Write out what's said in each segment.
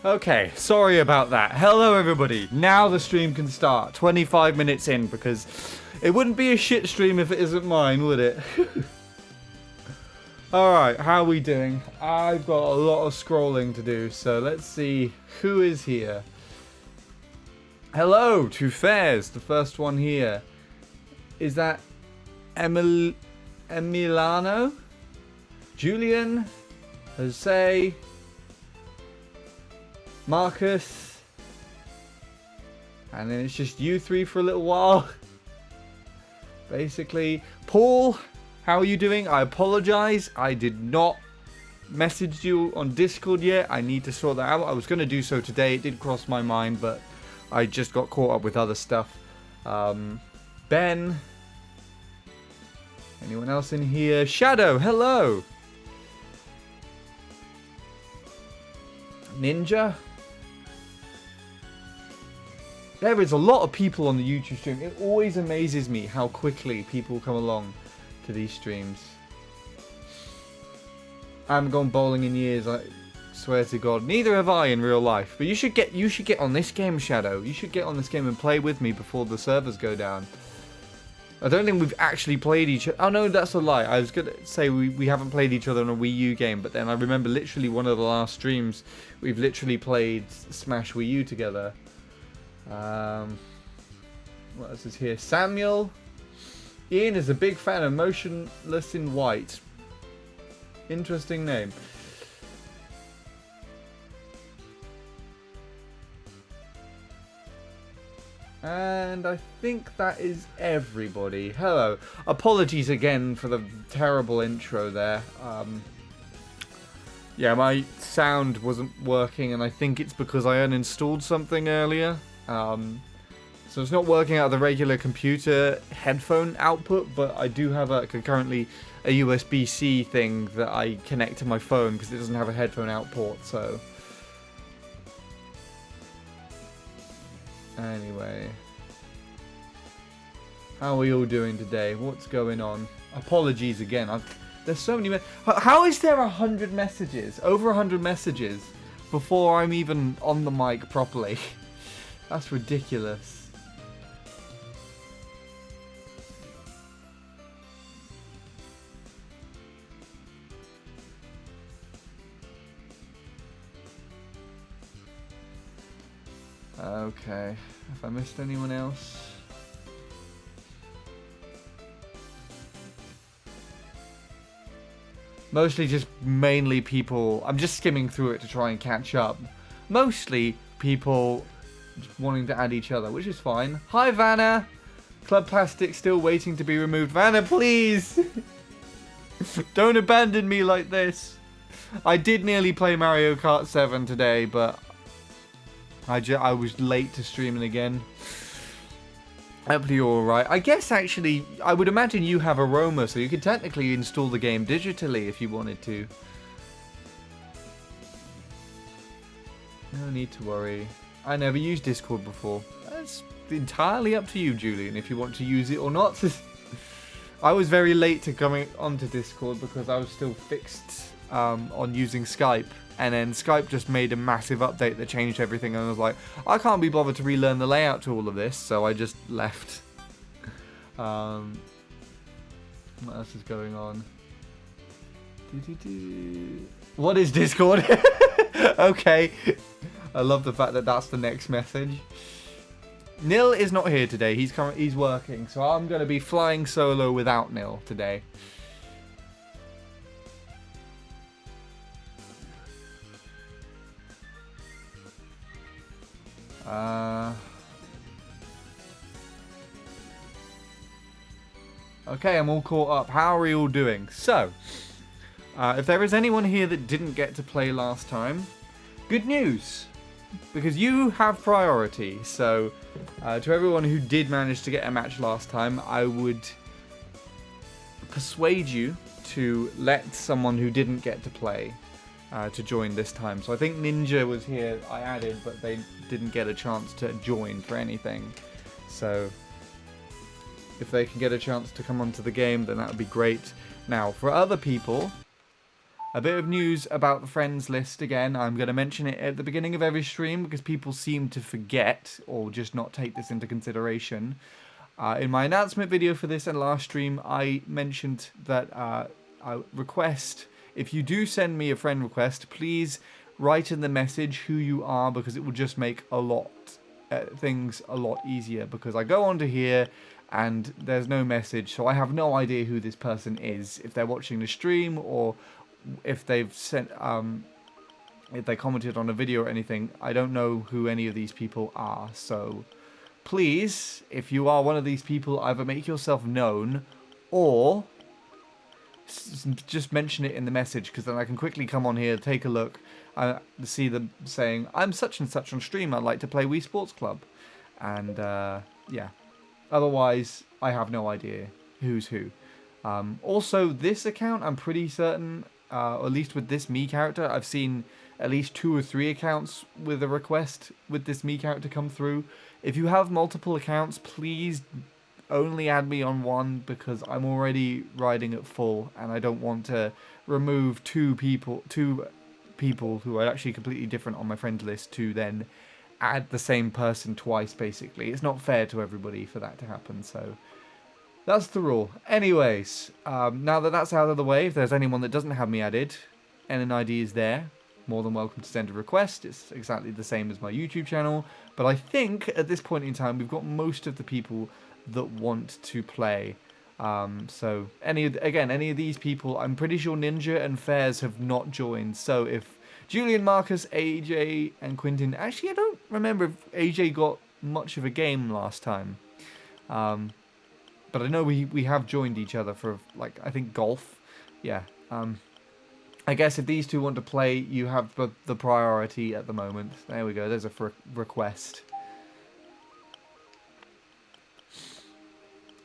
Okay, sorry about that. Hello everybody. Now the stream can start. 25 minutes in, because it wouldn't be a shit stream if it isn't mine, would it? Alright, how are we doing? I've got a lot of scrolling to do, so let's see who is here. Hello to Fairs, the first one here. Is that Emiliano? Julian? Jose? Marcus? And then it's just you three for a little while. Basically. Paul, how are you doing? I apologize. I did not message you on Discord yet. I need to sort that out. I was going to do so today. It did cross my mind, but I just got caught up with other stuff. Ben. Anyone else in here? Shadow, hello. Ninja. There is a lot of people on the YouTube stream. It always amazes me how quickly people come along to these streams. I haven't gone bowling in years, I swear to God. Neither have I in real life. But you should get on this game, Shadow. You should get on this game and play with me before the servers go down. I don't think we've actually played each other. Oh no, that's a lie. I was going to say we haven't played each other on a Wii U game, but then I remember literally one of the last streams, we've literally played Smash Wii U together. What else is here? Samuel. Ian is a big fan of Motionless in White. Interesting name. And I think that is everybody. Hello. Apologies again for the terrible intro there. Yeah, my sound wasn't working, and I think it's because I uninstalled something earlier. So it's not working out of the regular computer headphone output, but I do have currently a USB-C thing that I connect to my phone because it doesn't have a headphone out port, so... Anyway. How are we all doing today? What's going on? Apologies again. There's so many... How is there 100 messages? Over 100 messages before I'm even on the mic properly? That's ridiculous. Okay. Have I missed anyone else? Mostly just mainly people... I'm just skimming through it to try and catch up. Mostly people wanting to add each other, which is fine. Hi, Vanna! Club Plastic still waiting to be removed. Vanna, please! Don't abandon me like this. I did nearly play Mario Kart 7 today, but I was late to streaming again. Hopefully you're alright. I guess actually, I would imagine you have Aroma, so you could technically install the game digitally if you wanted to. No need to worry. I never used Discord before. That's entirely up to you, Julian, if you want to use it or not. I was very late to coming onto Discord because I was still fixed on using Skype. And then Skype just made a massive update that changed everything, and I was like, I can't be bothered to relearn the layout to all of this, so I just left. What else is going on? What is Discord? Okay. I love the fact that that's the next message. Nil is not here today. He's working, so I'm going to be flying solo without Nil today. Okay, I'm all caught up. How are we all doing? So, if there is anyone here that didn't get to play last time, good news, because you have priority. So, to everyone who did manage to get a match last time, I would persuade you to let someone who didn't get to play to join this time. So I think Ninja was here, I added, but they didn't get a chance to join for anything. So if they can get a chance to come onto the game, then that would be great. Now, for other people A bit of news about the friends list again. I'm going to mention it at the beginning of every stream because people seem to forget or just not take this into consideration. In my announcement video for this and last stream, I mentioned that I request, if you do send me a friend request, please write in the message who you are, because it will just make things a lot easier, because I go onto here and there's no message, so I have no idea who this person is, if they're watching the stream or if they've sent if they commented on a video or anything. I don't know who any of these people are, so please, if you are one of these people, either make yourself known or just mention it in the message, because then I can quickly come on here, take a look, see them saying, I'm such and such on stream, I'd like to play Wii Sports Club. And yeah, otherwise I have no idea who's who. Also, this account, I'm pretty certain, or at least with this Mii character, I've seen at least 2 or 3 accounts with a request with this Mii character come through. If you have multiple accounts, please only add me on one, because I'm already riding at full and I don't want to remove two people who are actually completely different on my friend list to then add the same person twice, basically. It's not fair to everybody for that to happen, so that's the rule. Anyways, now that that's out of the way, if there's anyone that doesn't have me added, NNID is there. More than welcome to send a request. It's exactly the same as my YouTube channel, but I think at this point in time we've got most of the people that want to play. So any of these people, I'm pretty sure Ninja and Fairs have not joined. So if Julian, Marcus, AJ and Quintin, actually I don't remember if AJ got much of a game last time, but I know we have joined each other for, like, I think golf. Yeah. I guess if these two want to play, you have the priority at the moment. There we go. There's a request.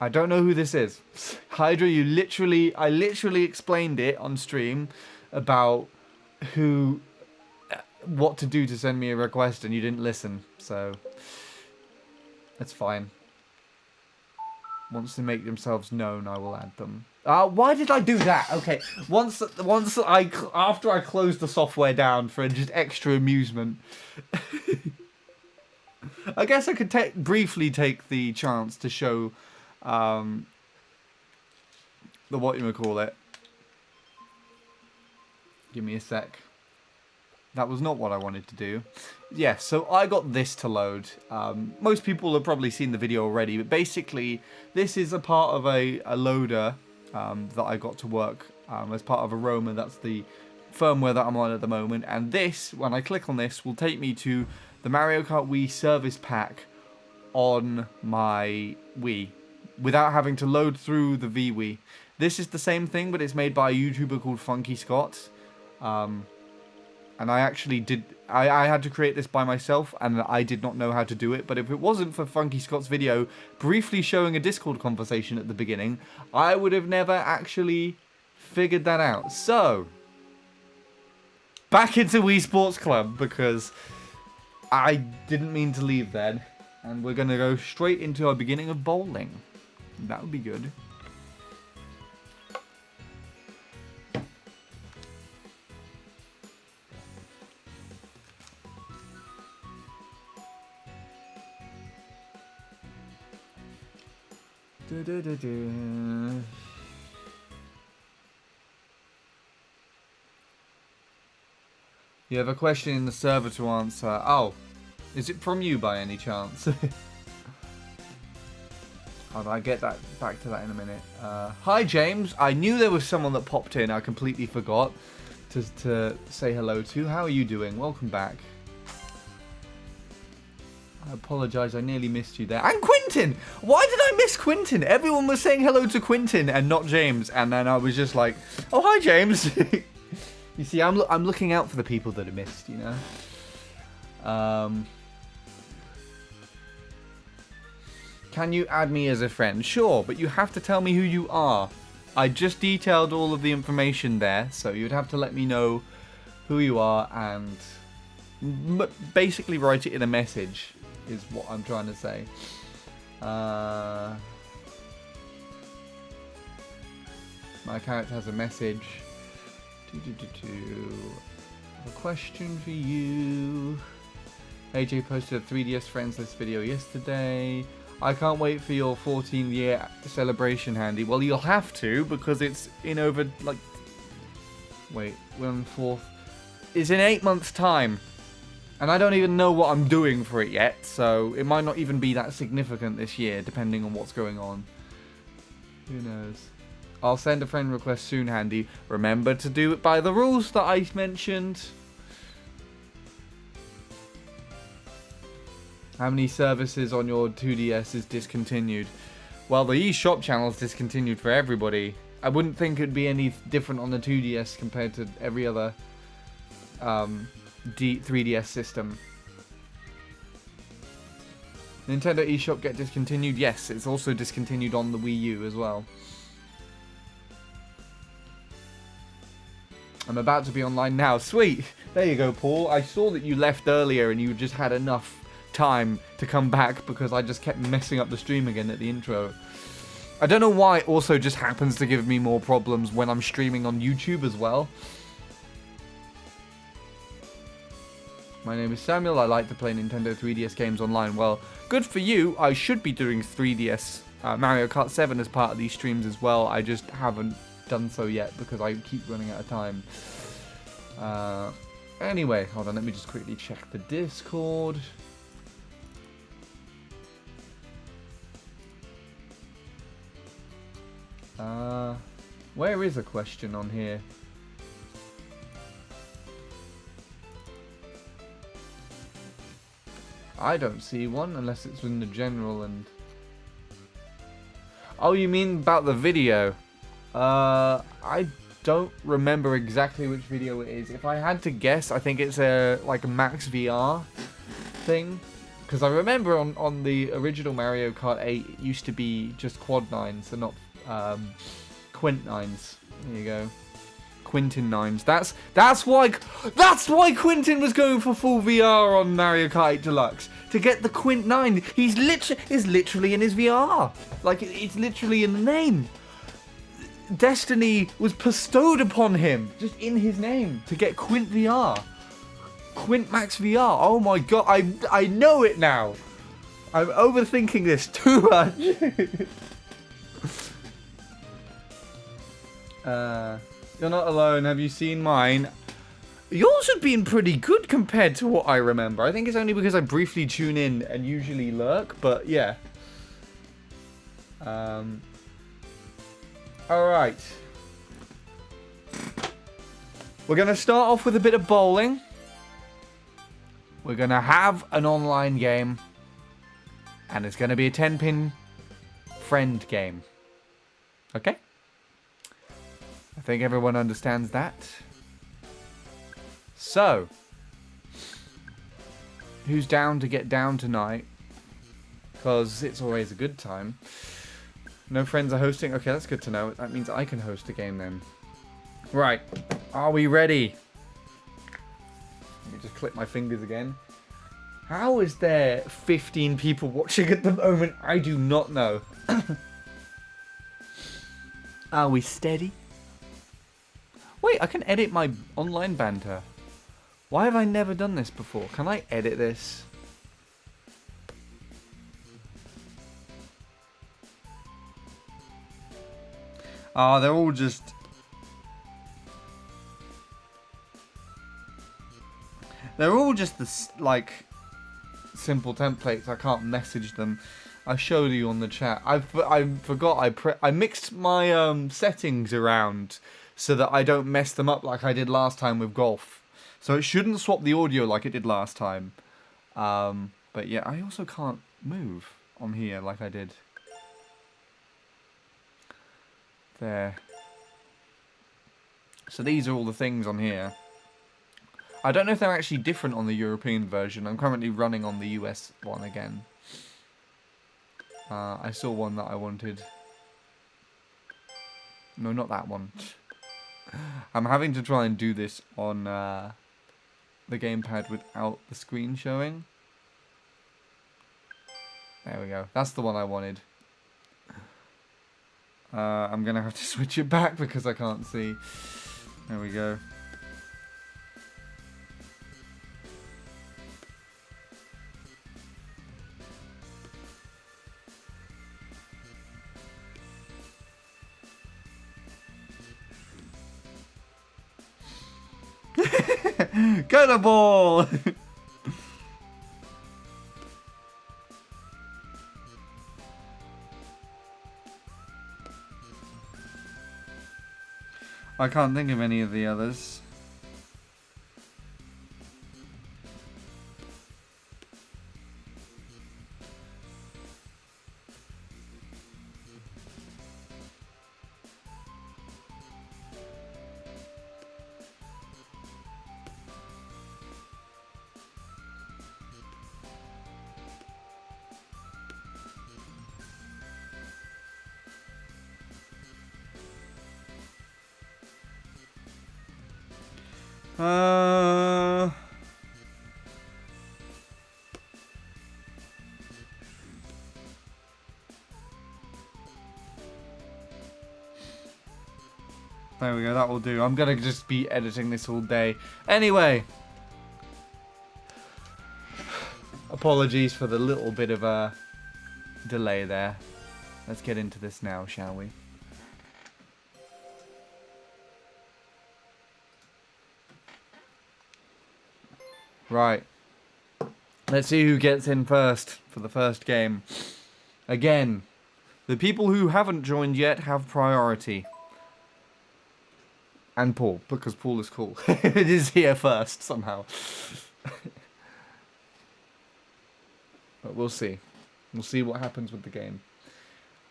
I don't know who this is. Hydra, I literally explained it on stream about what to do to send me a request, and you didn't listen, so that's fine. Wants to make themselves known, I will add them. Why did I do that? Okay, after I closed the software down for just extra amusement. I guess I could briefly take the chance to show the whatchamacallit. Give me a sec. That was not what I wanted to do. Yeah, so I got this to load. Most people have probably seen the video already, but basically this is a part of a loader that I got to work as part of Aroma. That's the firmware that I'm on at the moment, and this, when I click on this, will take me to the Mario Kart Wii service pack on my Wii without having to load through the VWii. This is the same thing, but it's made by a YouTuber called Funky Scott. And I actually I had to create this by myself, and I did not know how to do it. But if it wasn't for Funky Scott's video briefly showing a Discord conversation at the beginning, I would have never actually figured that out. So, back into Wii Sports Club, because I didn't mean to leave then. And we're going to go straight into our beginning of bowling. That would be good. You have a question in the server to answer. Oh, is it from you by any chance? I'll get that back to that in a minute. Hi James, I knew there was someone that popped in. I completely forgot to say hello to. How are you doing? Welcome back. I apologise, I nearly missed you there. And Quintin! Why did I miss Quintin? Everyone was saying hello to Quintin and not James. And then I was just like, oh, hi, James. You see, I'm looking out for the people that are missed, you know? Can you add me as a friend? Sure, but you have to tell me who you are. I just detailed all of the information there, so you'd have to let me know who you are and basically write it in a message. Is what I'm trying to say. My character has a message. A question for you. AJ posted a 3DS Friends List video yesterday. I can't wait for your 14-year celebration, Handy. Well, you'll have to, because it's in over, like... Wait, we're on 4th. It's in 8 months' time. And I don't even know what I'm doing for it yet, so it might not even be that significant this year, depending on what's going on. Who knows? I'll send a friend request soon, Handy. Remember to do it by the rules that I mentioned. How many services on your 2DS is discontinued? Well, the eShop channel is discontinued for everybody. I wouldn't think it'd be any different on the 2DS compared to every other 3DS system. Nintendo eShop get discontinued? Yes, it's also discontinued on the Wii U as well. I'm about to be online now. Sweet! There you go, Paul. I saw that you left earlier and you just had enough time to come back because I just kept messing up the stream again at the intro. I don't know why it also just happens to give me more problems when I'm streaming on YouTube as well. My name is Samuel. I like to play Nintendo 3DS games online. Well, good for you. I should be doing 3DS Mario Kart 7 as part of these streams as well. I just haven't done so yet because I keep running out of time. Anyway, hold on. Let me just quickly check the Discord. Where is a question on here? I don't see one unless it's in the general and... Oh, you mean about the video? I don't remember exactly which video it is. If I had to guess, I think it's like a Max VR thing. Because I remember on the original Mario Kart 8, it used to be just Quad 9s and not Quint 9s. There you go. Quintin 9s. That's why Quintin was going for full VR on Mario Kart 8 Deluxe. To get the Quint 9. He's literally in his VR. Like, it's literally in the name. Destiny was bestowed upon him, just in his name, to get Quint VR. Quint Max VR. Oh my god, I know it now. I'm overthinking this too much. You're not alone. Have you seen mine? Yours have been pretty good compared to what I remember. I think it's only because I briefly tune in and usually lurk, but yeah. Alright. We're going to start off with a bit of bowling. We're going to have an online game. And it's going to be a 10-pin friend game. Okay? I think everyone understands that. So, who's down to get down tonight? Because it's always a good time. No friends are hosting? Okay, that's good to know. That means I can host a game then. Right, are we ready? Let me just click my fingers again. How is there 15 people watching at the moment? I do not know. Are we steady? Wait, I can edit my online banter. Why have I never done this before? Can I edit this? Ah, they're all just... They're all just the, like, simple templates. I can't message them. I showed you on the chat. I forgot I mixed my settings around so that I don't mess them up like I did last time with golf. So it shouldn't swap the audio like it did last time. But yeah, I also can't move on here like I did. There. So these are all the things on here. I don't know if they're actually different on the European version. I'm currently running on the US one again. I saw one that I wanted. No, not that one. I'm having to try and do this on the gamepad without the screen showing. There we go. That's the one I wanted. I'm going to have to switch it back because I can't see. There we go. Got a ball! I can't think of any of the others. There we go, that will do. I'm gonna just be editing this all day. Anyway. Apologies for the little bit of a delay there. Let's get into this now, shall we? Right. Let's see who gets in first for the first game. Again, the people who haven't joined yet have priority. And Paul, because Paul is cool. It is here first, somehow. But we'll see. We'll see what happens with the game.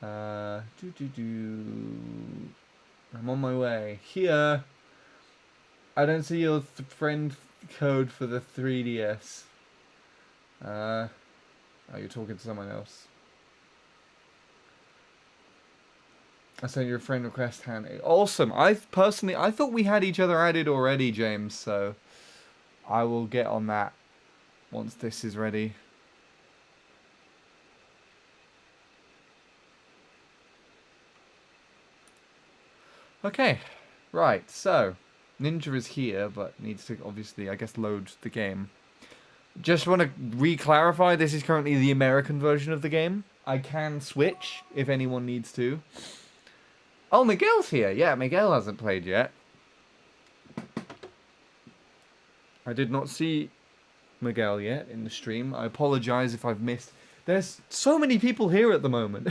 I'm on my way. Here. I don't see your friend code for the 3DS. Oh, you're talking to someone else. I sent your friend request, Hanny. Awesome. I thought we had each other added already, James. So I will get on that once this is ready. Okay. Right. So Ninja is here, but needs to obviously, I guess, load the game. Just want to re-clarify, this is currently the American version of the game. I can switch if anyone needs to. Oh, Miguel's here. Yeah, Miguel hasn't played yet. I did not see Miguel yet in the stream. I apologize if I've missed. There's so many people here at the moment.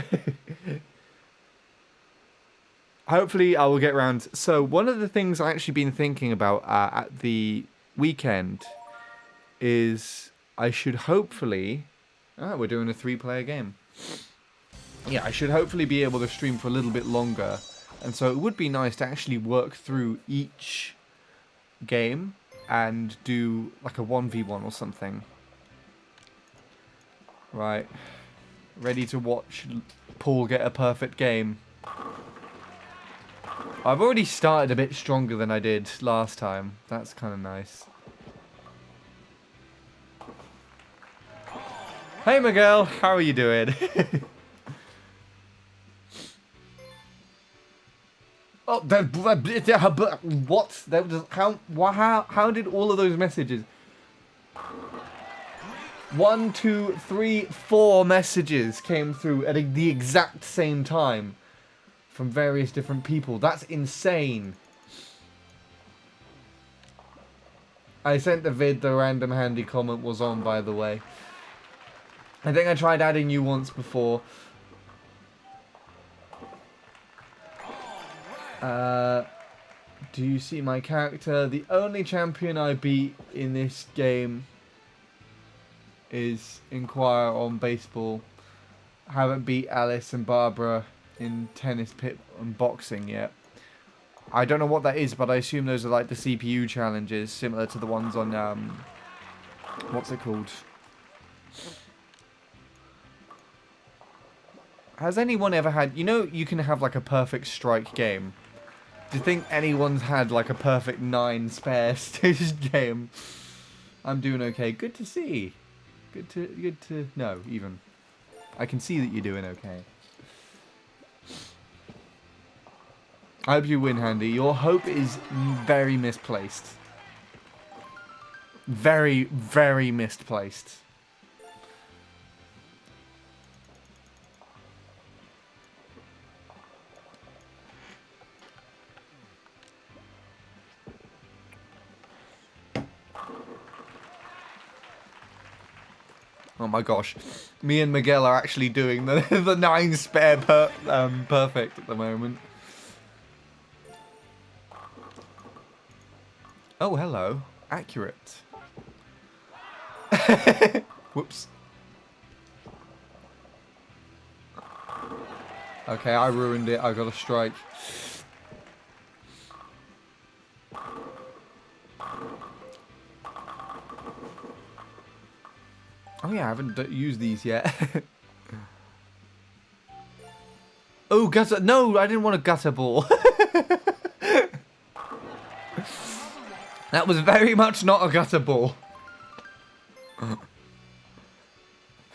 Hopefully I will get around. So one of the things I've actually been thinking about at the weekend is I should hopefully... we're doing a 3-player game. Yeah, I should hopefully be able to stream for a little bit longer. And so it would be nice to actually work through each game and do like a 1v1 or something. Right. Ready to watch Paul get a perfect game. I've already started a bit stronger than I did last time. That's kind of nice. Hey Miguel, how are you doing? Oh, what? How did all of those messages? 1, 2, 3, 4 messages came through at the exact same time from various different people. That's insane. I sent the vid the random handy comment was on, by the way. I think I tried adding you once before. Do you see my character? The only champion I beat in this game is Inquire on baseball. Haven't beat Alice and Barbara in tennis, pit, and boxing yet. I don't know what that is, but I assume those are like the CPU challenges, similar to the ones on, what's it called? Has anyone ever had... You know, you can have like a perfect strike game. Do you think anyone's had like a perfect 9 spare stage game? I'm doing okay. Good to see. Good to know, even. I can see that you're doing okay. I hope you win, Handy. Your hope is very misplaced. Very, very misplaced. Oh my gosh. Me and Miguel are actually doing the 9 spare perfect at the moment. Oh, hello. Accurate. Whoops. Okay, I ruined it. I got a strike. Oh yeah, I haven't used these yet. Oh, gutter. No, I didn't want a gutter ball. That was very much not a gutter ball.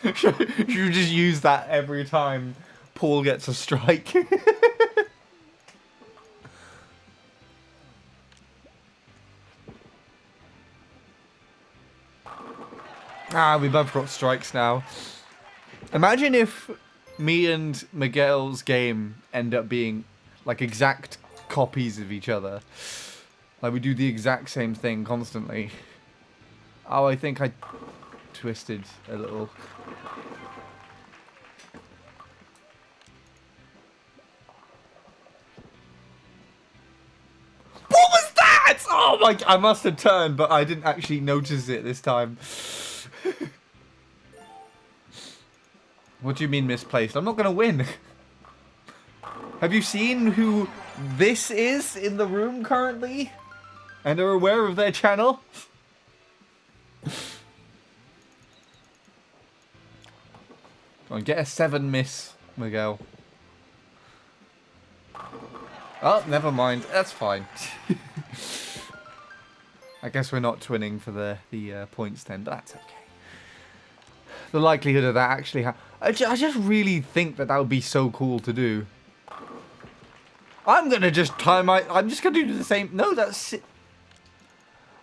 You just use that every time Paul gets a strike. Ah, we both got strikes now. Imagine if me and Miguel's game end up being like exact copies of each other. Like we do the exact same thing constantly. Oh, I think I twisted a little. What was that? Oh my, I must have turned, but I didn't actually notice it this time. What do you mean misplaced? I'm not going to win. Have you seen who this is in the room currently? And are aware of their channel? Come on, get a 7 miss, Miguel. Oh, never mind. That's fine. I guess we're not twinning for the points then, but that's okay. The likelihood of that actually I just really think that would be so cool to do. I'm gonna just I'm just gonna do the same. No, that's it.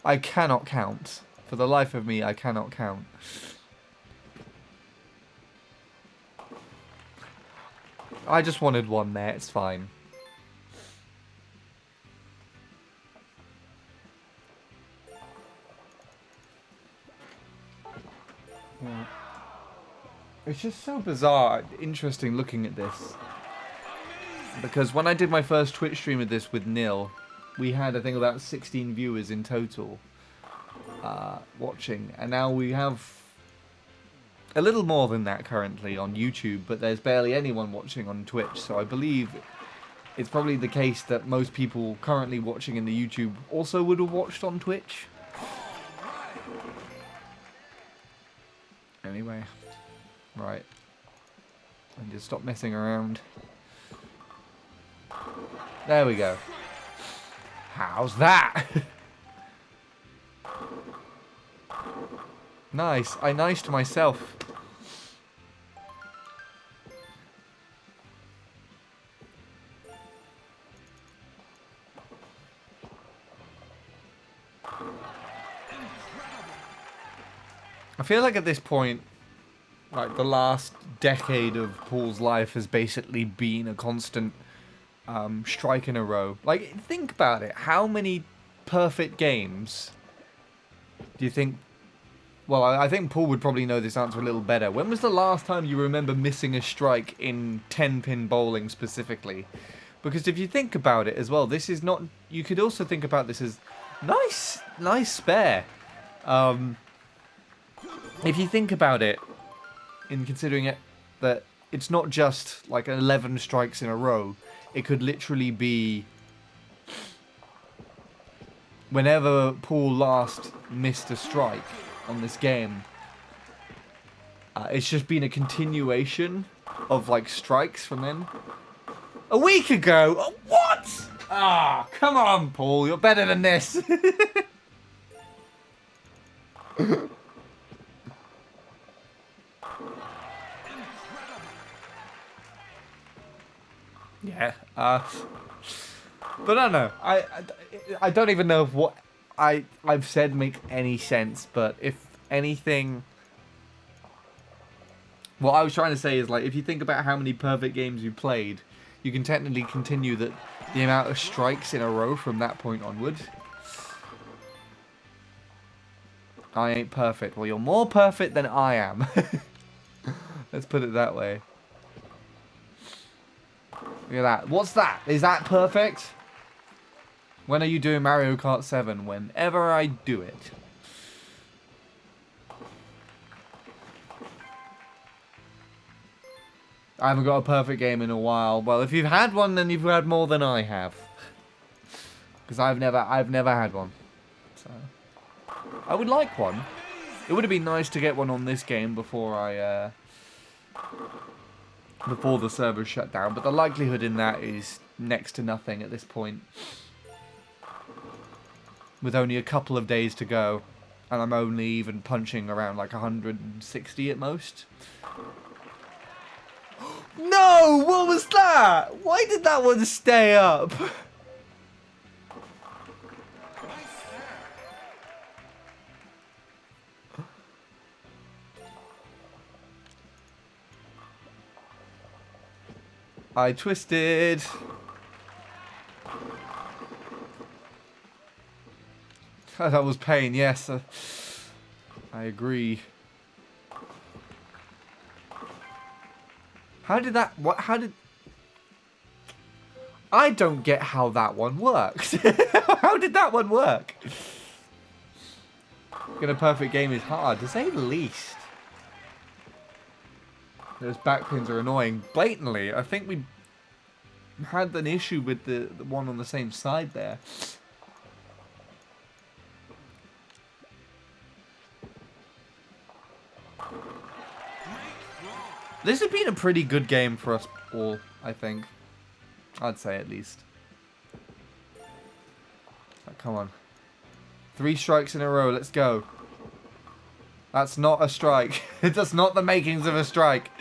I cannot count. For the life of me, I cannot count. I just wanted one there. It's fine. Yeah. It's just so bizarre, interesting looking at this. Because when I did my first Twitch stream of this with Nil, we had, I think, about 16 viewers in total watching. And now we have a little more than that currently on YouTube, but there's barely anyone watching on Twitch. So I believe it's probably the case that most people currently watching in the YouTube also would have watched on Twitch. Anyway. Right. And just stop messing around. There we go. How's that? Nice. I niced myself. I feel like at this point, like the last decade of Paul's life has basically been a constant strike in a row. Like, think about it. How many perfect games do you think... Well, I think Paul would probably know this answer a little better. When was the last time you remember missing a strike in 10-pin bowling specifically? Because if you think about it as well, this is not... You could also think about this as nice spare. If you think about it, in considering it, that it's not just like 11 strikes in a row. It could literally be whenever Paul last missed a strike on this game. It's just been a continuation of like strikes from then. A week ago? Oh, what? Ah, come on, Paul. You're better than this. Yeah. But I don't know. I don't even know if what I've said makes any sense. But if anything, what I was trying to say is, like, if you think about how many perfect games you played, you can technically continue that the amount of strikes in a row from that point onward. I ain't perfect. Well, you're more perfect than I am. Let's put it that way. Look at that. What's that? Is that perfect? When are you doing Mario Kart 7? Whenever I do it. I haven't got a perfect game in a while. Well, if you've had one, then you've had more than I have. Because I've never had one. So I would like one. It would have been nice to get one on this game before before the servers shut down, but the likelihood in that is next to nothing at this point. With only a couple of days to go, and I'm only even punching around like 160 at most. No! What was that? Why did that one stay up? I twisted. That was pain, yes. I agree. How did that... What? How did... I don't get how that one works. How did that one work? Getting a perfect game is hard, to say the least. Those backpins are annoying. Blatantly, I think we had an issue with the one on the same side there. This has been a pretty good game for us all, I think. I'd say, at least. Oh, come on. 3 strikes in a row, let's go. That's not a strike. That's not the makings of a strike.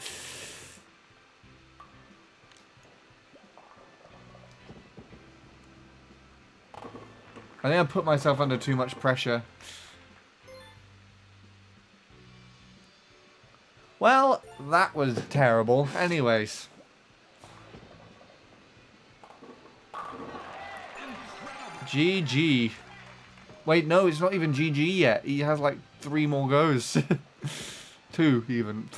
I think I put myself under too much pressure. Well, that was terrible. Anyways. GG. Wait, no, it's not even GG yet. He has like 3 more goes. 2 even.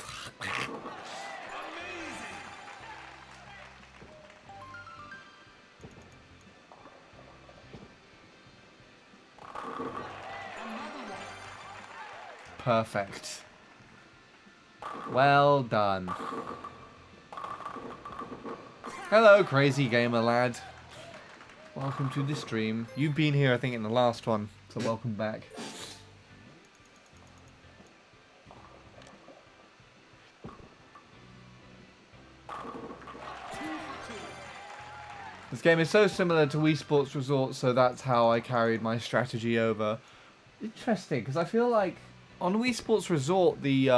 Perfect. Well done. Hello, crazy gamer lad. Welcome to the stream. You've been here, I think, in the last one, so welcome back. This game is so similar to Wii Sports Resort, so that's how I carried my strategy over. Interesting, because I feel like on Wii Sports Resort, the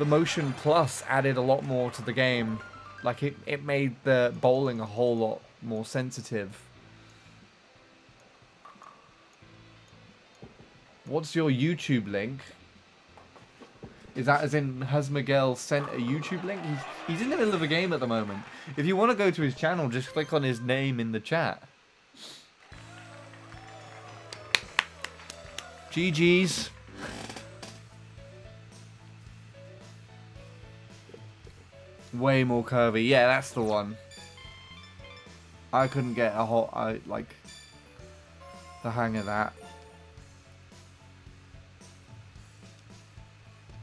Motion Plus added a lot more to the game. Like, it made the bowling a whole lot more sensitive. What's your YouTube link? Is that as in, has Miguel sent a YouTube link? He's in the middle of a game at the moment. If you want to go to his channel, just click on his name in the chat. GG's. Way more curvy. Yeah, that's the one. I couldn't get like the hang of that.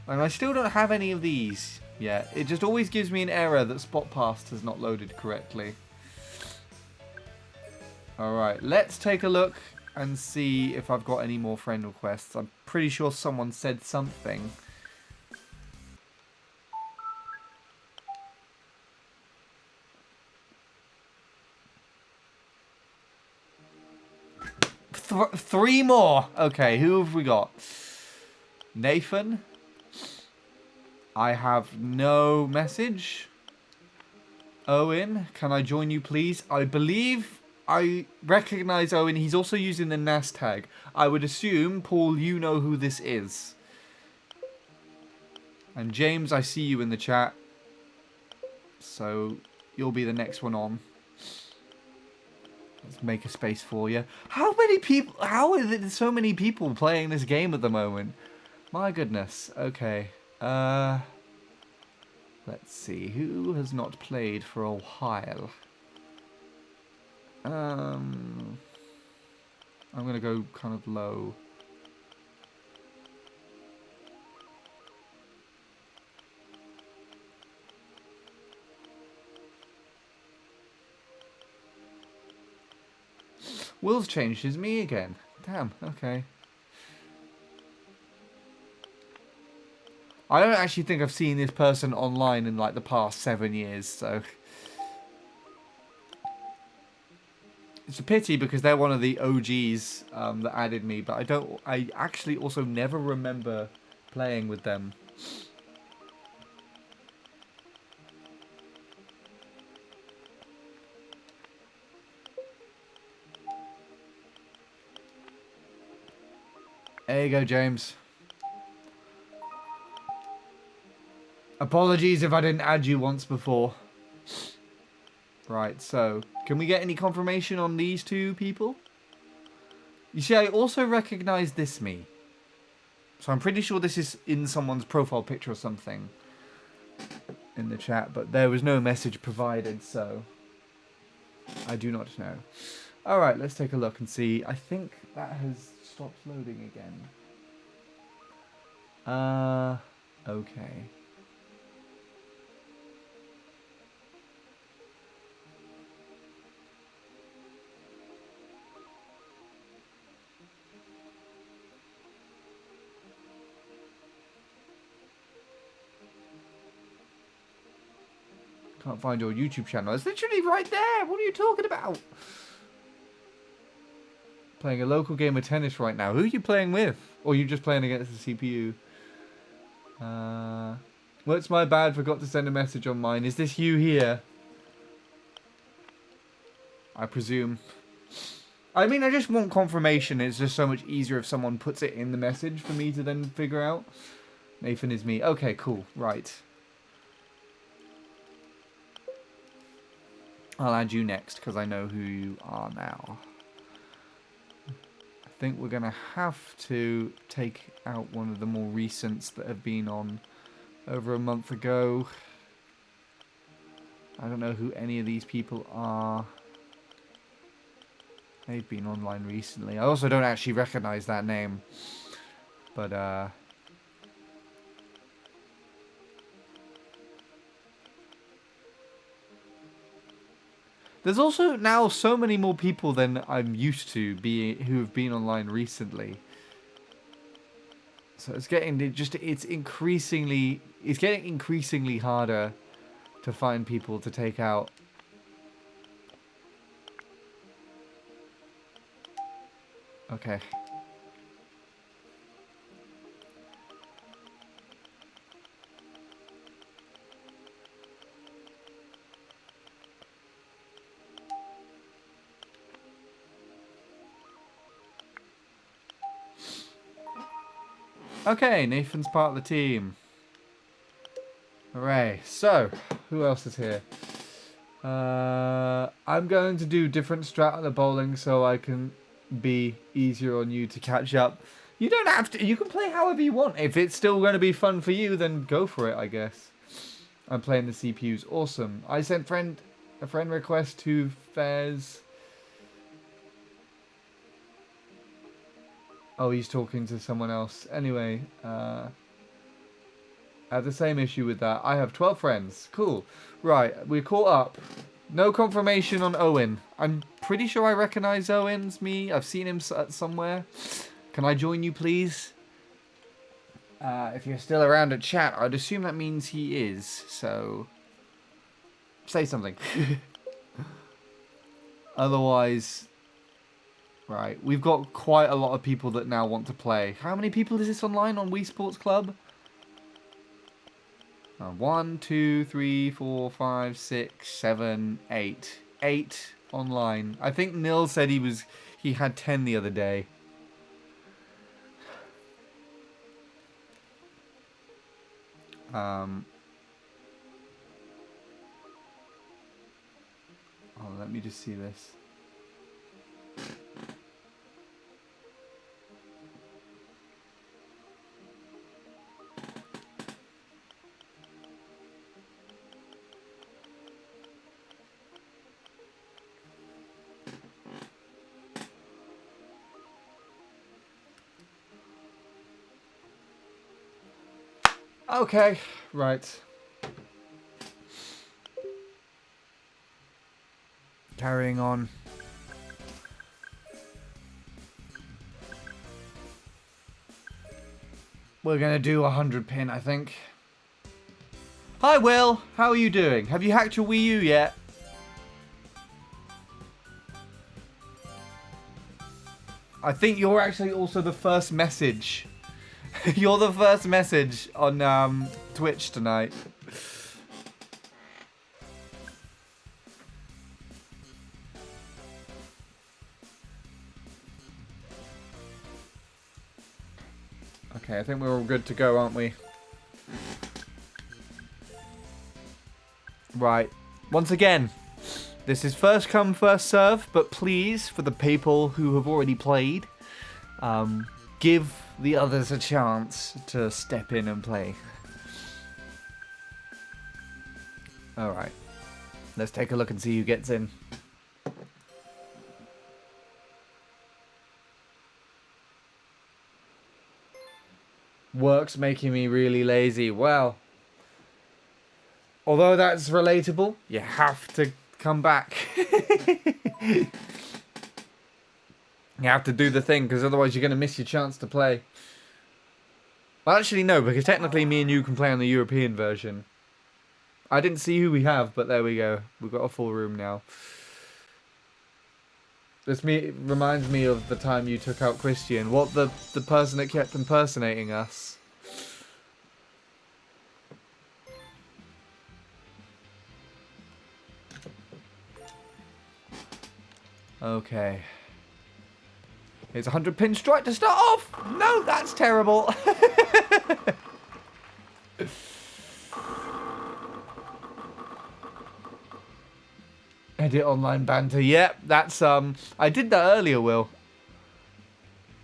And I still don't have any of these yet. It just always gives me an error that Spot Past has not loaded correctly. Alright, let's take a look and see if I've got any more friend requests. I'm pretty sure someone said something. Three more. Okay, who have we got? Nathan. I have no message. Owen, can I join you, please? I believe I recognize Owen. He's also using the NAS tag. I would assume, Paul, you know who this is. And James, I see you in the chat. So, you'll be the next one on. Let's make a space for you. How many people... How are there so many people playing this game at the moment? My goodness. Okay. Let's see. Who has not played for a while? I'm going to go kind of low. Will's changed his me again. Damn, okay. I don't actually think I've seen this person online in like the past 7 years, so... It's a pity because they're one of the OGs that added me, but I actually also never remember playing with them. There you go, James. Apologies if I didn't add you once before. Right, so, can we get any confirmation on these two people? You see, I also recognize this me. So I'm pretty sure this is in someone's profile picture or something in the chat, but there was no message provided, so I do not know. Alright, let's take a look and see. I think that has stopped loading again. Okay. Can't find your YouTube channel. It's literally right there. What are you talking about? Playing a local game of tennis right now. Who are you playing with? Or are you just playing against the CPU? Well, it's my bad. Forgot to send a message on mine. Is this you here? I presume. I mean, I just want confirmation. It's just so much easier if someone puts it in the message for me to then figure out. Nathan is me. Okay, cool. Right. I'll add you next because I know who you are now. I think we're going to have to take out one of the more recents that have been on over a month ago. I don't know who any of these people are. They've been online recently. I also don't actually recognize that name. But, there's also now so many more people than I'm used to who have been online recently. So it's getting it's getting increasingly harder to find people to take out. Okay. Okay, Nathan's part of the team. Hooray. So, who else is here? I'm going to do different strat at the bowling so I can be easier on you to catch up. You don't have to. You can play however you want. If it's still going to be fun for you, then go for it, I guess. I'm playing the CPUs. Awesome. I sent a friend request to Fairs. Oh, he's talking to someone else. Anyway, I have the same issue with that. I have 12 friends. Cool. Right, we're caught up. No confirmation on Owen. I'm pretty sure I recognize Owen's me. I've seen him somewhere. Can I join you, please? If you're still around at chat, I'd assume that means he is. So, say something. Otherwise... Right, we've got quite a lot of people that now want to play. How many people is this online on Wii Sports Club? 1, 2, 3, 4, 5, 6, 7, 8. 8 online. I think Nil said he had 10 the other day. Oh, let me just see this. Okay, right. Carrying on. We're gonna do 100 pin, I think. Hi, Will. How are you doing? Have you hacked your Wii U yet? I think you're actually also the first message. You're the first message on Twitch tonight. Okay, I think we're all good to go, aren't we? Right. Once again, this is first come, first serve, but please, for the people who have already played, give the others a chance to step in and play. Alright. Let's take a look and see who gets in. Work's making me really lazy. Well, although that's relatable, you have to come back. You have to do the thing, because otherwise you're going to miss your chance to play. Well, actually, no, because technically me and you can play on the European version. I didn't see who we have, but there we go. We've got a full room now. This reminds me of the time you took out Christian. What, the person that kept impersonating us? Okay. Here's a 100 pin strike to start off. No, that's terrible. Edit online banter. Yep, that's I did that earlier, Will.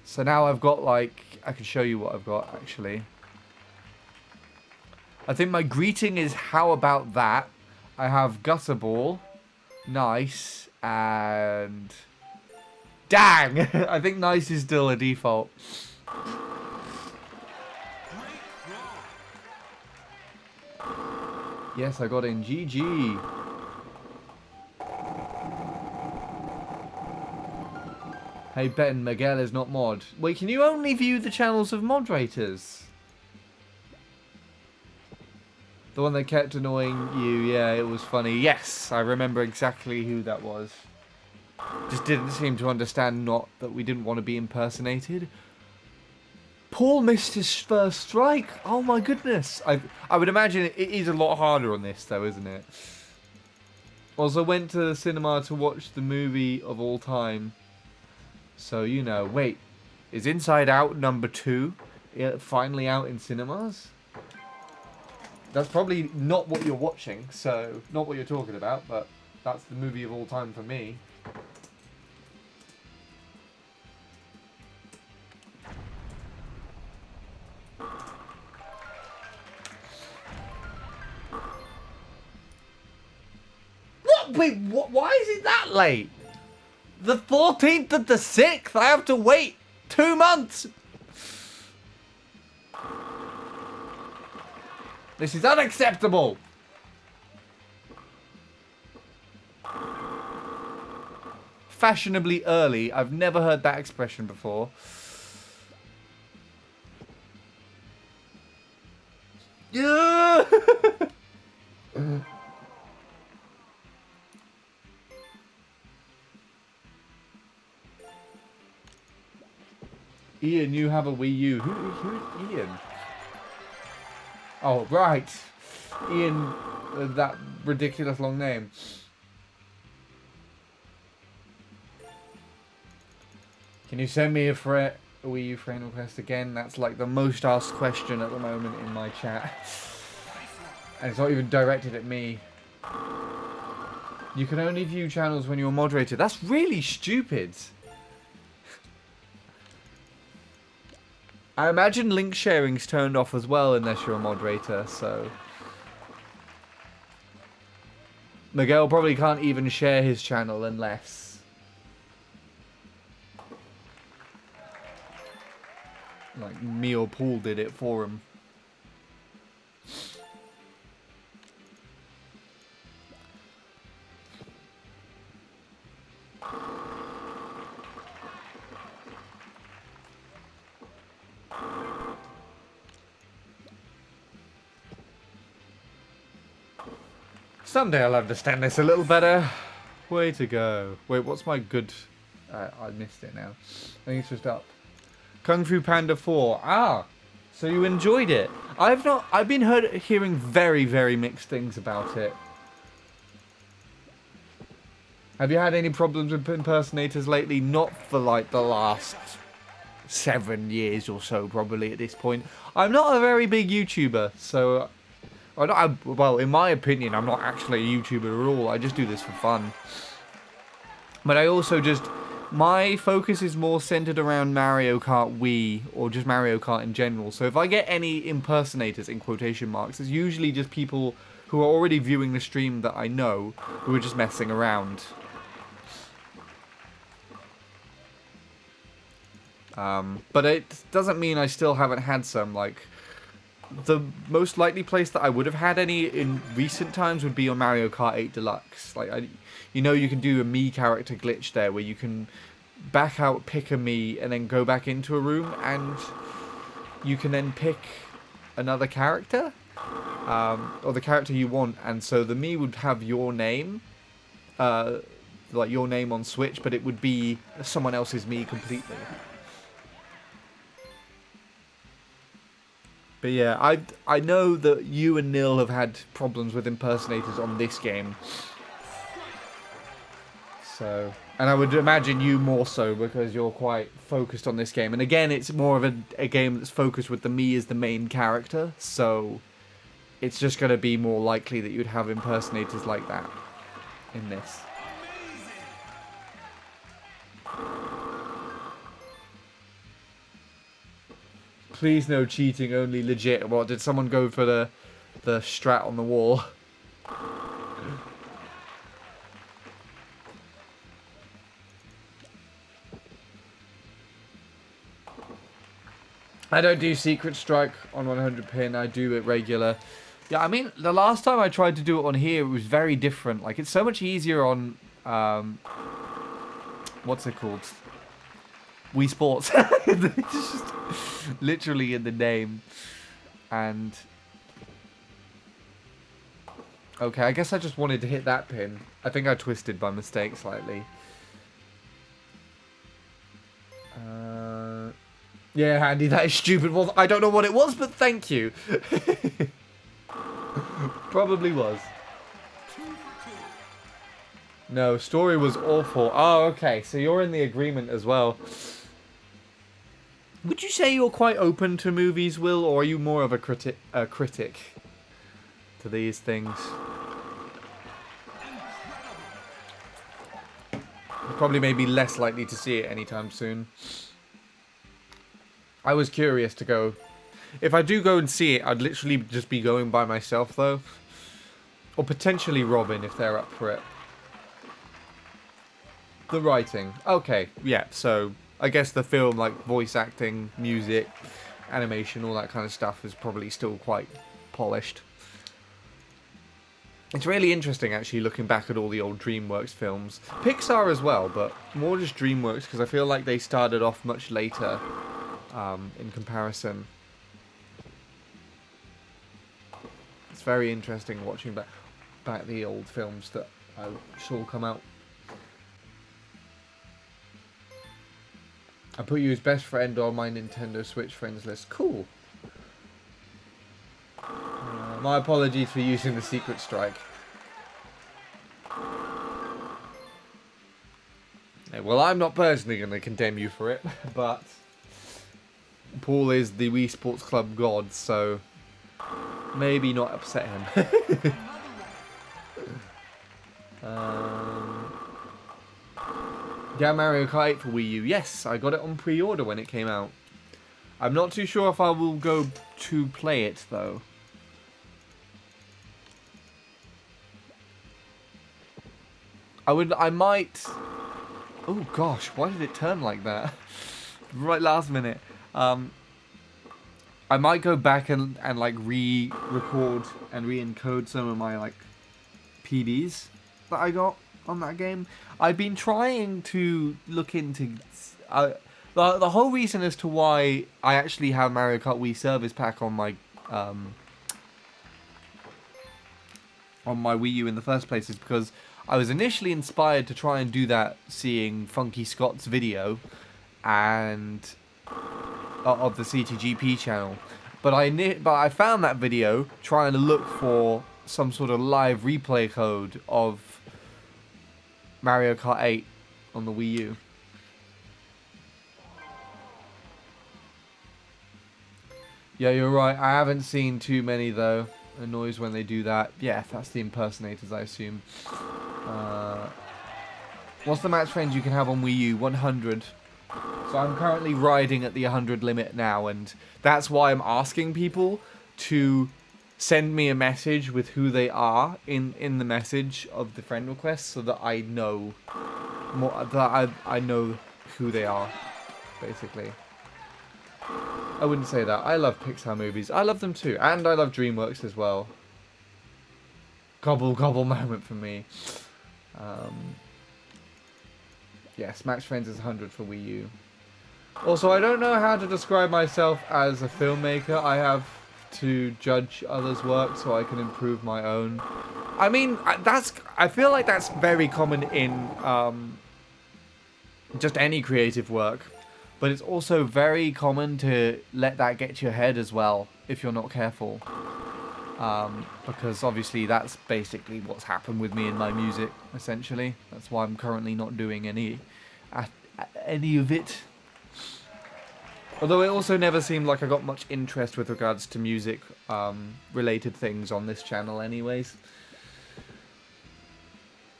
So now I've got, like, I can show you what I've got actually. I think my greeting is how about that? I have gutter ball, nice, and dang! I think nice is still a default. Yes, I got in. GG. Hey Ben, Miguel is not mod. Wait, can you only view the channels of moderators? The one that kept annoying you, yeah, it was funny. Yes, I remember exactly who that was. Just didn't seem to understand not that we didn't want to be impersonated. Paul missed his first strike. Oh my goodness. I would imagine it is a lot harder on this though, isn't it? Also went to the cinema to watch the movie of all time. So, you know, wait. Is Inside Out #2 finally out in cinemas? That's probably not what you're watching, so not what you're talking about, but that's the movie of all time for me. What? Wait, what? Why is it that late? The 14th of the 6th? I have to wait 2 months! This is unacceptable! Fashionably early. I've never heard that expression before. Yeah! Ian, you have a Wii U. Who is Ian? Oh, right. Ian, that ridiculous long name. Can you send me a Wii U friend request again? That's like the most asked question at the moment in my chat. And it's not even directed at me. You can only view channels when you're moderated. That's really stupid. I imagine link sharing's turned off as well unless you're a moderator, so... Miguel probably can't even share his channel unless... like, me or Paul did it for him. Someday I'll understand this a little better. Way to go. Wait, what's my good... I missed it now. I think it's just up. Kung Fu Panda 4. Ah! So you enjoyed it. I've been hearing very, very mixed things about it. Have you had any problems with impersonators lately? Not for like the last 7 years or so, probably at this point. I'm not a very big YouTuber, so... well, in my opinion, I'm not actually a YouTuber at all. I just do this for fun. But I also just... my focus is more centered around Mario Kart Wii, or just Mario Kart in general. So if I get any impersonators, in quotation marks, it's usually just people who are already viewing the stream that I know, who are just messing around. But it doesn't mean I still haven't had some, like... the most likely place that I would have had any in recent times would be on Mario Kart 8 Deluxe. Like, you know, you can do a Mii character glitch there where you can back out, pick a Mii, and then go back into a room, and you can then pick another character, or the character you want, and so the Mii would have your name, like your name on Switch, but it would be someone else's Mii completely. But yeah, I know that you and Nil have had problems with impersonators on this game. So, and I would imagine you more so because you're quite focused on this game. And again, it's more of a game that's focused with the Mii as the main character. So, it's just going to be more likely that you'd have impersonators like that in this. Please no cheating, only legit. What, did someone go for the strat on the wall? I don't do Secret Strike on 100 pin, I do it regular. Yeah, I mean, the last time I tried to do it on here, it was very different. Like, it's so much easier on, what's it called? Wii Sports. It's just literally in the name. And okay, I guess I just wanted to hit that pin. I think I twisted by mistake slightly. Yeah, Andy, that is stupid. Well, I don't know what it was, but thank you. Probably was. No, story was awful. Oh, okay, so you're in the agreement as well. Would you say you're quite open to movies, Will, or are you more of a critic to these things? You probably may be less likely to see it anytime soon. I was curious to go. If I do go and see it, I'd literally just be going by myself, though. Or potentially Robin, if they're up for it. The writing. Okay, yeah, so I guess the film, like voice acting, music, animation, all that kind of stuff is probably still quite polished. It's really interesting, actually, looking back at all the old DreamWorks films. Pixar as well, but more just DreamWorks, because I feel like they started off much later in comparison. It's very interesting watching back the old films that I saw come out. I put you as best friend on my Nintendo Switch friends list. Cool. My apologies for using the Secret Strike. Yeah, well, I'm not personally going to condemn you for it, but Paul is the Wii Sports Club god, so maybe not upset him. Yeah, Mario Kart 8 for Wii U. Yes, I got it on pre-order when it came out. I'm not too sure if I will go to play it, though. I might... Oh, gosh, why did it turn like that? Right last minute. I might go back and like, re-record and re-encode some of my, like, PDs that I got on that game. I've been trying to look into... the whole reason as to why I actually have Mario Kart Wii Service Pack on my Wii U in the first place is because I was initially inspired to try and do that seeing Funky Scott's video and of the CTGP channel. But I found that video trying to look for some sort of live replay code of Mario Kart 8 on the Wii U. Yeah, you're right. I haven't seen too many, though. Annoys when they do that. Yeah, that's the impersonators, I assume. What's the match range you can have on Wii U? 100. So I'm currently riding at the 100 limit now, and that's why I'm asking people to send me a message with who they are in the message of the friend request, so that I know more, that I know who they are, basically. I wouldn't say that. I love Pixar movies. I love them too, and I love DreamWorks as well. Gobble gobble moment for me. Yes, Max Friends is 100 for Wii U. Also, I don't know how to describe myself as a filmmaker. I have to judge others' work so I can improve my own. I mean, I feel like that's very common in just any creative work. But it's also very common to let that get to your head as well, if you're not careful. Because obviously that's basically what's happened with me in my music, essentially. That's why I'm currently not doing any of it. Although it also never seemed like I got much interest with regards to music related things on this channel anyways.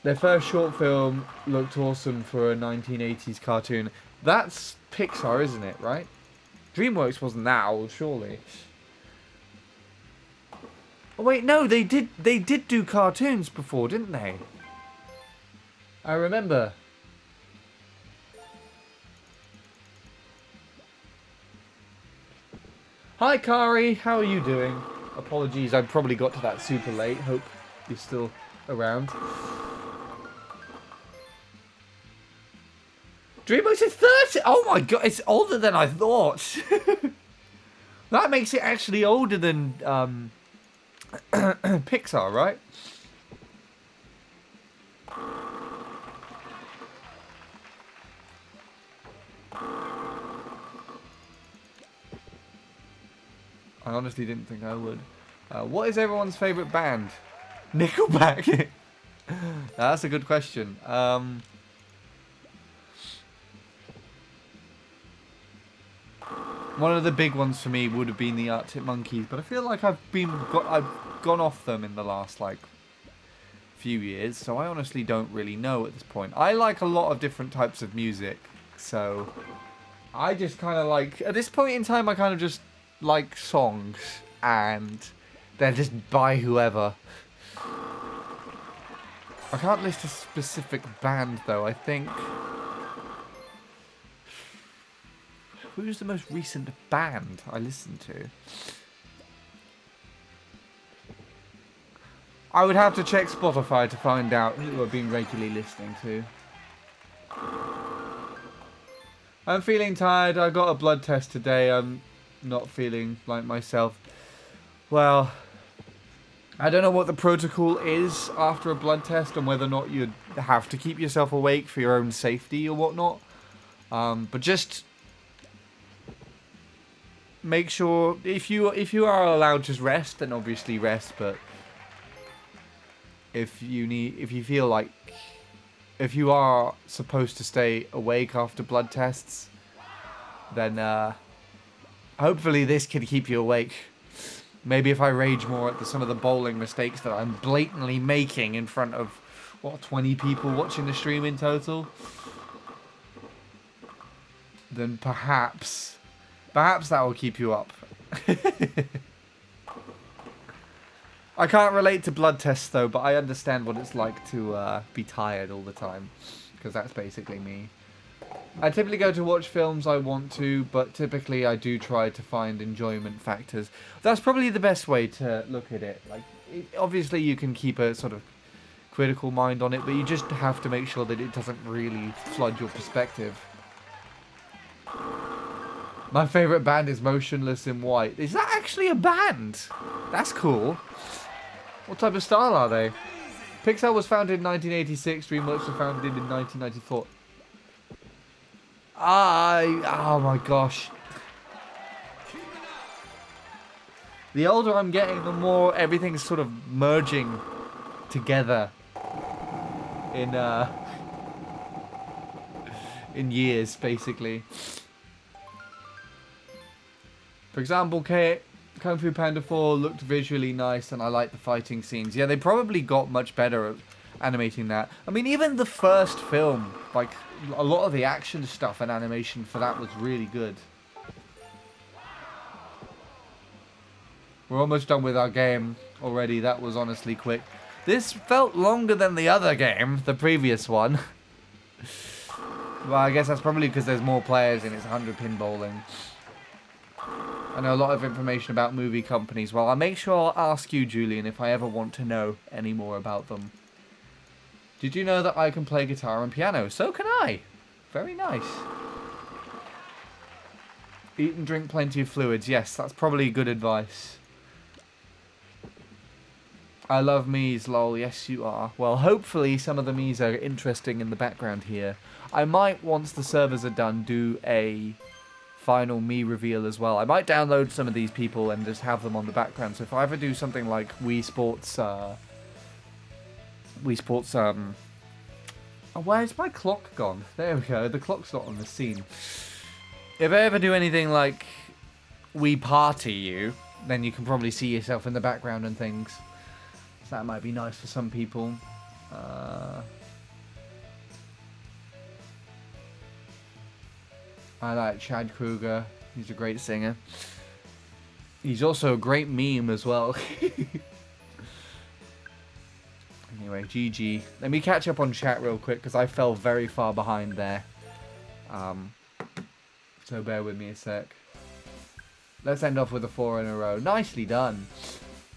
Their first short film looked awesome for a 1980s cartoon. That's Pixar, isn't it, right? DreamWorks wasn't that, surely. Oh wait, no, they did do cartoons before, didn't they? I remember. Hi Kari, how are you doing? Apologies, I probably got to that super late. Hope you're still around. DreamWorks is 30! Oh my god, it's older than I thought. That makes it actually older than Pixar, right? I honestly didn't think I would. What is everyone's favourite band? Nickelback? That's a good question. One of the big ones for me would have been the Arctic Monkeys, but I feel like I've gone off them in the last like few years, so I honestly don't really know at this point. I like a lot of different types of music, so I just kind of like, at this point in time, I kind of just like songs, and they're just by whoever. I can't list a specific band though. I think. Who's the most recent band I listened to? I would have to check Spotify to find out who I've been regularly listening to. I'm feeling tired. I got a blood test today. I'm not feeling like myself. Well, I don't know what the protocol is after a blood test and whether or not you'd have to keep yourself awake for your own safety or whatnot. But just make sure if you are allowed just rest, then obviously rest. But if you feel like if you are supposed to stay awake after blood tests, then hopefully this can keep you awake. Maybe if I rage more at some of the bowling mistakes that I'm blatantly making in front of, what, 20 people watching the stream in total, then perhaps that will keep you up. I can't relate to blood tests though, but I understand what it's like to be tired all the time, because that's basically me. I typically go to watch films I want to, but typically I do try to find enjoyment factors. That's probably the best way to look at it. Like, obviously you can keep a sort of critical mind on it, but you just have to make sure that it doesn't really flood your perspective. My favourite band is Motionless in White. Is that actually a band? That's cool. What type of style are they? Pixar was founded in 1986, DreamWorks was founded in 1994. Oh my gosh. The older I'm getting, the more everything's sort of merging together in years, basically. For example, Kung Fu Panda 4 looked visually nice, and I like the fighting scenes. Yeah, they probably got much better at animating that. I mean, even the first film, like, a lot of the action stuff and animation for that was really good. We're almost done with our game already. That was honestly quick. This felt longer than the other game, the previous one. Well, I guess that's probably because there's more players and it's 100-pin bowling. I know a lot of information about movie companies. Well, I'll make sure I'll ask you, Julian, if I ever want to know any more about them. Did you know that I can play guitar and piano? So can I. Very nice. Eat and drink plenty of fluids. Yes, that's probably good advice. I love Mii's, lol. Yes, you are. Well, hopefully some of the Mii's are interesting in the background here. I might, once the servers are done, do a final Mii reveal as well. I might download some of these people and just have them on the background. So if I ever do something like Wii Sports, oh, where's my clock gone? There we go. The clock's not on the scene. If I ever do anything like Wii Party You, then you can probably see yourself in the background and things. So that might be nice for some people. I like Chad Kruger. He's a great singer. He's also a great meme as well. Anyway, GG. Let me catch up on chat real quick because I fell very far behind there. So bear with me a sec. Let's end off with a 4 in a row. Nicely done.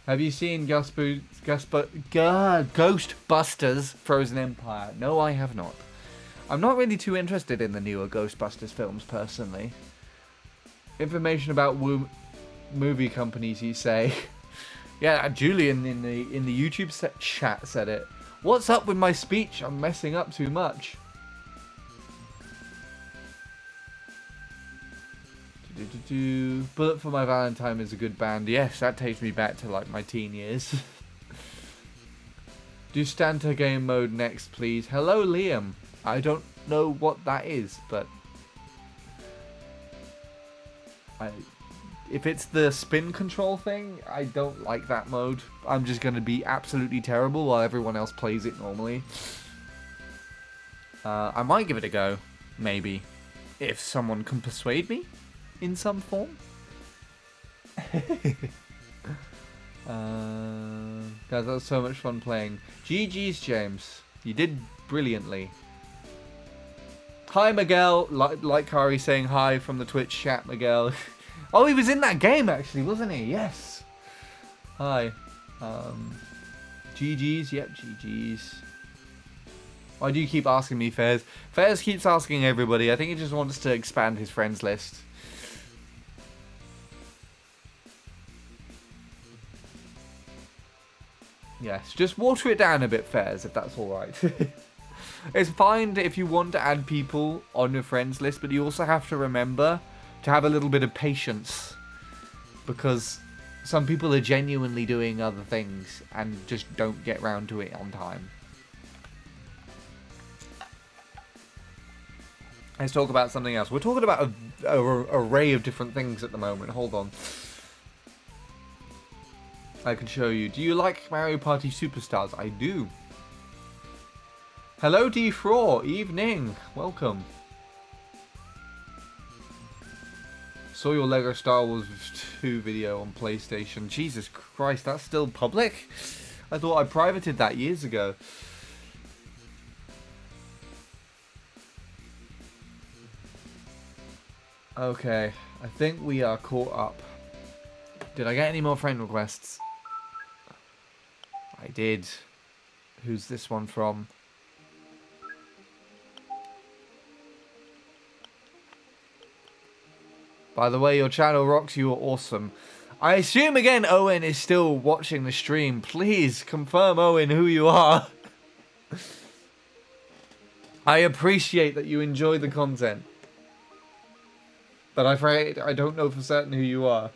Have you seen Ghostbusters Frozen Empire? No, I have not. I'm not really too interested in the newer Ghostbusters films, personally. Information about movie companies, you say? Yeah, Julian in the YouTube chat said it. What's up with my speech? I'm messing up too much. Bullet for My Valentine is a good band. Yes, that takes me back to like my teen years. Do Stanta game mode next, please. Hello, Liam. I don't know what that is, but if it's the spin control thing, I don't like that mode. I'm just going to be absolutely terrible while everyone else plays it normally. I might give it a go, maybe, if someone can persuade me in some form. Guys, that was so much fun playing. GG's, James. You did brilliantly. Hi, Miguel. Like Kari saying hi from the Twitch chat, Miguel. Oh, he was in that game, actually, wasn't he? Yes. Hi. GG's. Yep, GG's. Why do you keep asking me, Fairs? Fairs keeps asking everybody. I think he just wants to expand his friends list. Yes, just water it down a bit, Fairs, if that's alright. It's fine if you want to add people on your friends list, but you also have to remember to have a little bit of patience. because some people are genuinely doing other things and just don't get round to it on time. Let's talk about something else. We're talking about an array of different things at the moment. Hold on. I can show you. Do you like Mario Party Superstars? I do. Hello, D4. Evening. Welcome. Saw your Lego Star Wars 2 video on PlayStation. Jesus Christ, that's still public? I thought I privated that years ago. Okay, I think we are caught up. Did I get any more friend requests? I did. Who's this one from? By the way, your channel rocks. You are awesome. I assume again Owen is still watching the stream. Please confirm, Owen, who you are. I appreciate that you enjoy the content. But I'm afraid I don't know for certain who you are.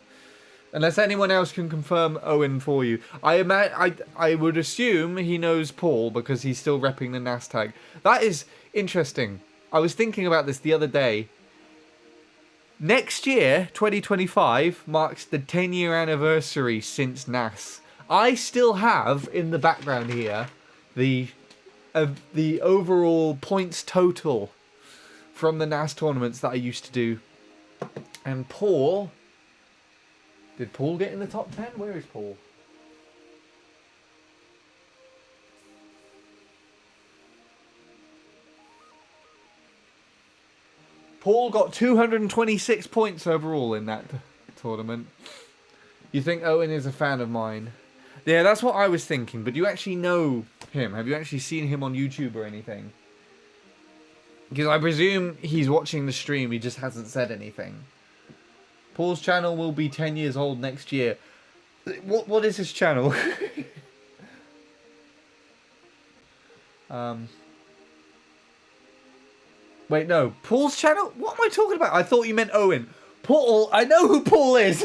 Unless anyone else can confirm Owen for you. I would assume he knows Paul because he's still repping the NAS tag. That is interesting. I was thinking about this the other day. Next year, 2025, marks the 10-year anniversary since NAS. I still have, in the background here, the overall points total from the NAS tournaments that I used to do. And Paul... Did Paul get in the top 10? Where is Paul? Paul got 226 points overall in that tournament. You think Owen is a fan of mine? Yeah, that's what I was thinking. But do you actually know him? Have you actually seen him on YouTube or anything? Because I presume he's watching the stream. He just hasn't said anything. Paul's channel will be 10 years old next year. What is his channel? Wait, no. Paul's channel? What am I talking about? I thought you meant Owen. Paul, I know who Paul is.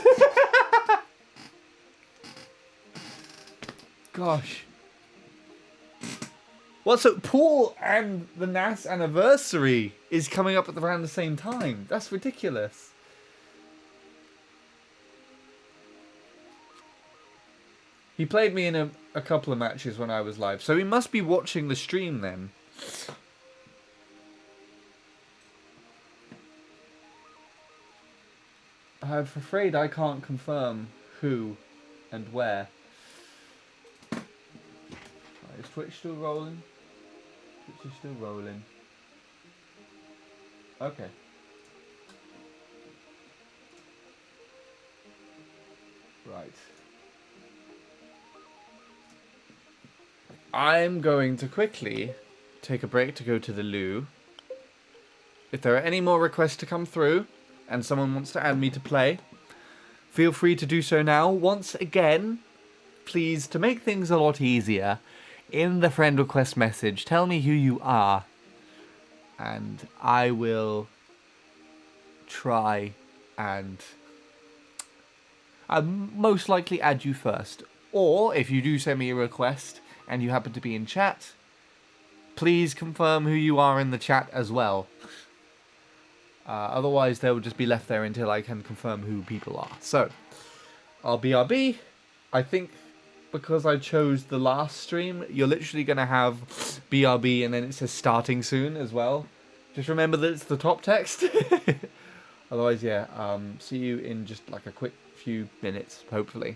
Gosh. Well, so Paul and the NAS anniversary is coming up at around the same time. That's ridiculous. He played me in a couple of matches when I was live, so he must be watching the stream then. I'm afraid I can't confirm who and where. Right, is Twitch still rolling? Twitch is still rolling. Okay. Right. I'm going to quickly take a break to go to the loo. If there are any more requests to come through, and someone wants to add me to play, feel free to do so now. Once again, please, to make things a lot easier, in the friend request message, tell me who you are, and I will try and I'll most likely add you first. Or, if you do send me a request and you happen to be in chat, please confirm who you are in the chat as well. Otherwise, they will just be left there until I can confirm who people are. So, I'll BRB. I think because I chose the last stream, you're literally going to have BRB and then it says starting soon as well. Just remember that it's the top text. Otherwise, yeah, see you in just like a quick few minutes, hopefully.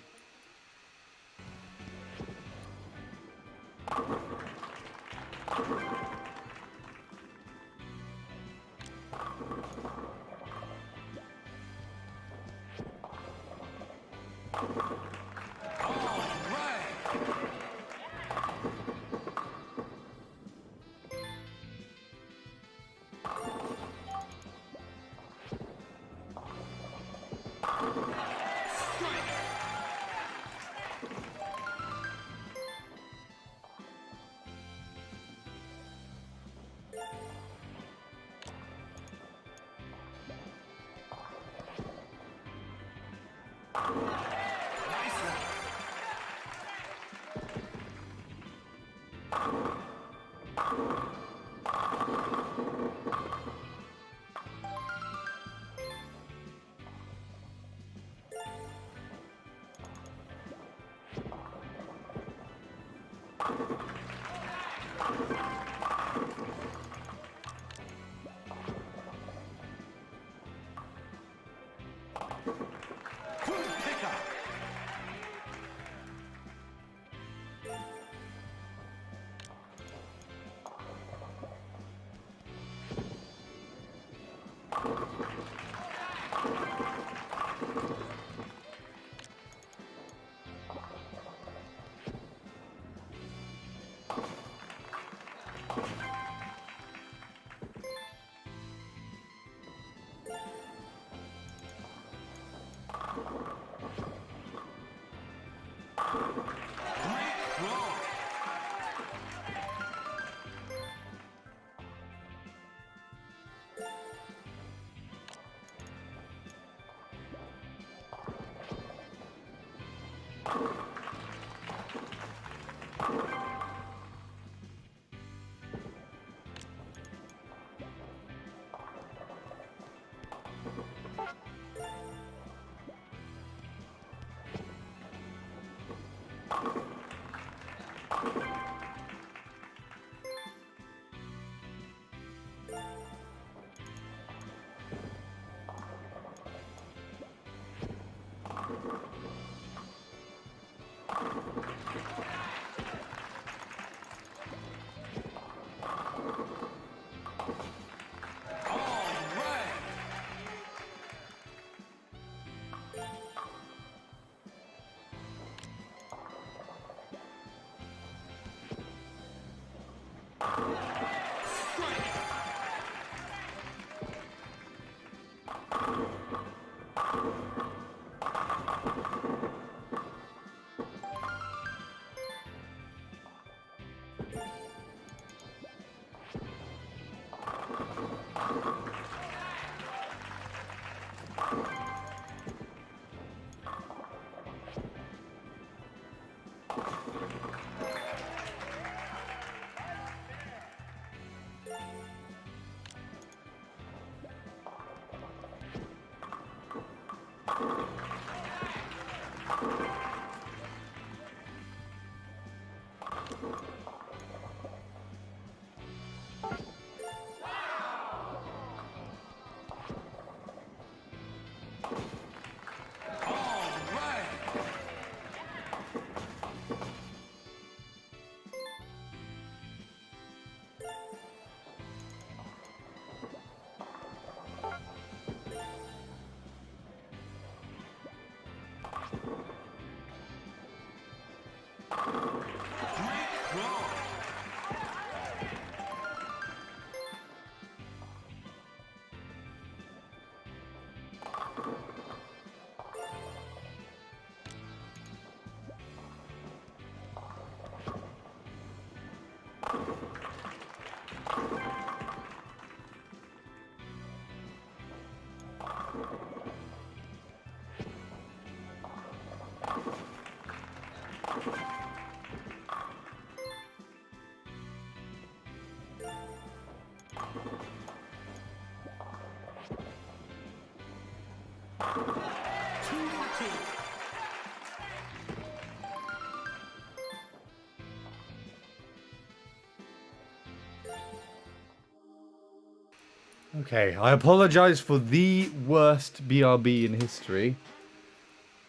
Okay, I apologize for the worst BRB in history.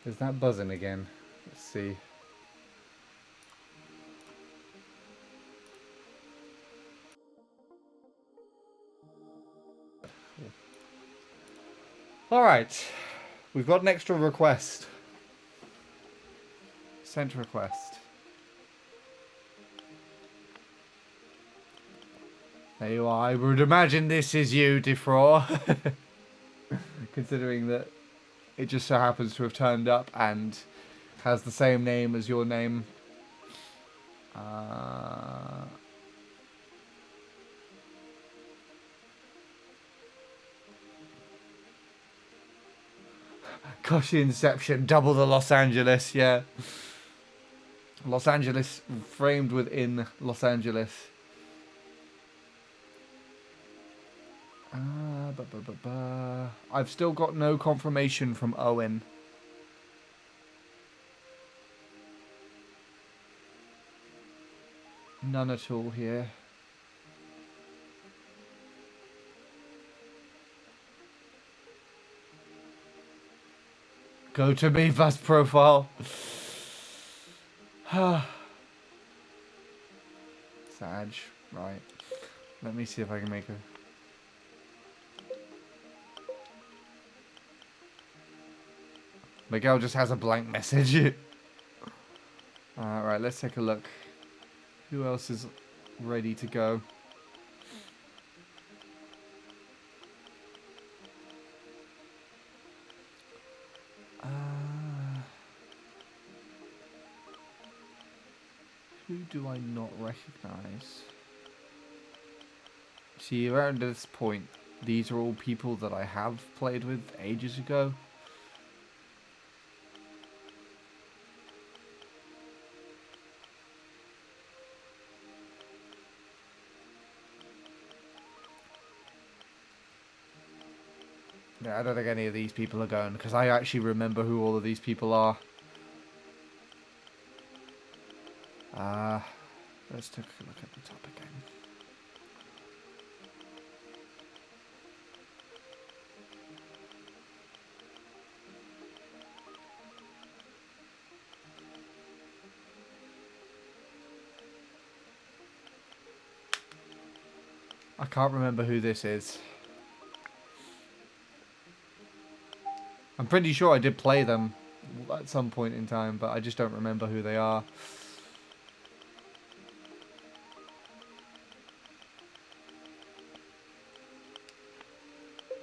Is that buzzing again? Let's see. Alright, we've got an extra request. Sent request. There you are. I would imagine this is you, Defraw. Considering that it just so happens to have turned up and has the same name as your name. Gosh, the Inception, double the Los Angeles, yeah. Los Angeles framed within Los Angeles. I've still got no confirmation from Owen. None at all here. Go to me, Vast profile. Sag, right. Let me see if I can make a... Miguel just has a blank message. Right, let's take a look. Who else is ready to go? Who do I not recognize? See, around this point, these are all people that I have played with ages ago. Yeah, I don't think any of these people are going, because I actually remember who all of these people are. Let's take a look at the top again. I can't remember who this is. I'm pretty sure I did play them at some point in time, but I just don't remember who they are.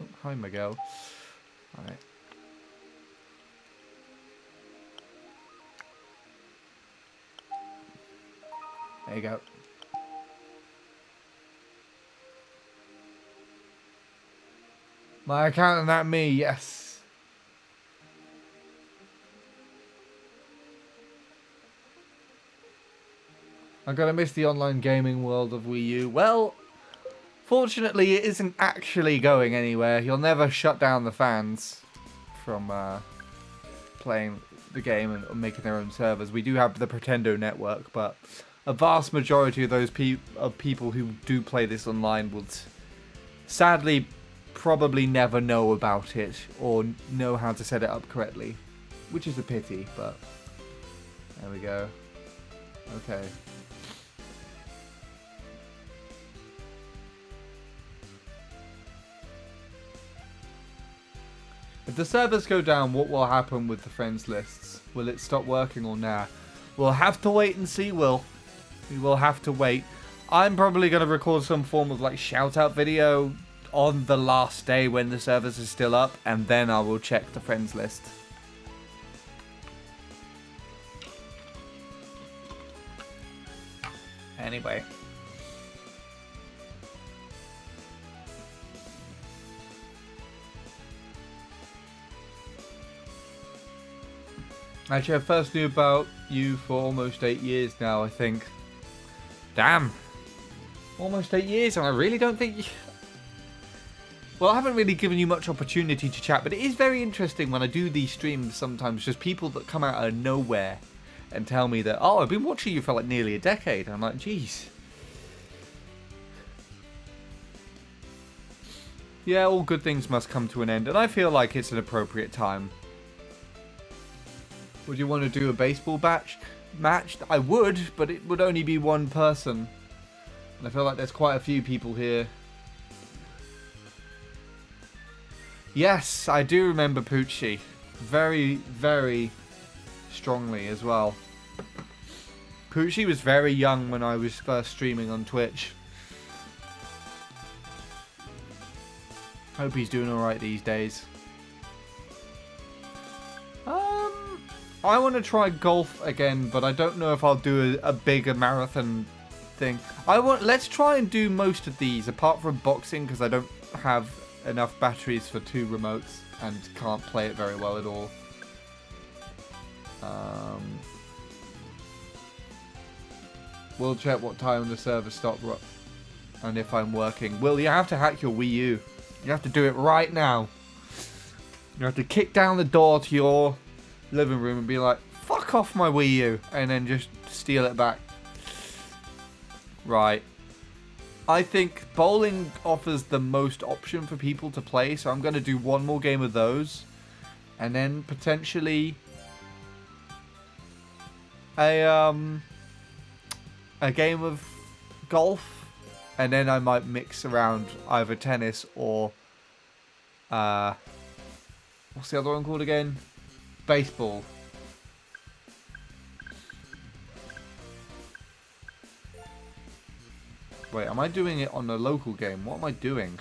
Oh, hi, Miguel. Alright. There you go. My account and not me, yes. I'm gonna miss the online gaming world of Wii U. Well, fortunately it isn't actually going anywhere. You'll never shut down the fans from playing the game and making their own servers. We do have the Pretendo network, but a vast majority of those people who do play this online would sadly probably never know about it or know how to set it up correctly, which is a pity, but there we go. Okay. If the servers go down, what will happen with the friends lists? Will it stop working or nah? We'll have to wait and see, Will. We will have to wait. I'm probably going to record some form of like shout out video on the last day when the servers are still up, and then I will check the friends list. Anyway. Actually, I first knew about you for almost 8 years now, I think. Damn. Almost 8 years, and I really don't think... Well, I haven't really given you much opportunity to chat, but it is very interesting when I do these streams sometimes, just people that come out of nowhere and tell me that, oh, I've been watching you for like nearly a decade. And I'm like, geez. Yeah, all good things must come to an end, and I feel like it's an appropriate time. Would you want to do a baseball match? I would, but it would only be one person. And I feel like there's quite a few people here. Yes, I do remember Poochie. Very, very strongly as well. Poochie was very young when I was first streaming on Twitch. Hope he's doing alright these days. I want to try golf again, but I don't know if I'll do a bigger marathon thing. Let's try and do most of these, apart from boxing, because I don't have enough batteries for 2 remotes and can't play it very well at all. We'll check what time the server stopped and if I'm working. Will, you have to hack your Wii U. You have to do it right now. You have to kick down the door to your living room and be like, fuck off my Wii U, and then just steal it back. Right. I think bowling offers the most option for people to play, so I'm going to do one more game of those, and then potentially a game of golf, and then I might mix around either tennis or what's the other one called again? Baseball. Wait, am I doing it on a local game? What am I doing?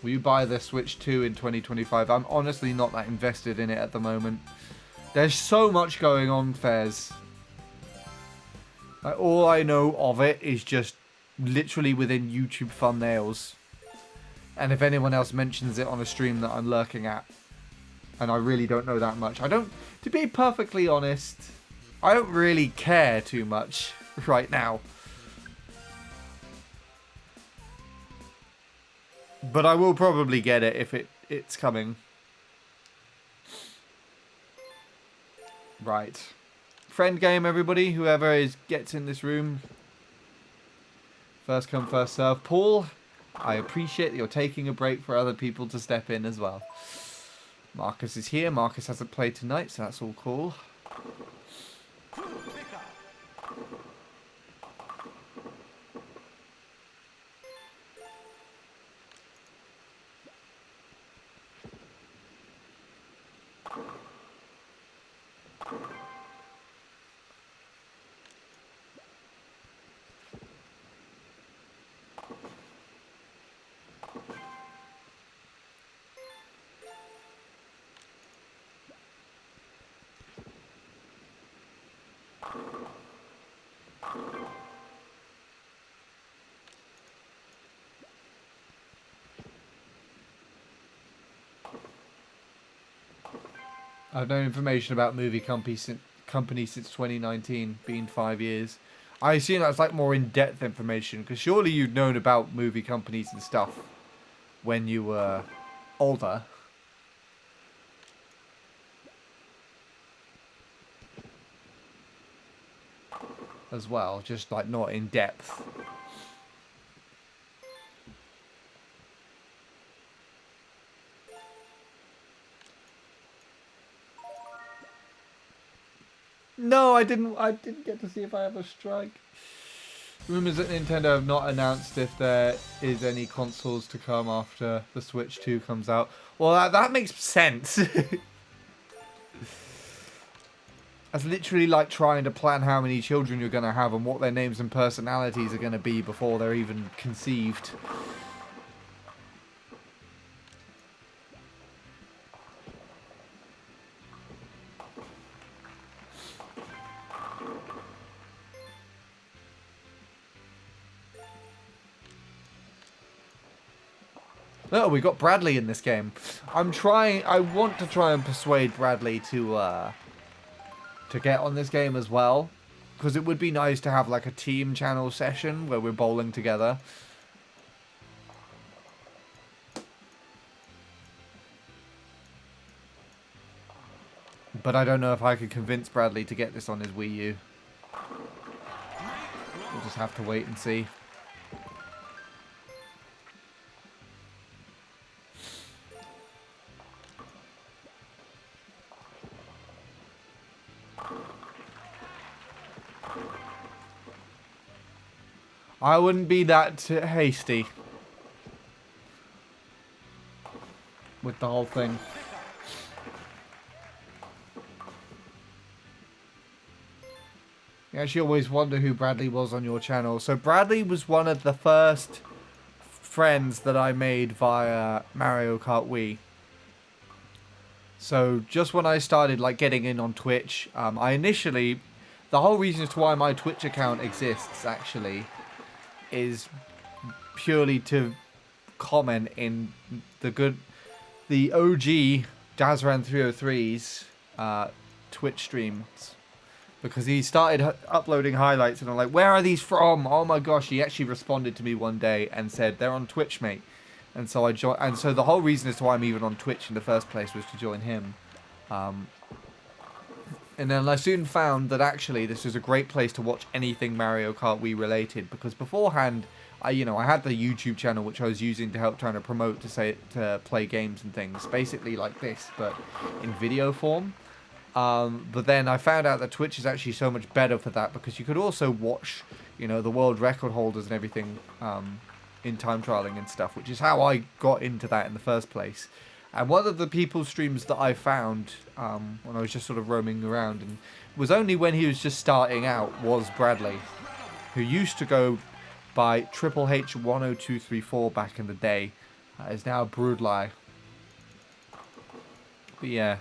Will you buy the Switch 2 in 2025? I'm honestly not that invested in it at the moment. There's so much going on, Fez. Like, all I know of it is just literally within YouTube thumbnails. And if anyone else mentions it on a stream that I'm lurking at. And I really don't know that much. To be perfectly honest, I don't really care too much right now. But I will probably get it if it's coming. Right. Friend game, everybody. Whoever gets in this room. First come, first serve. Paul, I appreciate that you're taking a break for other people to step in as well. Marcus is here. Marcus hasn't played tonight, so that's all cool. I've known information about movie company since 2019, being 5 years. I assume that's like more in-depth information, because surely you'd known about movie companies and stuff when you were older. As well, just like not in depth. No, I didn't get to see if I have a strike. Rumors that Nintendo have not announced if there is any consoles to come after the Switch 2 comes out. Well, that makes sense. That's literally like trying to plan how many children you're going to have and what their names and personalities are going to be before they're even conceived. Oh, we got Bradley in this game. I want to try and persuade Bradley to get on this game as well. Because it would be nice to have like a team channel session where we're bowling together. But I don't know if I could convince Bradley to get this on his Wii U. We'll just have to wait and see. I wouldn't be that hasty with the whole thing. You actually always wonder who Bradley was on your channel. So Bradley was one of the first friends that I made via Mario Kart Wii. So just when I started like getting in on Twitch, I initially, the whole reason as to why my Twitch account exists actually is purely to comment in the OG Dazran 303's Twitch streams. Because he started uploading highlights and I'm like, where are these from? Oh my gosh, he actually responded to me one day and said, they're on Twitch, mate. And so I joined, and so the whole reason as to why I'm even on Twitch in the first place was to join him. And then I soon found that actually this was a great place to watch anything Mario Kart Wii related, because beforehand, I had the YouTube channel which I was using to help trying to promote to play games and things, basically like this, but in video form. But then I found out that Twitch is actually so much better for that, because you could also watch, the world record holders and everything in time trialing and stuff, which is how I got into that in the first place. And one of the people's streams that I found when I was just sort of roaming around, and was only when he was just starting out, was Bradley, who used to go by Triple H 10234 back in the day. Is now Broodlie. But yeah,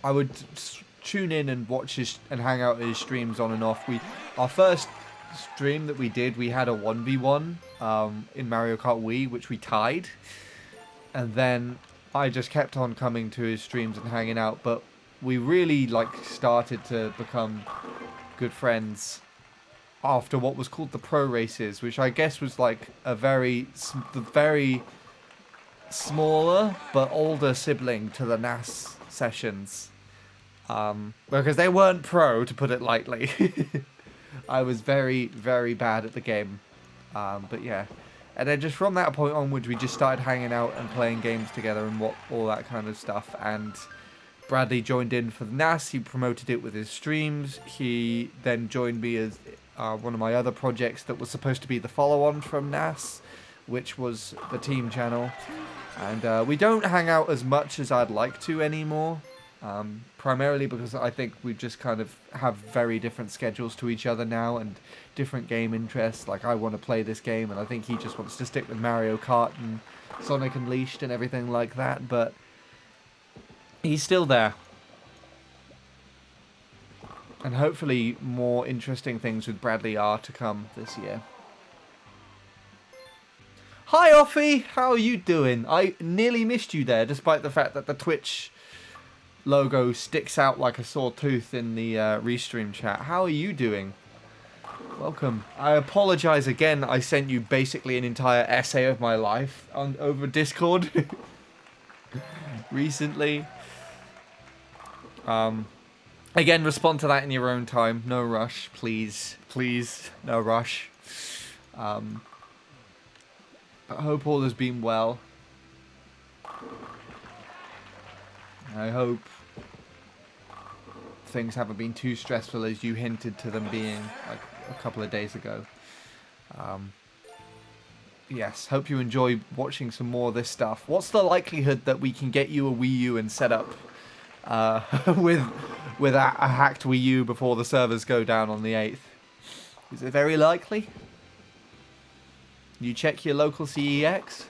I would tune in and watch his and hang out at his streams on and off. Our first stream that we did, we had a 1v1 in Mario Kart Wii, which we tied. And then I just kept on coming to his streams and hanging out, but we really started to become good friends after what was called the Pro Races, which I guess was like the very smaller but older sibling to the NAS sessions, because they weren't pro, to put it lightly. I was very, very bad at the game, but yeah. And then just from that point onwards, we just started hanging out and playing games together and all that kind of stuff. And Bradley joined in for the NAS. He promoted it with his streams. He then joined me as one of my other projects that was supposed to be the follow-on from NAS, which was the team channel. And we don't hang out as much as I'd like to anymore, primarily because I think we just kind of have very different schedules to each other now and different game interests. Like, I want to play this game, and I think he just wants to stick with Mario Kart and Sonic Unleashed and everything like that, but he's still there. And hopefully more interesting things with Bradley are to come this year. Hi, Offie! How are you doing? I nearly missed you there, despite the fact that the Twitch logo sticks out like a sore tooth in the restream chat. How are you doing? Welcome. I apologize again. I sent you basically an entire essay of my life over Discord recently. Again, respond to that in your own time. No rush, please. Please, no rush. I hope all has been well. I hope things haven't been too stressful as you hinted to them being like a couple of days ago. Yes, hope you enjoy watching some more of this stuff. What's the likelihood that we can get you a Wii U and set up with a hacked Wii U before the servers go down on the 8th? Is it very likely? You check your local CEX?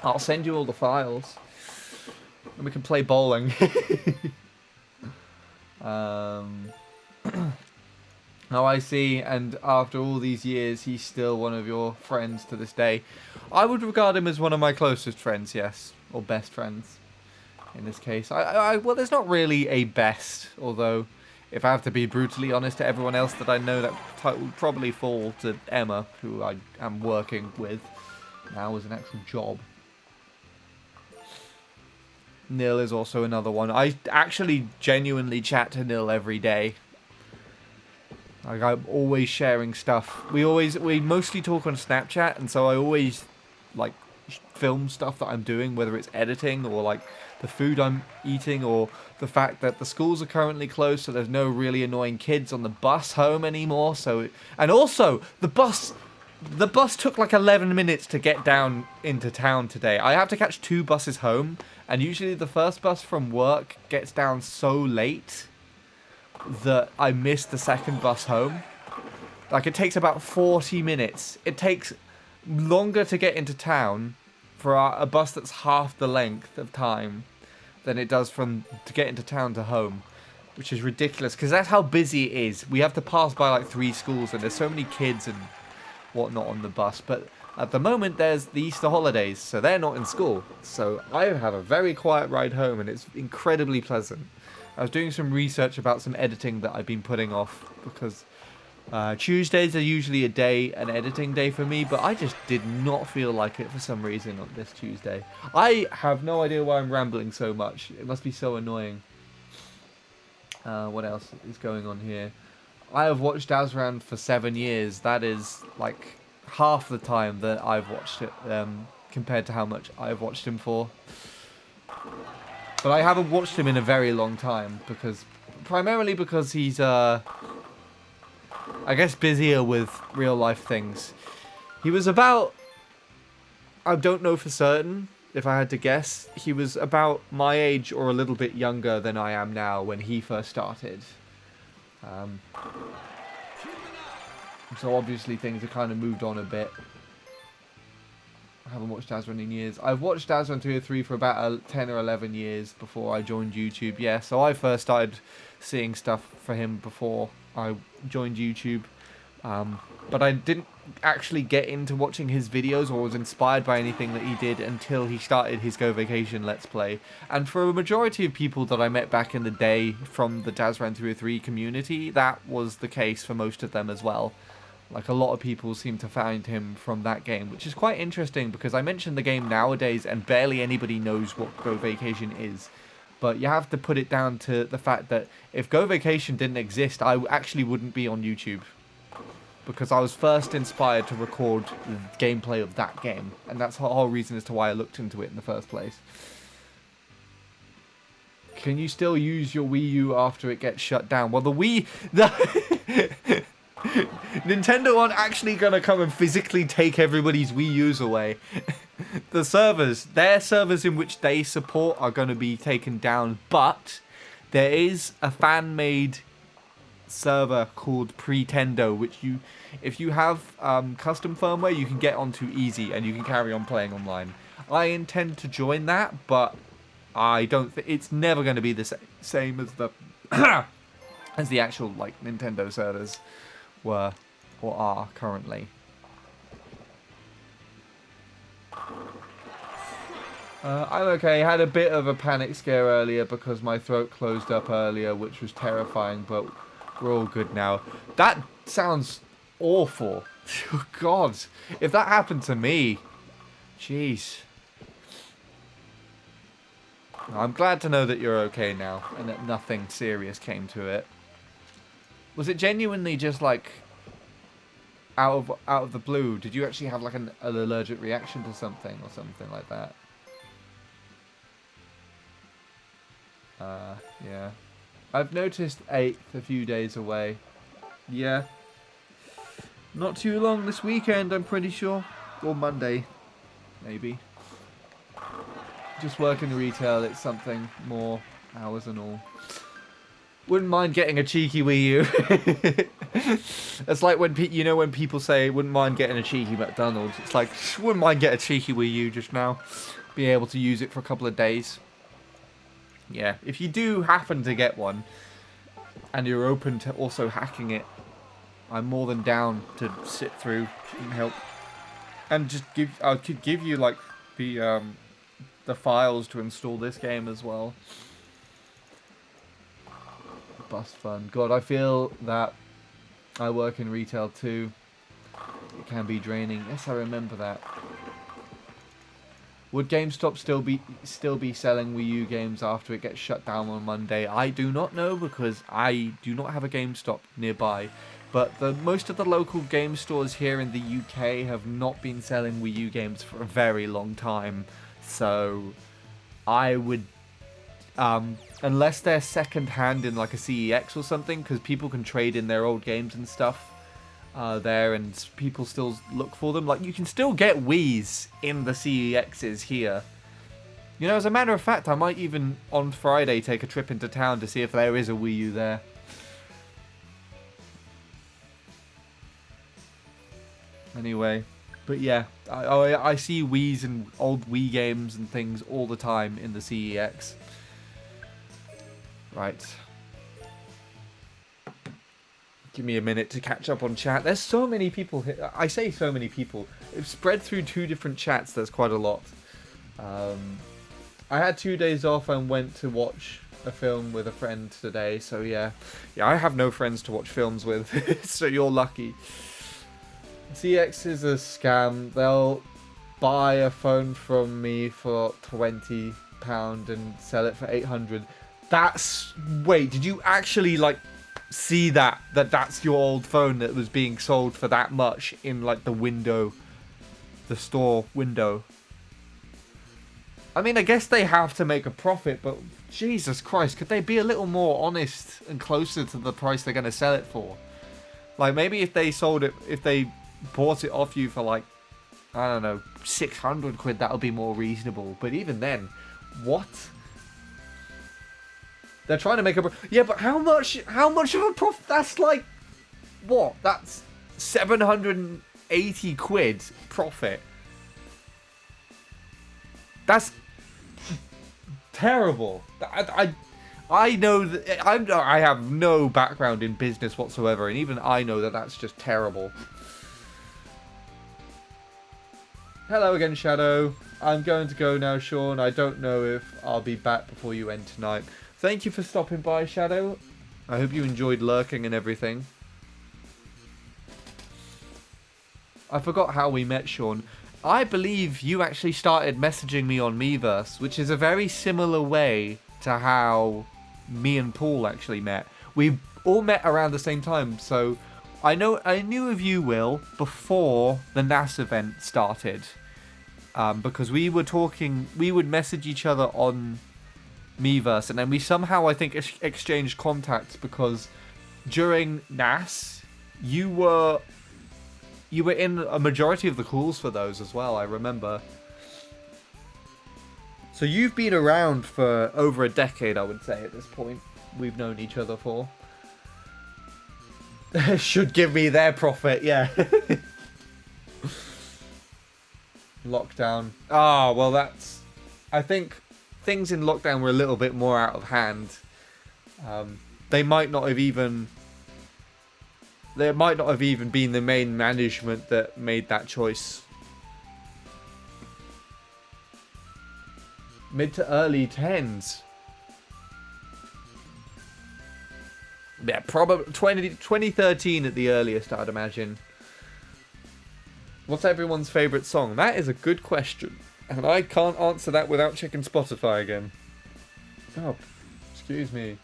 I'll send you all the files. And we can play bowling. Oh, I see. And after all these years, he's still one of your friends to this day. I would regard him as one of my closest friends, yes. Or best friends, in this case. Well, there's not really a best, although if I have to be brutally honest, to everyone else that I know, that title would probably fall to Emma, who I am working with now as an actual job. Nil is also another one. I actually genuinely chat to Nil every day. Like, I'm always sharing stuff. We mostly talk on Snapchat, and so I always like film stuff that I'm doing, whether it's editing or like the food I'm eating, or the fact that the schools are currently closed, so there's no really annoying kids on the bus home anymore. So, and also the bus took like 11 minutes to get down into town today. I have to catch 2 buses home, and usually the first bus from work gets down so late that I miss the second bus home. Like, it takes about 40 minutes. It takes longer to get into town for a bus that's half the length of time than it does to get into town to home, which is ridiculous because that's how busy it is. We have to pass by like 3 schools, and there's so many kids and whatnot on the bus. But at the moment, there's the Easter holidays, so they're not in school. So I have a very quiet ride home, and it's incredibly pleasant. I was doing some research about some editing that I've been putting off because Tuesdays are usually an editing day for me, but I just did not feel like it for some reason on this Tuesday. I have no idea why I'm rambling so much. It must be so annoying. What else is going on here? I have watched Azran for 7 years. That is like half the time that I've watched it compared to how much I've watched him for. But I haven't watched him in a very long time, primarily because he's, I guess, busier with real life things. He was about, I don't know for certain, if I had to guess, he was about my age or a little bit younger than I am now when he first started. So obviously things have kind of moved on a bit. I haven't watched Dazran in years. I've watched Dazran 203 for about 10 or 11 years before I joined YouTube. Yeah, so I first started seeing stuff for him before I joined YouTube. But I didn't actually get into watching his videos or was inspired by anything that he did until he started his Go Vacation Let's Play. And for a majority of people that I met back in the day from the Dazran 203 community, that was the case for most of them as well. Like, a lot of people seem to find him from that game, which is quite interesting because I mentioned the game nowadays and barely anybody knows what Go Vacation is. But you have to put it down to the fact that if Go Vacation didn't exist, I actually wouldn't be on YouTube. Because I was first inspired to record the gameplay of that game. And that's the whole reason as to why I looked into it in the first place. Can you still use your Wii U after it gets shut down? Well, the Wii... Nintendo aren't actually going to come and physically take everybody's Wii U's away. The servers, their servers in which they support are going to be taken down. But there is a fan-made server called Pretendo, which if you have custom firmware, you can get onto easy and you can carry on playing online. I intend to join that, but I don't think it's never going to be the same as the as the actual like Nintendo servers were or are currently. I'm okay. I had a bit of a panic scare earlier because my throat closed up earlier, which was terrifying, but we're all good now. That sounds awful. Oh, God. If that happened to me, jeez. I'm glad to know that you're okay now and that nothing serious came to it. Was it genuinely just like out of the blue? Did you actually have like an allergic reaction to something or something like that? Yeah. I've noticed 8th a few days away. Yeah. Not too long this weekend, I'm pretty sure. Or Monday, maybe. Just working retail, it's something more hours and all. Wouldn't mind getting a cheeky Wii U. It's like when when people say wouldn't mind getting a cheeky McDonald's. It's like wouldn't mind getting a cheeky Wii U just now. Be able to use it for a couple of days. Yeah, if you do happen to get one, and you're open to also hacking it, I'm more than down to sit through and help. And just I could give you like the files to install this game as well. Bus fun. God, I feel that I work in retail too. It can be draining. Yes, I remember that. Would GameStop still be selling Wii U games after it gets shut down on Monday? I do not know because I do not have a GameStop nearby. But most of the local game stores here in the UK have not been selling Wii U games for a very long time. So I would, unless they're second hand in like a CEX or something, because people can trade in their old games and stuff there, and people still look for them. Like, you can still get Wiis in the CEXs here. You know, as a matter of fact, I might even on Friday take a trip into town to see if there is a Wii U there. Anyway, but yeah, I see Wiis and old Wii games and things all the time in the CEX. Right. Give me a minute to catch up on chat. There's so many people here. I say so many people. It's spread through 2 different chats. There's quite a lot. I had 2 days off and went to watch a film with a friend today. So yeah, I have no friends to watch films with. So you're lucky. CX is a scam. They'll buy a phone from me for £20 and sell it for 800. Wait, did you actually like see that's your old phone that was being sold for that much in like the store window? I mean, I guess they have to make a profit, but Jesus Christ, could they be a little more honest and closer to the price they're going to sell it for? Like, maybe if they bought it off you for like, I don't know, 600 quid, that would be more reasonable. But even then, what? They're trying to make a yeah, but how much of a profit? That's like, what? That's 780 quid profit. That's terrible. I know that I have no background in business whatsoever, and even I know that that's just terrible. Hello again, Shadow. I'm going to go now, Sean. I don't know if I'll be back before you end tonight. Thank you for stopping by, Shadow. I hope you enjoyed lurking and everything. I forgot how we met, Sean. I believe you actually started messaging me on Miiverse, which is a very similar way to how me and Paul actually met. We all met around the same time, so I knew of you, Will, before the NAS event started, because we were talking. We would message each other on Miiverse, and then we somehow, I think, exchanged contacts because during NAS you were in a majority of the calls for those as well, I remember. So you've been around for over a decade, I would say, at this point. We've known each other for. Should give me their profit, yeah. Lockdown. Ah, well that's... I think things in lockdown were a little bit more out of hand. They might not have even... There might not have even been the main management that made that choice. Mid to early 10s. Yeah, probably 2013 at the earliest, I'd imagine. What's everyone's favourite song? That is a good question. And I can't answer that without checking Spotify again. Oh, excuse me.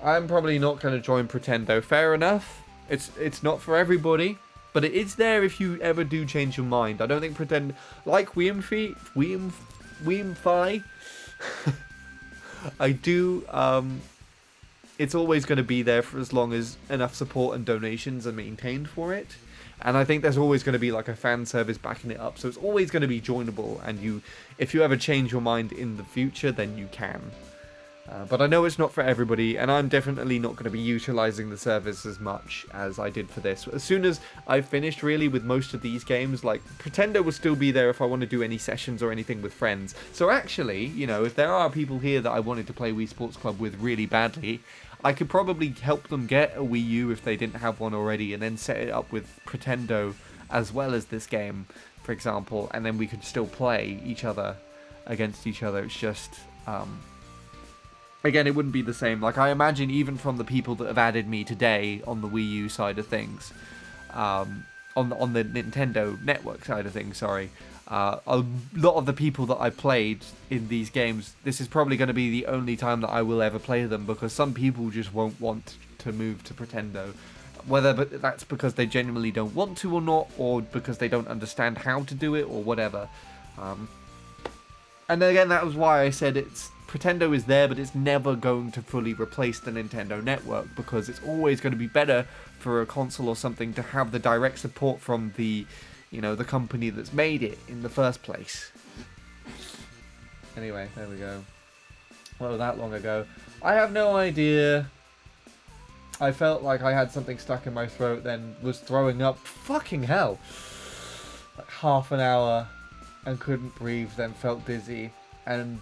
I'm probably not going to join Pretendo. Fair enough. It's not for everybody, but it is there if you ever do change your mind. I don't think Pretendo... Like Weemfi... I do... It's always going to be there for as long as enough support and donations are maintained for it. And I think there's always going to be like a fan service backing it up. So it's always going to be joinable. And if you ever change your mind in the future, then you can. But I know it's not for everybody, and I'm definitely not going to be utilising the service as much as I did for this. As soon as I've finished, really, with most of these games, like, Pretendo will still be there if I want to do any sessions or anything with friends. So actually, you know, if there are people here that I wanted to play Wii Sports Club with really badly, I could probably help them get a Wii U if they didn't have one already, and then set it up with Pretendo as well as this game, for example, and then we could still play each other against each other. It's just... Again, it wouldn't be the same. Like, I imagine even from the people that have added me today on the Wii U side of things, on the Nintendo Network side of things, sorry, a lot of the people that I played in these games, this is probably going to be the only time that I will ever play them, because some people just won't want to move to Pretendo. Whether that's because they genuinely don't want to or not, or because they don't understand how to do it, or whatever. And again, that was why I said Pretendo is there, but it's never going to fully replace the Nintendo Network, because it's always going to be better for a console or something to have the direct support from the company that's made it in the first place. Anyway, there we go. Well, that long ago. I have no idea. I felt like I had something stuck in my throat, then was throwing up. Fucking hell. Like half an hour and couldn't breathe, then felt dizzy, and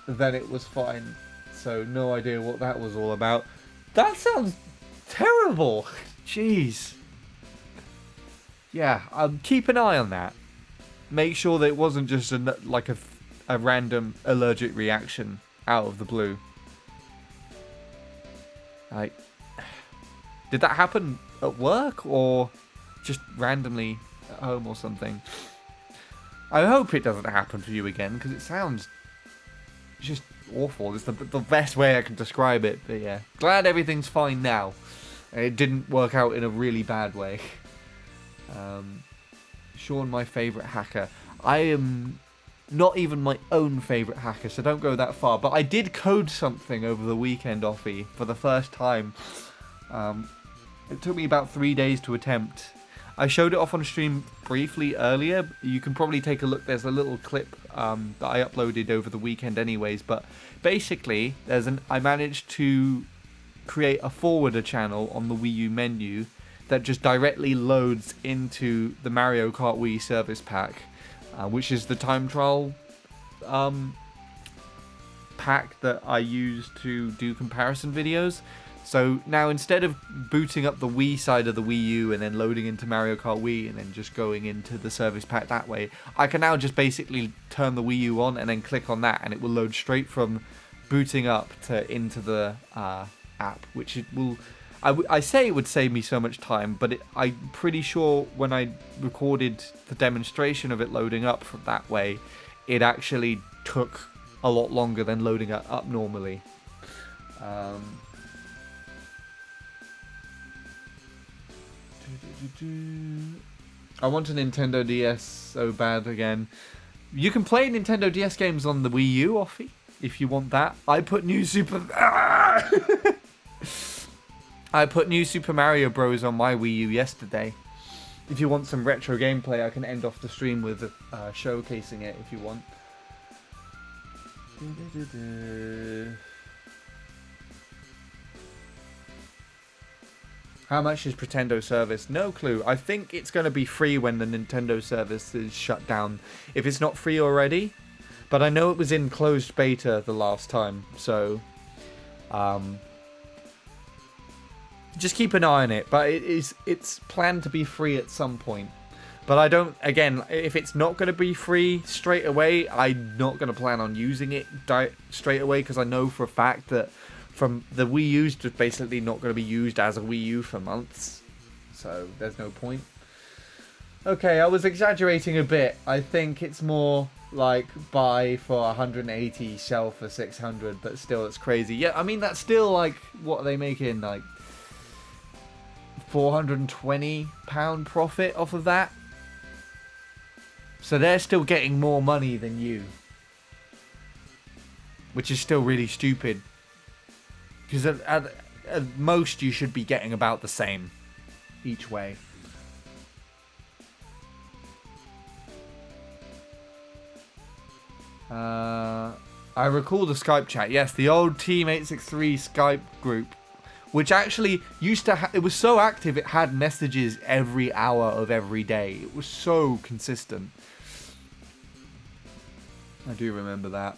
then it was fine. So no idea what that was all about. That sounds terrible. Jeez. Yeah, keep an eye on that. Make sure that it wasn't just a random allergic reaction out of the blue. Like, did that happen at work or just randomly at home or something? I hope it doesn't happen to you again, because it sounds just awful. It's the best way I can describe it. But yeah, glad everything's fine now. It didn't work out in a really bad way. Sean, my favourite hacker. I am not even my own favourite hacker, so don't go that far. But I did code something over the weekend, Offie, for the first time. It took me about 3 days to attempt. I showed it off on stream briefly earlier. You can probably take a look. There's a little clip that I uploaded over the weekend anyways. But basically, I managed to create a forwarder channel on the Wii U menu that just directly loads into the Mario Kart Wii service pack. which is the time trial pack that I use to do comparison videos. So now instead of booting up the Wii side of the Wii U and then loading into Mario Kart Wii and then just going into the service pack that way, I can now just basically turn the Wii U on and then click on that, and it will load straight from booting up to into the app, which it will. I say it would save me so much time, but I'm pretty sure when I recorded the demonstration of it loading up from that way, it actually took a lot longer than loading it up normally. I want a Nintendo DS so bad again. You can play Nintendo DS games on the Wii U, Offie, if you want that. I put new Super Mario Bros. On my Wii U yesterday. If you want some retro gameplay, I can end off the stream with showcasing it if you want. How much is Pretendo service? No clue. I think it's going to be free when the Nintendo service is shut down. If it's not free already. But I know it was in closed beta the last time. So, just keep an eye on it. But it's planned to be free at some point. But I don't, again, if it's not going to be free straight away, I'm not going to plan on using it straight away, because I know for a fact that from the Wii U's just basically not going to be used as a Wii U for months. So there's no point. Okay, I was exaggerating a bit. I think it's more like buy for 180, sell for 600, but still it's crazy. Yeah, I mean, that's still like, what are they making? Like £420 profit off of that? So they're still getting more money than you. Which is still really stupid. Because at most you should be getting about the same each way. I recall the Skype chat. Yes, the old Team 863 Skype group. Which actually used to it was so active, it had messages every hour of every day. It was so consistent. I do remember that.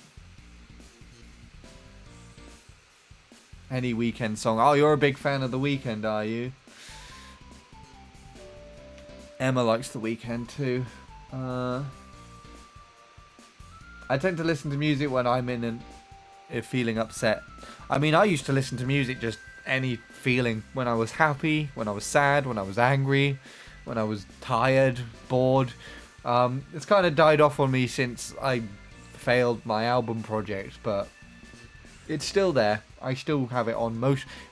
Any Weeknd song. Oh, you're a big fan of The Weeknd, are you? Emma likes The Weeknd too. I tend to listen to music when I'm in feeling upset. I mean, I used to listen to music just any feeling. When I was happy, when I was sad, when I was angry, when I was tired, bored. It's kind of died off on me since I failed my album project, but it's still there. I still have it on.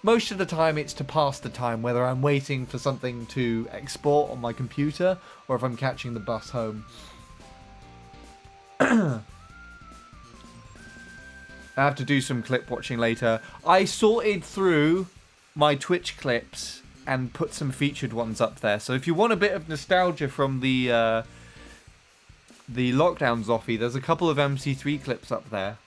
Most of the time it's to pass the time, whether I'm waiting for something to export on my computer or if I'm catching the bus home. I have to do some clip watching later. I sorted through my Twitch clips and put some featured ones up there. So if you want a bit of nostalgia from the lockdowns, Offie, there's a couple of MC3 clips up there.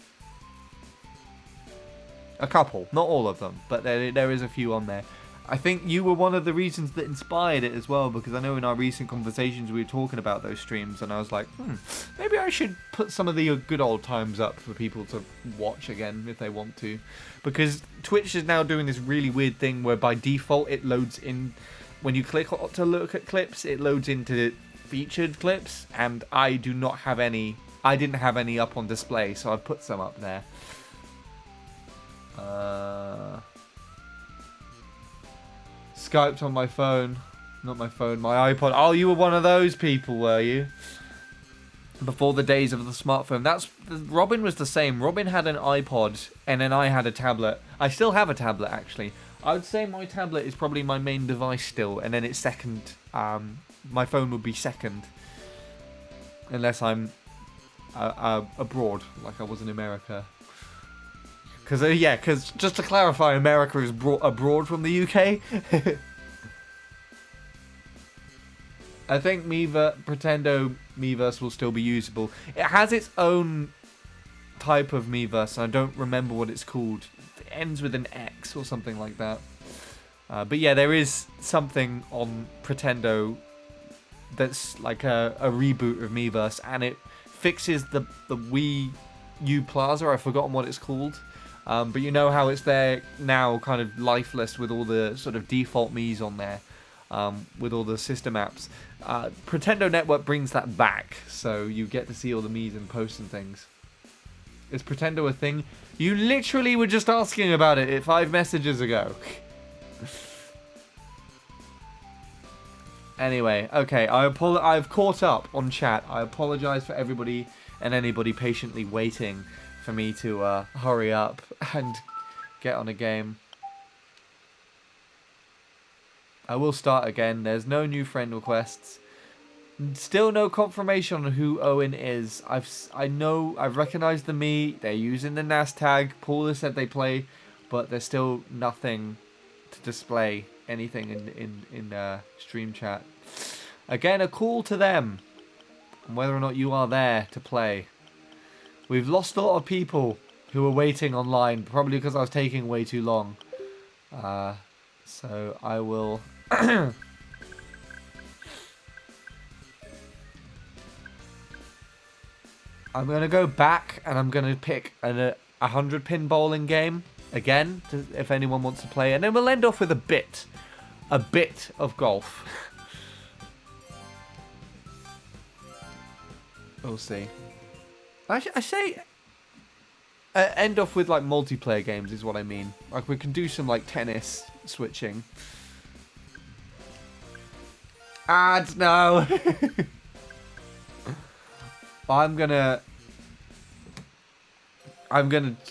A couple, not all of them, but there is a few on there. I think you were one of the reasons that inspired it as well, because I know in our recent conversations we were talking about those streams, and I was like, maybe I should put some of the good old times up for people to watch again if they want to. Because Twitch is now doing this really weird thing where by default it loads in, when you click to look at clips, it loads into featured clips, and I didn't have any up on display, so I put some up there. Skyped on my phone. Not my phone, my iPod. Oh, you were one of those people, were you? Before the days of the smartphone. Robin was the same. Robin had an iPod, and then I had a tablet. I still have a tablet, actually. I would say my tablet is probably my main device still, and then it's second. My phone would be second. Unless I'm abroad, like I was in America. Because just to clarify, America is abroad from the UK. I think Pretendo Miiverse will still be usable. It has its own type of Miiverse, and I don't remember what it's called. It ends with an X or something like that. But yeah, there is something on Pretendo that's like a reboot of Miiverse, and it fixes the Wii U Plaza. I've forgotten what it's called. But you know how it's there now, kind of lifeless with all the sort of default Miis on there, with all the system apps. Pretendo Network brings that back, so you get to see all the Miis and posts and things. Is Pretendo a thing? You literally were just asking about it 5 messages ago. Anyway, okay, I've caught up on chat. I apologize for everybody and anybody patiently waiting for me to hurry up and get on a game. I will start again. There's no new friend requests. Still no confirmation on who Owen is. I've recognized the Mii. They're using the NAS tag. Paula said they play, but there's still nothing to display anything in stream chat. Again, a call to them on whether or not you are there to play. We've lost a lot of people who were waiting online, probably because I was taking way too long. So I will... I'm going to go back and I'm going to pick a 100-pin bowling game again, if anyone wants to play. And then we'll end off with a bit of golf. We'll see. I say end off with like multiplayer games is what I mean. Like we can do some like tennis switching. Ads, no. I'm gonna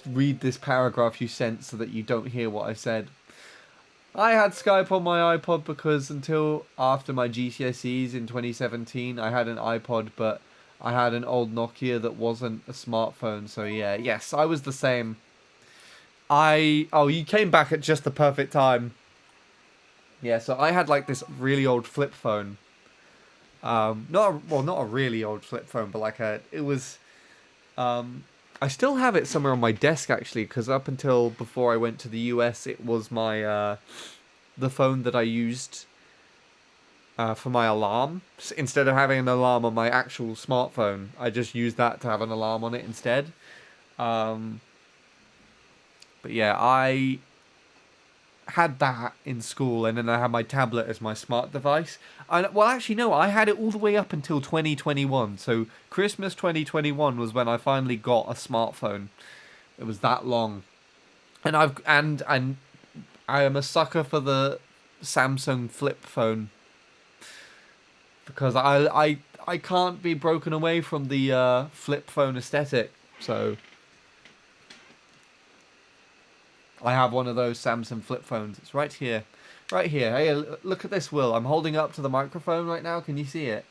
read this paragraph you sent so that you don't hear what I said. I had Skype on my iPod because until after my GCSEs in 2017, I had an iPod, but I had an old Nokia that wasn't a smartphone. So yeah, yes, I was the same. Oh, you came back at just the perfect time. Yeah, so I had like this really old flip phone. Not a really old flip phone, but like it was. I still have it somewhere on my desk actually, because up until before I went to the US, it was my the phone that I used for my alarm. Instead of having an alarm on my actual smartphone, I just used that to have an alarm on it instead. But yeah, I had that in school, and then I had my tablet as my smart device. Well, actually, no, I had it all the way up until 2021. So Christmas 2021 was when I finally got a smartphone. It was that long, and I am a sucker for the Samsung flip phone because I can't be broken away from the flip phone aesthetic. So I have one of those Samsung flip phones. It's right here. Right here. Hey, look at this, Will. I'm holding up to the microphone right now. Can you see it?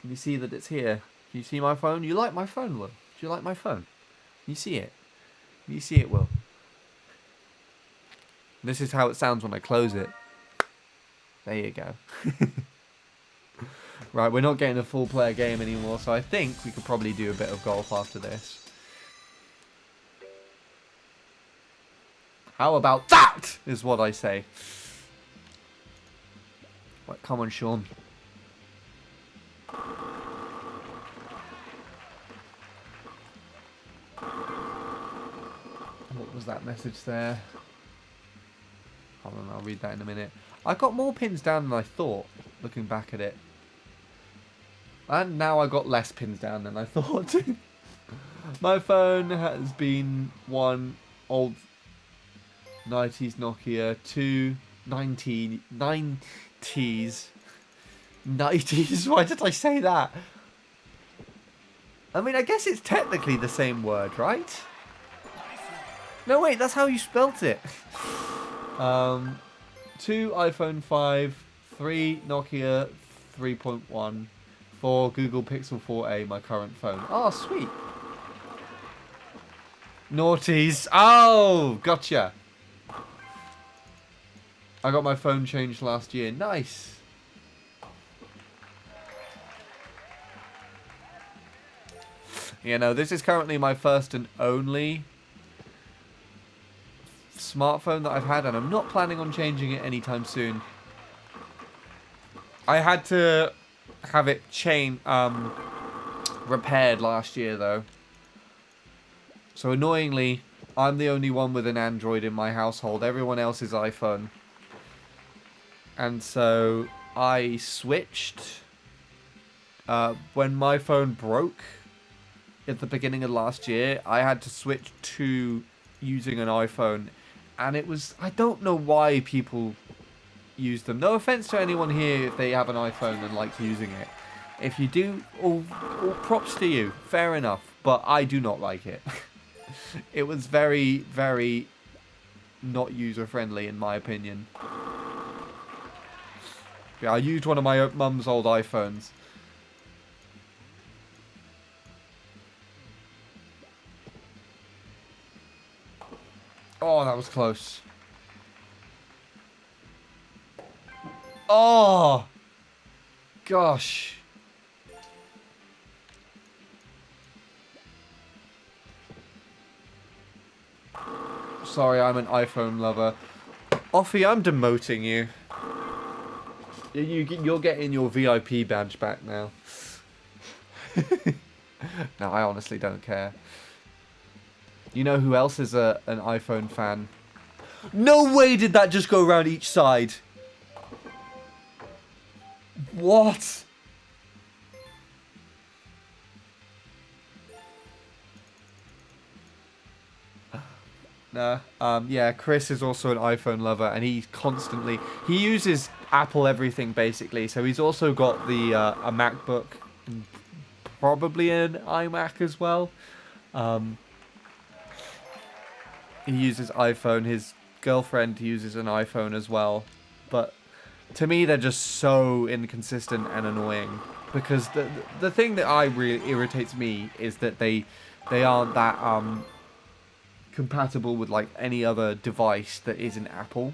Can you see that it's here? Can you see my phone? You like my phone, Will? Do you like my phone? Can you see it? Can you see it, Will? This is how it sounds when I close it. There you go. Right, we're not getting a full player game anymore, so I think we could probably do a bit of golf after this. How about that, is what I say. Right, come on, Sean. What was that message there? Hold on, I'll read that in a minute. I got more pins down than I thought, looking back at it. And now I got less pins down than I thought. My phone has been one old 90s Nokia, 2 90s. Why did I say that? I mean, I guess it's technically the same word, right? No, wait, that's how you spelt it. 2 iPhone 5, 3 Nokia 3.1, 4 Google Pixel 4a, my current phone. Oh, sweet. Naughties. Oh, gotcha. I got my phone changed last year. Nice. You know, this is currently my first and only smartphone that I've had, and I'm not planning on changing it anytime soon. I had to have it repaired last year though. So annoyingly, I'm the only one with an Android in my household. Everyone else is iPhone. And so I switched when my phone broke at the beginning of last year. I had to switch to using an iPhone, and it was, I don't know why people use them. No offense to anyone here if they have an iPhone and likes using it. If you do, all props to you. Fair enough. But I do not like it. It was very, very not user-friendly in my opinion. Yeah, I used one of my mum's old iPhones. Oh, that was close. Oh! Gosh. Sorry, I'm an iPhone lover. Offie, I'm demoting you. You're getting your VIP badge back now. No, I honestly don't care. You know who else is an iPhone fan? No way did that just go around each side. What? Nah. Yeah, Chris is also an iPhone lover, and he uses Apple everything basically. So he's also got the a MacBook, and probably an iMac as well. He uses iPhone. His girlfriend uses an iPhone as well, but to me they're just so inconsistent and annoying. Because the thing that really irritates me is that they aren't that compatible with like any other device that isn't Apple.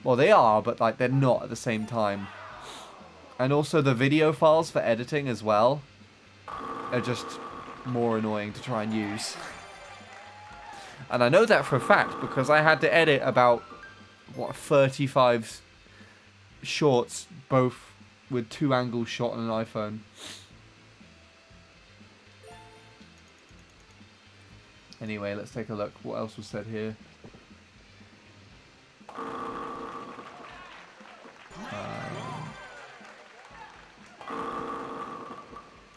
Well, they are, but like they're not at the same time. And also the video files for editing as well are just more annoying to try and use. And I know that for a fact because I had to edit about 35 shorts, both with 2 angles shot on an iPhone. Anyway, let's take a look. What else was said here?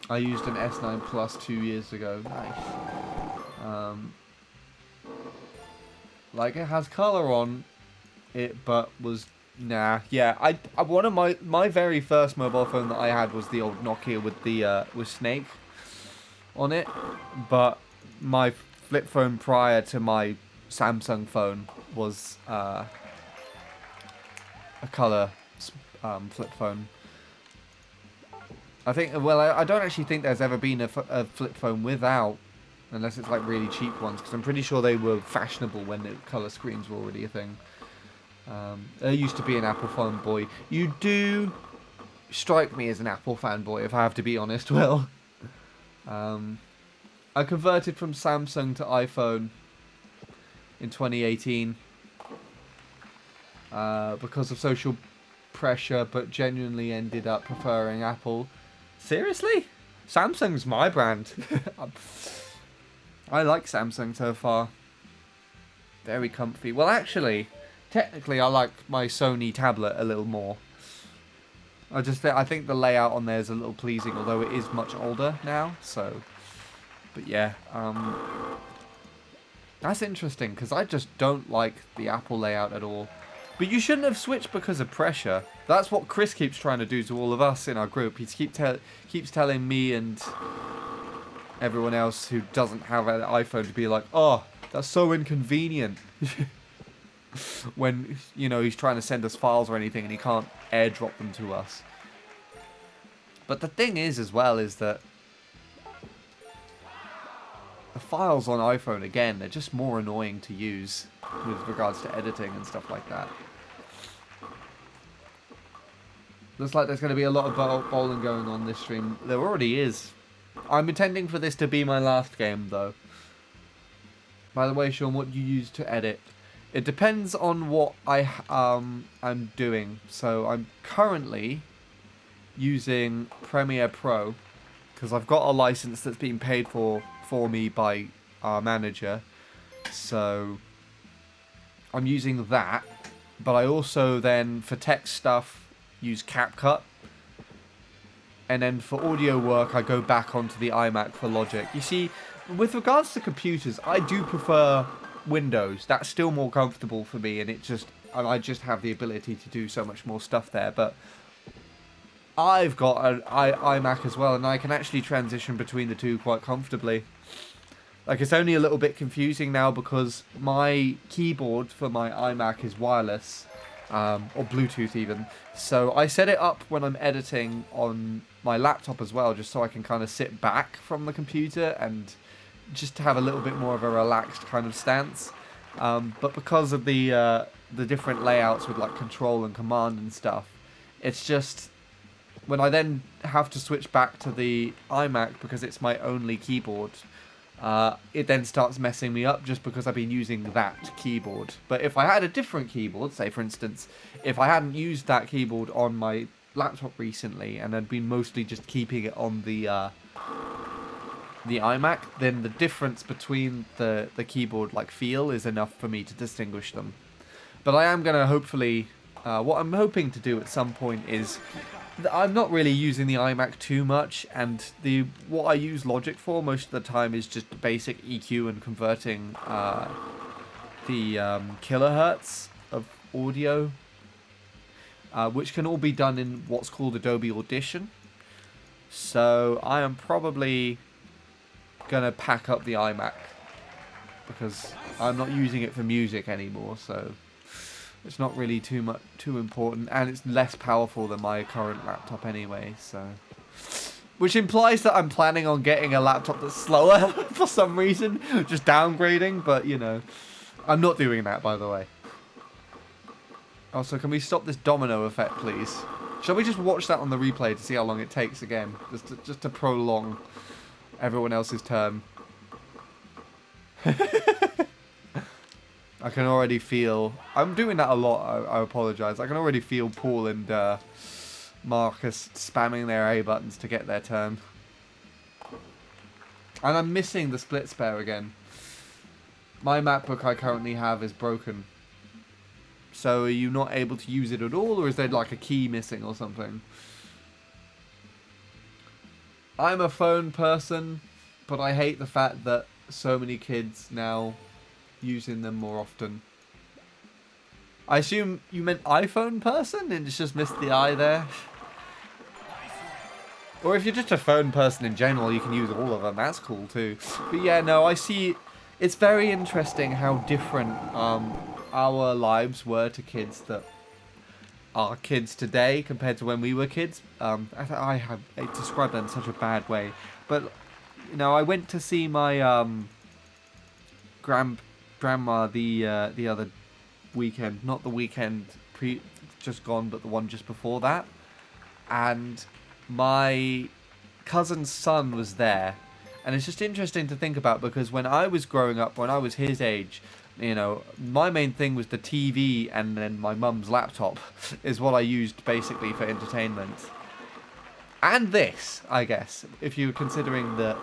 I used an S9 Plus 2 years ago. Nice. Like, it has colour on it, but was... Nah. Yeah, one of my very first mobile phone that I had was the old Nokia with the with Snake on it. But my flip phone prior to my Samsung phone was a colour flip phone. I think, well, I don't actually think there's ever been a flip phone without, unless it's like really cheap ones, because I'm pretty sure they were fashionable when the colour screens were already a thing. I used to be an Apple fanboy. You do strike me as an Apple fanboy, if I have to be honest, Will. I converted from Samsung to iPhone in 2018 because of social pressure, but genuinely ended up preferring Apple. Seriously? Samsung's my brand. I like Samsung so far. Very comfy. Well, actually, technically I like my Sony tablet a little more. I think the layout on there is a little pleasing, although it is much older now, so... But yeah, that's interesting, because I just don't like the Apple layout at all. But you shouldn't have switched because of pressure. That's what Chris keeps trying to do to all of us in our group. He keeps telling me and everyone else who doesn't have an iPhone to be like, oh, that's so inconvenient. When, you know, he's trying to send us files or anything and he can't airdrop them to us. But the thing is, as well, is that the files on iPhone, again, they're just more annoying to use with regards to editing and stuff like that. Looks like there's going to be a lot of bowling going on this stream. There already is. I'm intending for this to be my last game, though. By the way, Sean, what do you use to edit? It depends on what I'm doing. So I'm currently using Premiere Pro because I've got a license that's being paid for me by our manager. So I'm using that, but I also then for text stuff use CapCut. And then for audio work, I go back onto the iMac for Logic. You see, with regards to computers, I do prefer Windows. That's still more comfortable for me, and I just have the ability to do so much more stuff there. But I've got an iMac as well, and I can actually transition between the two quite comfortably. Like, it's only a little bit confusing now because my keyboard for my iMac is wireless, or Bluetooth even. So I set it up when I'm editing on my laptop as well, just so I can kind of sit back from the computer and just to have a little bit more of a relaxed kind of stance. But because of the different layouts with like control and command and stuff, it's just when I then have to switch back to the iMac because it's my only keyboard, it then starts messing me up just because I've been using that keyboard. But if I had a different keyboard, say for instance, if I hadn't used that keyboard on my laptop recently and had been mostly just keeping it on the iMac, then the difference between the keyboard like feel is enough for me to distinguish them. But I am going to hopefully, what I'm hoping to do at some point is, I'm not really using the iMac too much, and what I use Logic for most of the time is just basic EQ and converting the kilohertz of audio, which can all be done in what's called Adobe Audition. So I am probably gonna pack up the iMac because I'm not using it for music anymore, so it's not really too important, and it's less powerful than my current laptop anyway, so which implies that I'm planning on getting a laptop that's slower for some reason, just downgrading, but you know, I'm not doing that, by the way. Also, can we stop this domino effect, please? Shall we just watch that on the replay to see how long it takes again, just to prolong everyone else's turn? I can already feel... I'm doing that a lot, I apologise. I can already feel Paul and Marcus spamming their A buttons to get their turn. And I'm missing the split spare again. My MacBook I currently have is broken. So are you not able to use it at all, or is there like a key missing or something? I'm a phone person, but I hate the fact that so many kids now using them more often. I assume you meant iPhone person and it's just missed the I there. Or if you're just a phone person in general, you can use all of them. That's cool too. But yeah, no, I see. It's very interesting how different our lives were to kids that are kids today compared to when we were kids. I described that in such a bad way. But, you know, I went to see my grandma the other weekend, not the weekend just gone, but the one just before that, and my cousin's son was there, and it's just interesting to think about because when I was growing up, when I was his age, you know, my main thing was the TV and then my mum's laptop is what I used basically for entertainment. And this, I guess, if you're considering that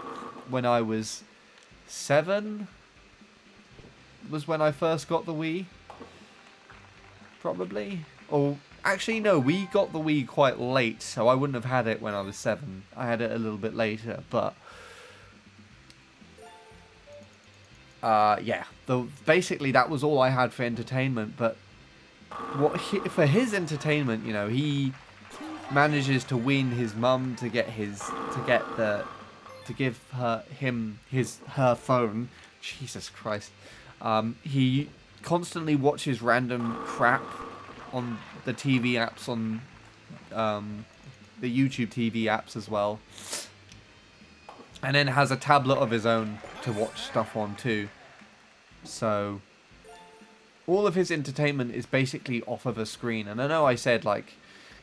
when I was 7 was when I first got the Wii, probably. Or actually no, we got the Wii quite late, so I wouldn't have had it when I was 7. I had it a little bit later, but yeah, basically that was all I had for entertainment. But for his entertainment, you know, he manages to win his mum to give her phone. Jesus Christ. He constantly watches random crap on the TV apps, on the YouTube TV apps as well. And then has a tablet of his own to watch stuff on too. So all of his entertainment is basically off of a screen. And I know I said, like,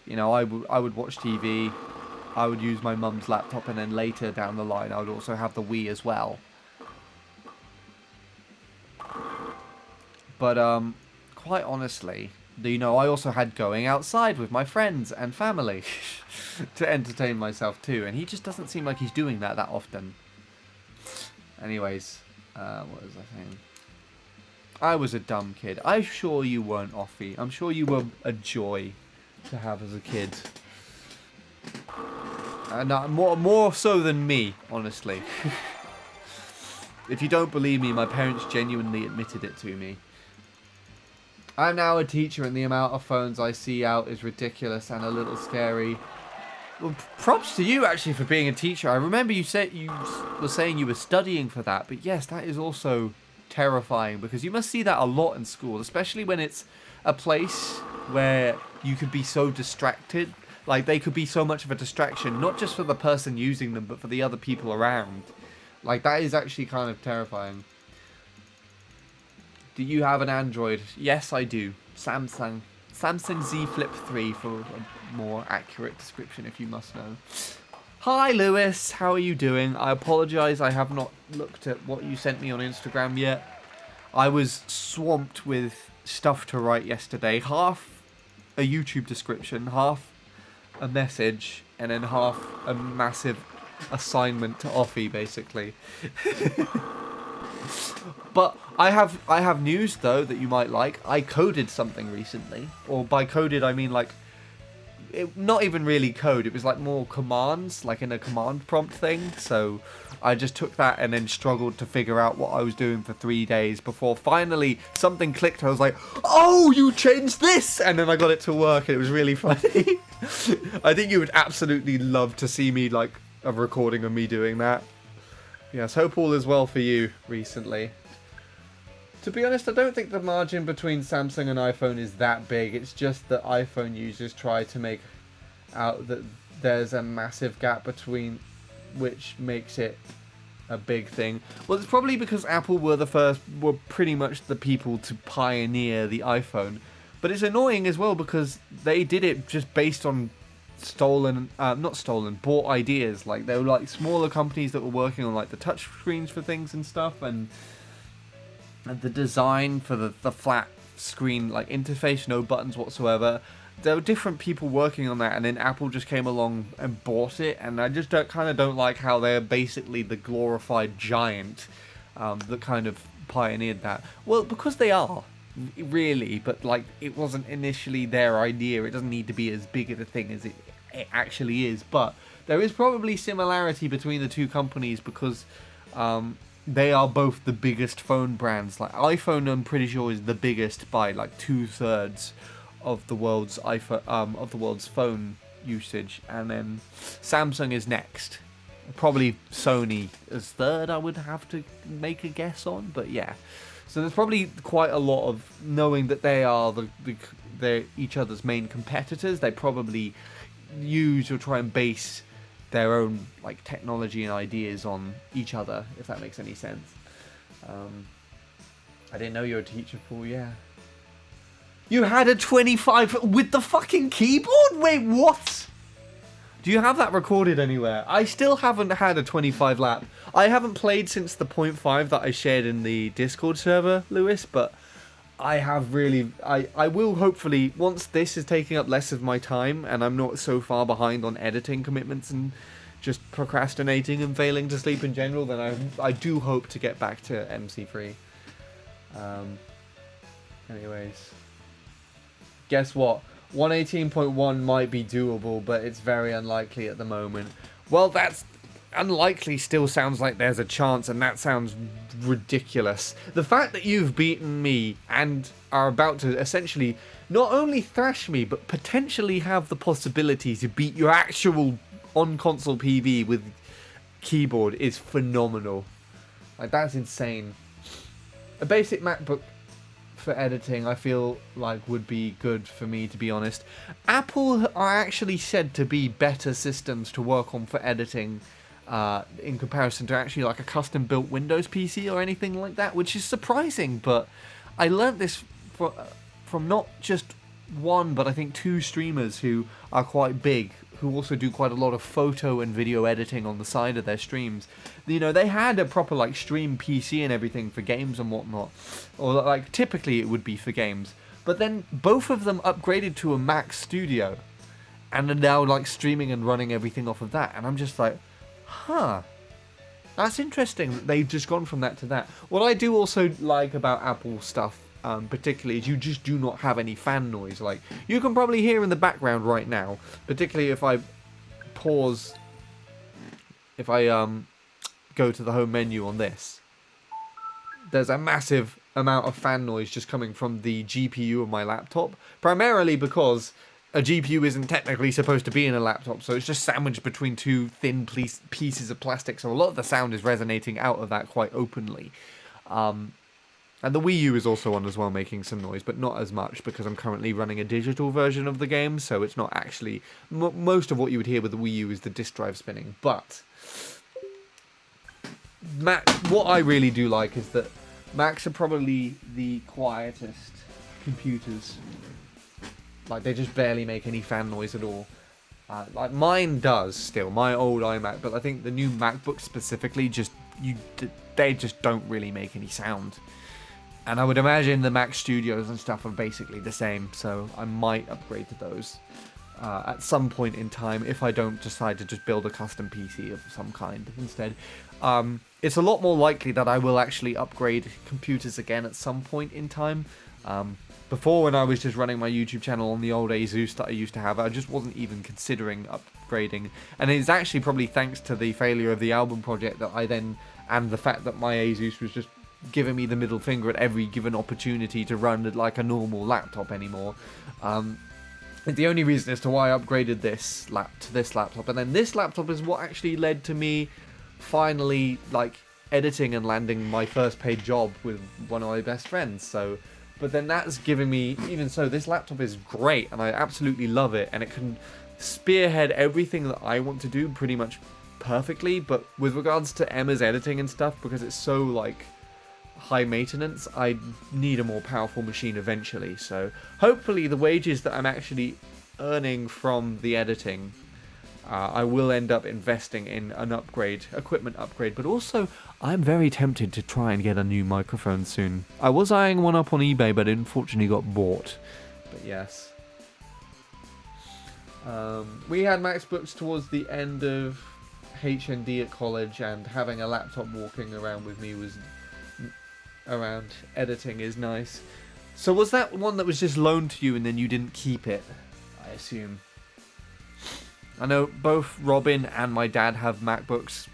you know, I would watch TV, I would use my mum's laptop, and then later down the line I would also have the Wii as well. But quite honestly, You know, I also had going outside with my friends and family to entertain myself too, and he just doesn't seem like he's doing that often. Anyways, what was I saying? I was a dumb kid. I'm sure you weren't, Offie. I'm sure you were a joy to have as a kid. And more so than me, honestly. If you don't believe me, my parents genuinely admitted it to me. I'm now a teacher and the amount of phones I see out is ridiculous and a little scary. Well, props to you actually for being a teacher. I remember you were saying you were studying for that, but yes, that is also terrifying because you must see that a lot in school, especially when it's a place where you could be so distracted. Like, they could be so much of a distraction, not just for the person using them, but for the other people around. Like, that is actually kind of terrifying. Do you have an Android? Yes, I do. Samsung Z Flip 3 for a more accurate description, if you must know. Hi, Lewis. How are you doing? I apologise, I have not looked at what you sent me on Instagram yet. I was swamped with stuff to write yesterday. Half a YouTube description, half a message, and then half a massive assignment to Offie, basically. But I have news though that you might like. I coded something recently, or by coded I mean like, not even really code. It was like more commands, like in a command prompt thing. So I just took that and then struggled to figure out what I was doing for 3 days before finally something clicked. I was like, oh, you changed this, and then I got it to work. And it was really funny. I think you would absolutely love to see me like a recording of me doing that. Yes, hope all is well for you recently. To be honest, I don't think the margin between Samsung and iPhone is that big. It's just that iPhone users try to make out that there's a massive gap between, which makes it a big thing. Well, it's probably because Apple were pretty much the people to pioneer the iPhone. But it's annoying as well because they did it just based on bought ideas. Like, there were like smaller companies that were working on like the touch screens for things and stuff, and the design for the flat screen like interface, no buttons whatsoever. There were different people working on that, and then Apple just came along and bought it, and I just don't like how they're basically the glorified giant that kind of pioneered that. Well, because they are, really, but like, it wasn't initially their idea. It doesn't need to be as big of a thing as it actually is, but there is probably similarity between the two companies because they are both the biggest phone brands. Like, iPhone, I'm pretty sure, is the biggest by like 2/3 of the world's phone usage, and then Samsung is next. Probably Sony as third, I would have to make a guess on, but yeah. So there's probably quite a lot of, knowing that they are they're each other's main competitors, they probably use or try and base their own like technology and ideas on each other, if that makes any sense. I didn't know you were a teacher, Paul. Yeah. You had a 25 with the fucking keyboard? Wait, what? Do you have that recorded anywhere? I still haven't had a 25 lap. I haven't played since the 0.5 that I shared in the Discord server, Lewis, but I have really... I will hopefully, once this is taking up less of my time and I'm not so far behind on editing commitments and just procrastinating and failing to sleep in general, then I do hope to get back to MC3. Anyways. Guess what? 118.1 might be doable, but it's very unlikely at the moment. Well, that's unlikely still sounds like there's a chance, and that sounds ridiculous. The fact that you've beaten me and are about to essentially not only thrash me, but potentially have the possibility to beat your actual on-console PV with keyboard is phenomenal. Like, that's insane. A basic MacBook for editing, I feel like, would be good for me, to be honest. Apple are actually said to be better systems to work on for editing in comparison to actually like a custom built Windows PC or anything like that, which is surprising, but I learnt this from not just one, but I think 2 streamers who are quite big, who also do quite a lot of photo and video editing on the side of their streams. You know, they had a proper like stream PC and everything for games and whatnot, or like typically it would be for games, But then both of them upgraded to a Mac Studio and are now like streaming and running everything off of that. And I'm just like, huh, that's interesting that they've just gone from that to that. What I do also like about Apple stuff, particularly, is you just do not have any fan noise. Like, you can probably hear in the background right now, particularly if I pause, if I go to the home menu on this. There's a massive amount of fan noise just coming from the GPU of my laptop, primarily because a GPU isn't technically supposed to be in a laptop, so it's just sandwiched between two thin pieces of plastic, so a lot of the sound is resonating out of that quite openly. And the Wii U is also on as well, making some noise, but not as much, because I'm currently running a digital version of the game, so it's not actually... most of what you would hear with the Wii U is the disk drive spinning, but... what I really do like is that Macs are probably the quietest computers. Like, they just barely make any fan noise at all. Like, mine does still, my old iMac, but I think the new MacBook specifically, they just don't really make any sound. And I would imagine the Mac Studios and stuff are basically the same, so I might upgrade to those at some point in time if I don't decide to just build a custom PC of some kind instead. It's a lot more likely that I will actually upgrade computers again at some point in time. Before, when I was just running my YouTube channel on the old Asus that I used to have, I just wasn't even considering upgrading. And it's actually probably thanks to the failure of the album project that I then, and the fact that my Asus was just giving me the middle finger at every given opportunity to run like a normal laptop anymore. The only reason as to why I upgraded this laptop, and then this laptop is what actually led to me finally like editing and landing my first paid job with one of my best friends. So, but then that's given me, even so, this laptop is great and I absolutely love it, and it can spearhead everything that I want to do pretty much perfectly. But with regards to Emma's editing and stuff, because it's so like high maintenance, I need a more powerful machine eventually. So hopefully the wages that I'm actually earning from the editing, I will end up investing in an equipment upgrade. But also, I'm very tempted to try and get a new microphone soon. I was eyeing one up on eBay, but it unfortunately got bought. But yes. We had MacBooks towards the end of HND at college, and having a laptop walking around with me was... around editing is nice. So was that one that was just loaned to you and then you didn't keep it, I assume? I know both Robin and my dad have MacBooks.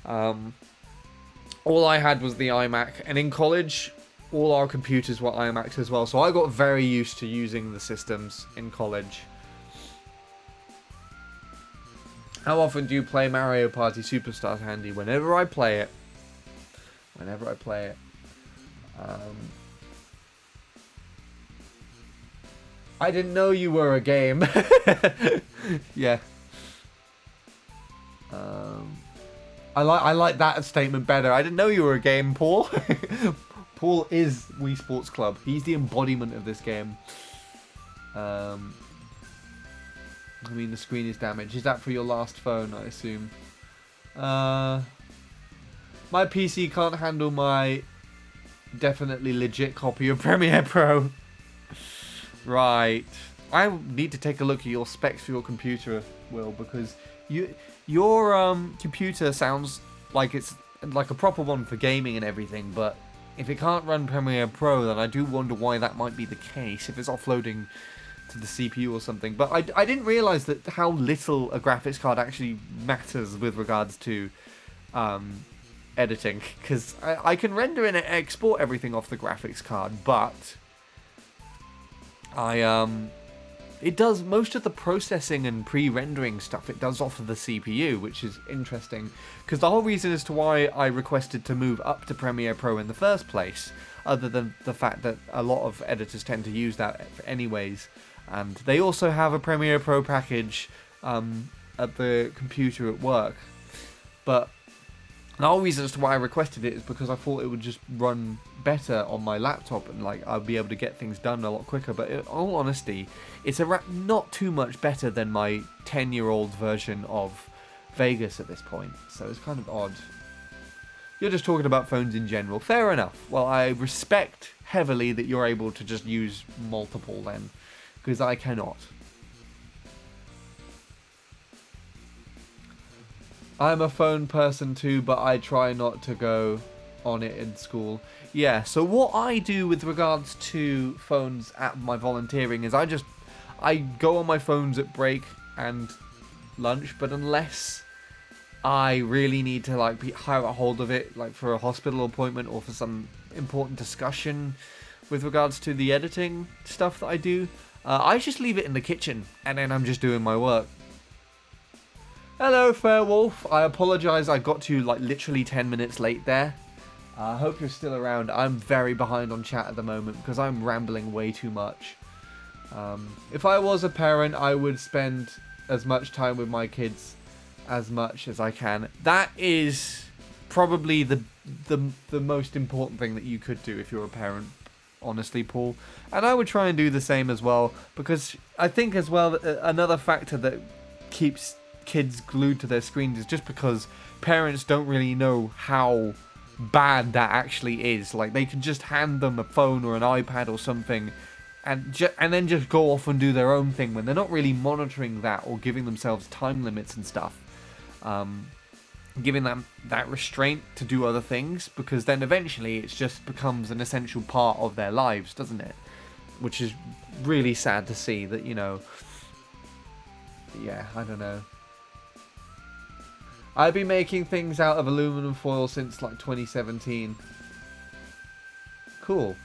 All I had was the iMac, and in college all our computers were iMacs as well, so I got very used to using the systems in college. How often do you play Mario Party Superstars, Handy? Whenever I play it. I didn't know you were a game. Yeah. I like that statement better. I didn't know you were a game, Paul. Paul is Wii Sports Club. He's the embodiment of this game. I mean, the screen is damaged. Is that for your last phone, I assume? My PC can't handle my definitely legit copy of Premiere Pro. Right. I need to take a look at your specs for your computer, Will, because your computer sounds like it's like a proper one for gaming and everything, but if it can't run Premiere Pro, then I do wonder why that might be the case, if it's offloading to the CPU or something. But I didn't realise that how little a graphics card actually matters with regards to editing, because I can render and export everything off the graphics card, but it does most of the processing and pre-rendering stuff. It does off of the CPU, which is interesting, because the whole reason as to why I requested to move up to Premiere Pro in the first place, other than the fact that a lot of editors tend to use that anyways, and they also have a Premiere Pro package at the computer at work, but the whole reason as to why I requested it is because I thought it would just run better on my laptop and like I'd be able to get things done a lot quicker. But in all honesty, it's not too much better than my 10-year-old version of Vegas at this point. So it's kind of odd. You're just talking about phones in general. Fair enough. Well, I respect heavily that you're able to just use multiple then, because I cannot. I'm a phone person too, but I try not to go on it in school. Yeah, so what I do with regards to phones at my volunteering is I go on my phones at break and lunch, but unless I really need to like have a hold of it, like for a hospital appointment or for some important discussion with regards to the editing stuff that I do, I just leave it in the kitchen and then I'm just doing my work. Hello, Fairwolf. I apologize, I got to you like literally 10 minutes late there. I hope you're still around. I'm very behind on chat at the moment because I'm rambling way too much. If I was a parent, I would spend as much time with my kids as much as I can. That is probably the most important thing that you could do if you're a parent, honestly, Paul. And I would try and do the same as well, because I think as well that another factor that keeps kids glued to their screens is just because parents don't really know how bad that actually is. Like, they can just hand them a phone or an iPad or something and then just go off and do their own thing when they're not really monitoring that or giving themselves time limits and stuff, giving them that restraint to do other things, because then eventually it just becomes an essential part of their lives, doesn't it? Which is really sad to see that, you know. Yeah, I don't know. I've been making things out of aluminum foil since like 2017. Cool.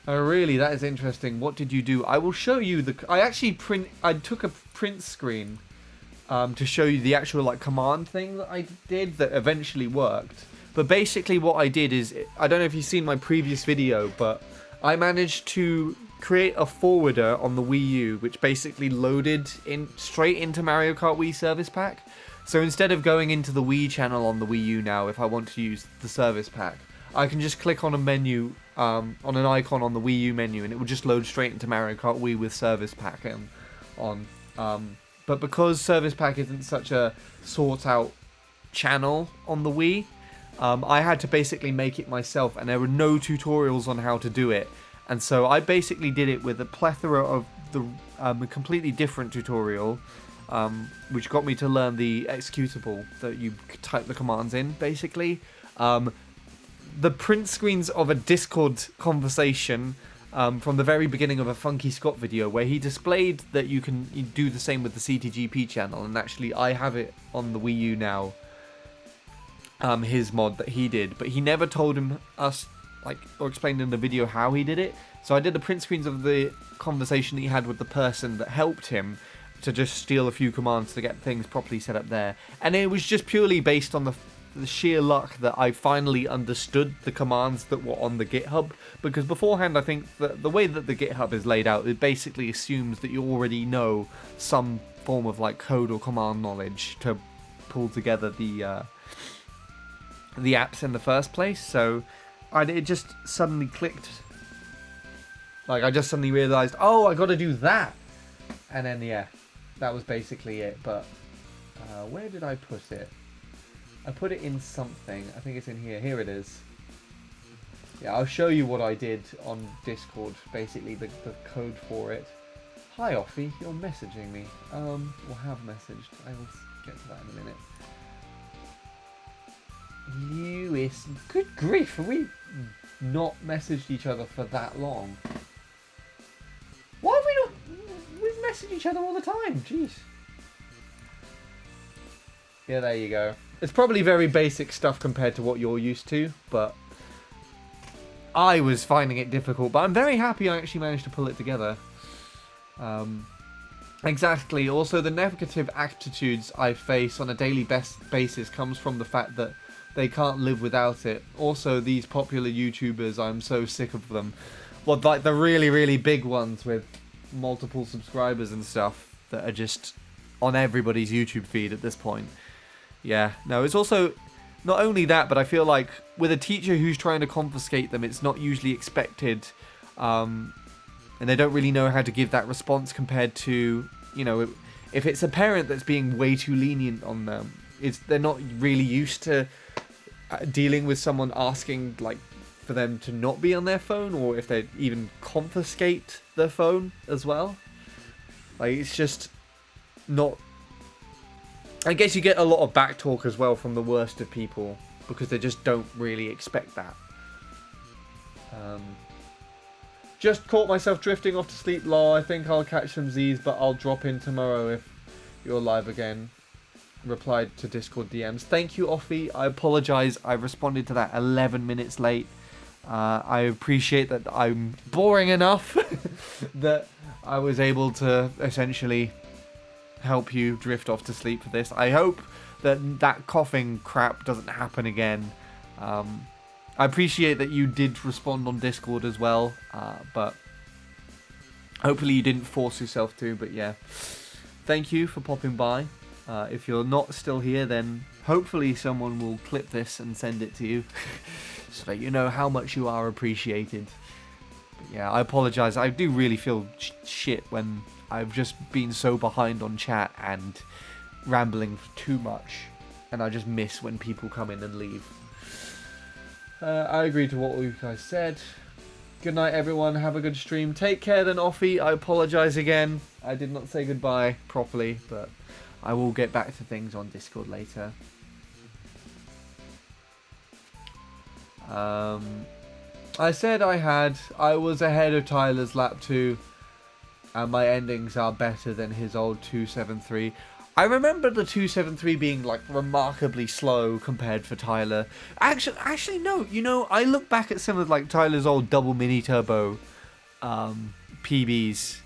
Oh really, that is interesting. What did you do? I will show you I took a print screen to show you the actual like command thing that I did that eventually worked. But basically what I did is, I don't know if you've seen my previous video, but I managed to create a forwarder on the Wii U which basically loaded straight into Mario Kart Wii Service Pack. So instead of going into the Wii channel on the Wii U now, if I want to use the Service Pack, I can just click on a menu, on an icon on the Wii U menu, and it will just load straight into Mario Kart Wii with Service Pack on. But because Service Pack isn't such a sought-out channel on the Wii, I had to basically make it myself, and there were no tutorials on how to do it. And so I basically did it with a plethora of a completely different tutorial, which got me to learn the executable that you type the commands in, basically. The print screens of a Discord conversation from the very beginning of a Funky Scott video, where he displayed that you do the same with the CTGP channel, and actually I have it on the Wii U now, his mod that he did, but he never told us or explained in the video how he did it. So I did the print screens of the conversation that he had with the person that helped him to just steal a few commands to get things properly set up there. And it was just purely based on the sheer luck that I finally understood the commands that were on the GitHub, because beforehand I think that the way that the GitHub is laid out, it basically assumes that you already know some form of like code or command knowledge to pull together the apps in the first place. So it just suddenly clicked. Like, I just suddenly realized, oh, I gotta do that. And then, yeah, that was basically it. But where did I put it? I put it in something. I think it's in here. Here it is. Yeah, I'll show you what I did on Discord. Basically, the code for it. Hi, Offie. You're messaging me. Or have messaged. I will get to that in a minute. Lewis. Good grief. Have we not messaged each other for that long? Why have we not? We've messaged each other all the time. Jeez. Yeah, there you go. It's probably very basic stuff compared to what you're used to, but I was finding it difficult. But I'm very happy I actually managed to pull it together. Exactly. Also, the negative attitudes I face on a daily basis comes from the fact that they can't live without it. Also, these popular YouTubers, I'm so sick of them. Well, like the really, really big ones with multiple subscribers and stuff that are just on everybody's YouTube feed at this point. Yeah, no, it's also not only that, but I feel like with a teacher who's trying to confiscate them, it's not usually expected, and they don't really know how to give that response compared to, you know, if it's a parent that's being way too lenient on them, they're not really used to dealing with someone asking like for them to not be on their phone, or if they even confiscate their phone as well. Like, it's just not... I guess you get a lot of backtalk as well from the worst of people, because they just don't really expect that. Just caught myself drifting off to sleep, lol. I think I'll catch some Z's, but I'll drop in tomorrow if you're live again. Replied to Discord DMs. Thank you, Offie. I apologize. I responded to that 11 minutes late. I appreciate that I'm boring enough that I was able to essentially help you drift off to sleep for this. I hope that coughing crap doesn't happen again. I appreciate that you did respond on Discord as well, but hopefully you didn't force yourself to. But yeah, thank you for popping by. If you're not still here, then hopefully someone will clip this and send it to you so that you know how much you are appreciated. But yeah, I apologize. I do really feel shit when I've just been so behind on chat and rambling too much, and I just miss when people come in and leave. I agree to what you guys said. Good night, everyone. Have a good stream. Take care then, Offie. I apologize again. I did not say goodbye properly, but I will get back to things on Discord later. I said I was ahead of Tyler's lap 2, and my endings are better than his old 273. I remember the 273 being like remarkably slow compared for Tyler. Actually no, you know, I look back at some of like Tyler's old double mini turbo PBs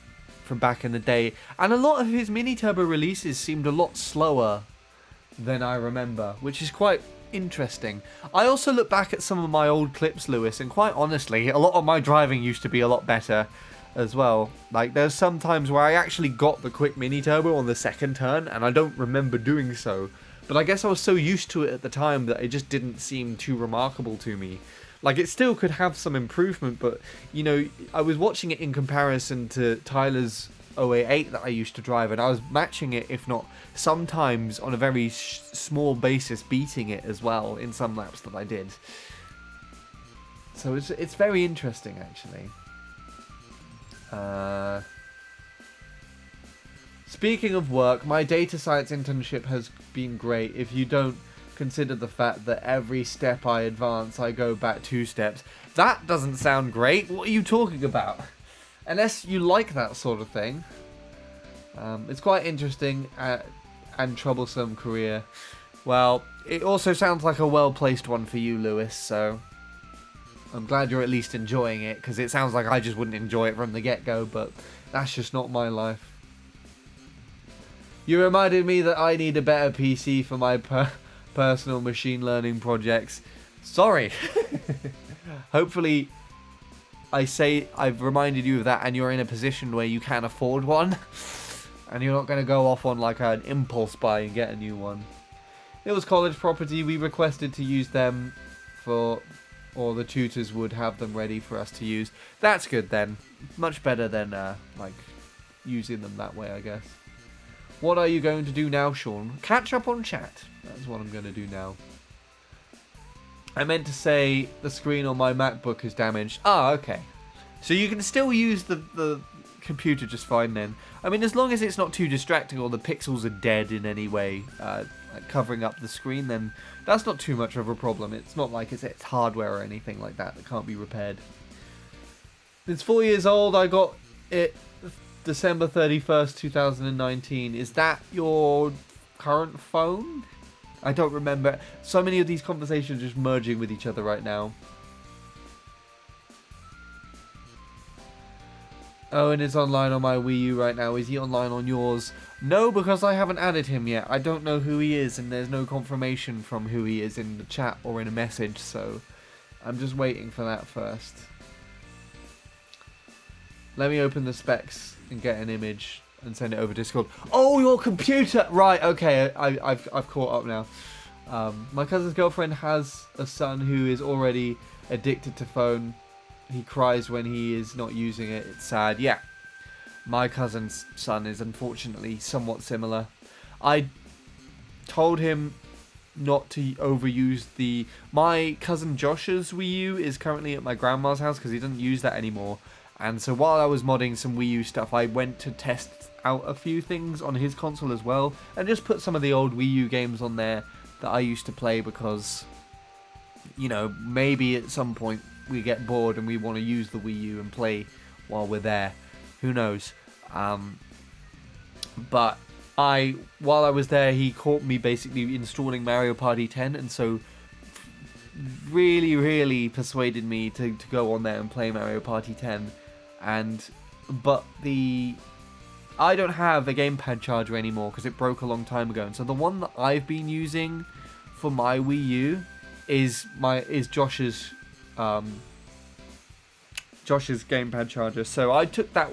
from back in the day, and a lot of his mini turbo releases seemed a lot slower than I remember, which is quite interesting. I also look back at some of my old clips, Lewis, and quite honestly, a lot of my driving used to be a lot better as well. Like, there's some times where I actually got the quick mini turbo on the second turn, and I don't remember doing so, but I guess I was so used to it at the time that it just didn't seem too remarkable to me. Like, it still could have some improvement, but, you know, I was watching it in comparison to Tyler's 088 that I used to drive, and I was matching it, if not sometimes on a very small basis, beating it as well in some laps that I did. So it's very interesting, actually. Speaking of work, my data science internship has been great. If you don't consider the fact that every step I advance, I go back 2 steps. That doesn't sound great. What are you talking about? Unless you like that sort of thing. It's quite interesting and troublesome career. Well, it also sounds like a well-placed one for you, Lewis, so I'm glad you're at least enjoying it, because it sounds like I just wouldn't enjoy it from the get-go, but that's just not my life. You reminded me that I need a better PC for my personal machine learning projects. Sorry. Hopefully I've reminded you of that and you're in a position where you can afford one. And you're not going to go off on like an impulse buy and get a new one. It was college property. We requested to use them or the tutors would have them ready for us to use. That's good then. Much better than like using them that way, I guess. What are you going to do now, Sean? Catch up on chat. That's what I'm going to do now. I meant to say the screen on my MacBook is damaged. Ah, okay. So you can still use the computer just fine then. I mean, as long as it's not too distracting or the pixels are dead in any way, like covering up the screen, then that's not too much of a problem. It's not like it's hardware or anything like that can't be repaired. It's 4 years old. I got it December 31st, 2019. Is that your current phone? I don't remember. So many of these conversations are just merging with each other right now. Owen is online on my Wii U right now. Is he online on yours? No, because I haven't added him yet. I don't know who he is, and there's no confirmation from who he is in the chat or in a message, so I'm just waiting for that first. Let me open the specs and get an image and send it over Discord. Oh, your computer! Right, okay, I've caught up now. My cousin's girlfriend has a son who is already addicted to phone. He cries when he is not using it. It's sad. Yeah, my cousin's son is unfortunately somewhat similar. I told him not to overuse the... My cousin Josh's Wii U is currently at my grandma's house because he doesn't use that anymore. And so while I was modding some Wii U stuff, I went to test out a few things on his console as well, and just put some of the old Wii U games on there that I used to play because, you know, maybe at some point we get bored and we want to use the Wii U and play while we're there. Who knows? But while I was there, he caught me basically installing Mario Party 10, and so really persuaded me to go on there and play Mario Party 10. But I don't have a gamepad charger anymore because it broke a long time ago, and so the one that I've been using for my Wii U is Josh's gamepad charger. So I took that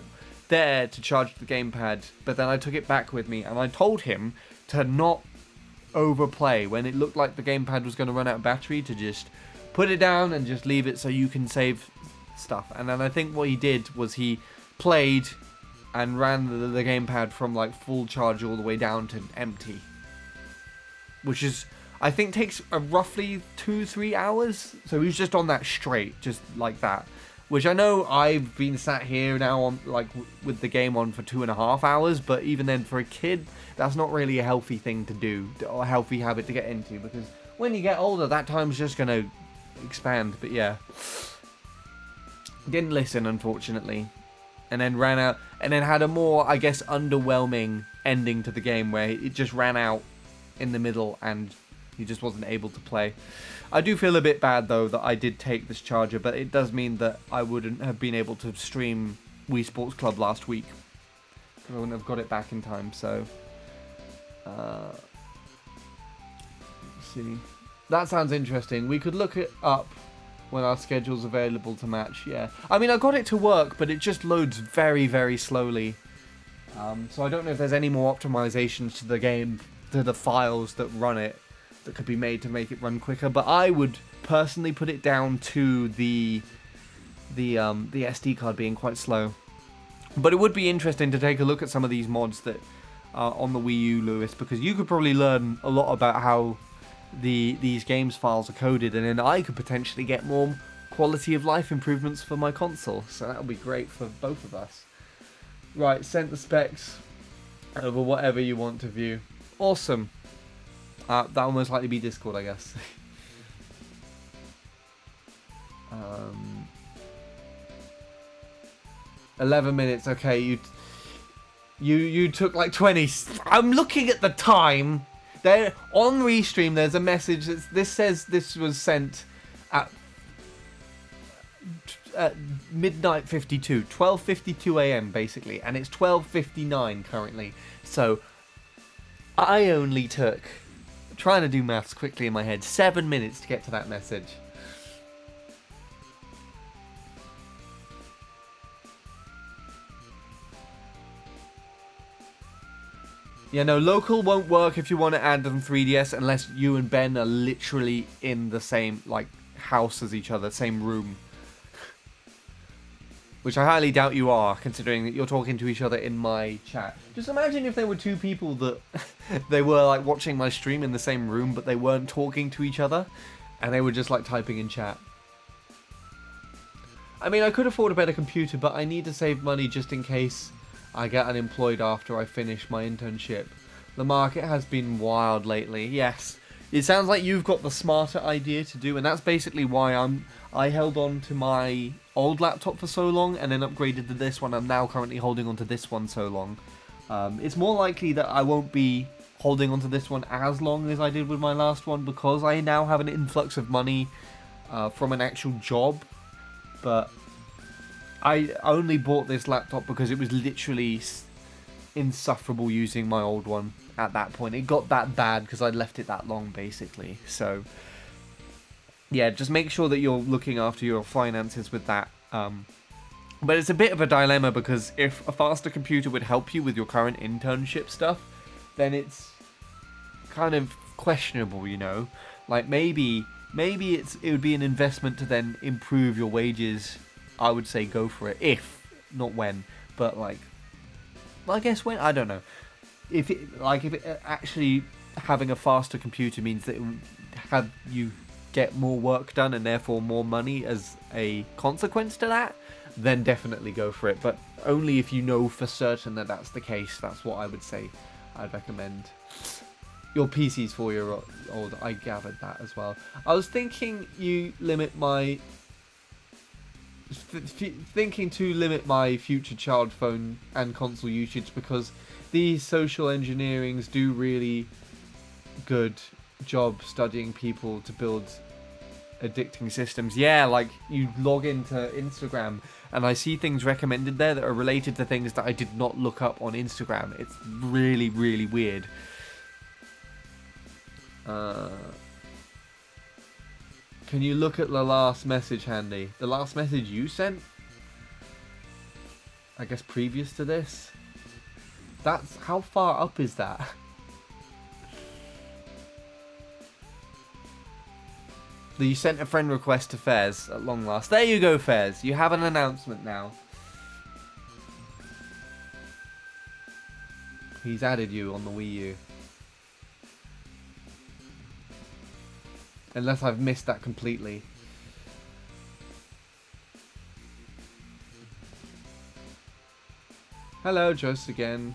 there to charge the gamepad, but then I took it back with me, and I told him to not overplay when it looked like the gamepad was going to run out of battery, to just put it down and just leave it so you can save stuff. And then I think what he did was he played and ran the gamepad from like full charge all the way down to empty, which is, I think, takes roughly 2-3 hours. So he's just on that straight, just like that. Which I know I've been sat here now on with the game on for 2.5 hours, but even then, for a kid, that's not really a healthy thing to do, or a healthy habit to get into, because when you get older, that time's just going to expand. But yeah, didn't listen, unfortunately, and then ran out, and then had a more, I guess, underwhelming ending to the game where it just ran out in the middle and he just wasn't able to play. I do feel a bit bad though that I did take this charger, but it does mean that I wouldn't have been able to stream Wii Sports Club last week. I wouldn't have got it back in time, so... let's see. That sounds interesting. We could look it up when our schedule's available to match, yeah. I mean, I got it to work, but it just loads very slowly. So I don't know if there's any more optimizations to the game, to the files that run it, that could be made to make it run quicker, but I would personally put it down to the SD card being quite slow. But it would be interesting to take a look at some of these mods that are on the Wii U, Lewis, because you could probably learn a lot about how these games files are coded, and then I could potentially get more quality of life improvements for my console, so that would be great for both of us. Right, sent the specs over whatever you want to view. Awesome. That will most likely be Discord, I guess. 11 minutes. Okay, you took like 20. I'm looking at the time. There on Restream, there's a message this says this was sent at midnight 52, 12:52 a.m. basically, and it's 12:59 currently. So I only took, trying to do maths quickly in my head, 7 minutes to get to that message. Yeah, no, local won't work if you want to add on 3DS unless you and Ben are literally in the same, like, house as each other, same room. Which I highly doubt you are, considering that you're talking to each other in my chat. Just imagine if there were two people that they were, like, watching my stream in the same room, but they weren't talking to each other, and they were just, like, typing in chat. I mean, I could afford a better computer, but I need to save money just in case I get unemployed after I finish my internship. The market has been wild lately. Yes, it sounds like you've got the smarter idea to do, and that's basically why I held on to my old laptop for so long and then upgraded to this one. I'm now currently holding on to this one so long. It's more likely that I won't be holding on to this one as long as I did with my last one, because I now have an influx of money from an actual job. But I only bought this laptop because it was literally insufferable using my old one at that point. It got that bad because I'd left it that long, basically. So, yeah, just make sure that you're looking after your finances with that. But it's a bit of a dilemma, because if a faster computer would help you with your current internship stuff, then it's kind of questionable, you know? Like, maybe it would be an investment to then improve your wages. I would say go for it, if, not when, but like, well, I guess when, I don't know. If it actually having a faster computer means that it will have you get more work done and therefore more money as a consequence to that, then definitely go for it. But only if you know for certain that that's the case. That's what I would say I'd recommend. Your PC's 4-year-old, I gathered that as well. I was thinking you limit my... thinking to limit my future child phone and console usage, because these social engineerings do really good job studying people to build addicting systems. Yeah, like you log into Instagram and I see things recommended there that are related to things that I did not look up on Instagram. It's really, really weird. Can you look at the last message, Handy? The last message you sent? I guess previous to this? That's... how far up is that? You sent a friend request to Fez at long last. There you go, Fez. You have an announcement now. He's added you on the Wii U. Unless I've missed that completely. Hello, Jost again.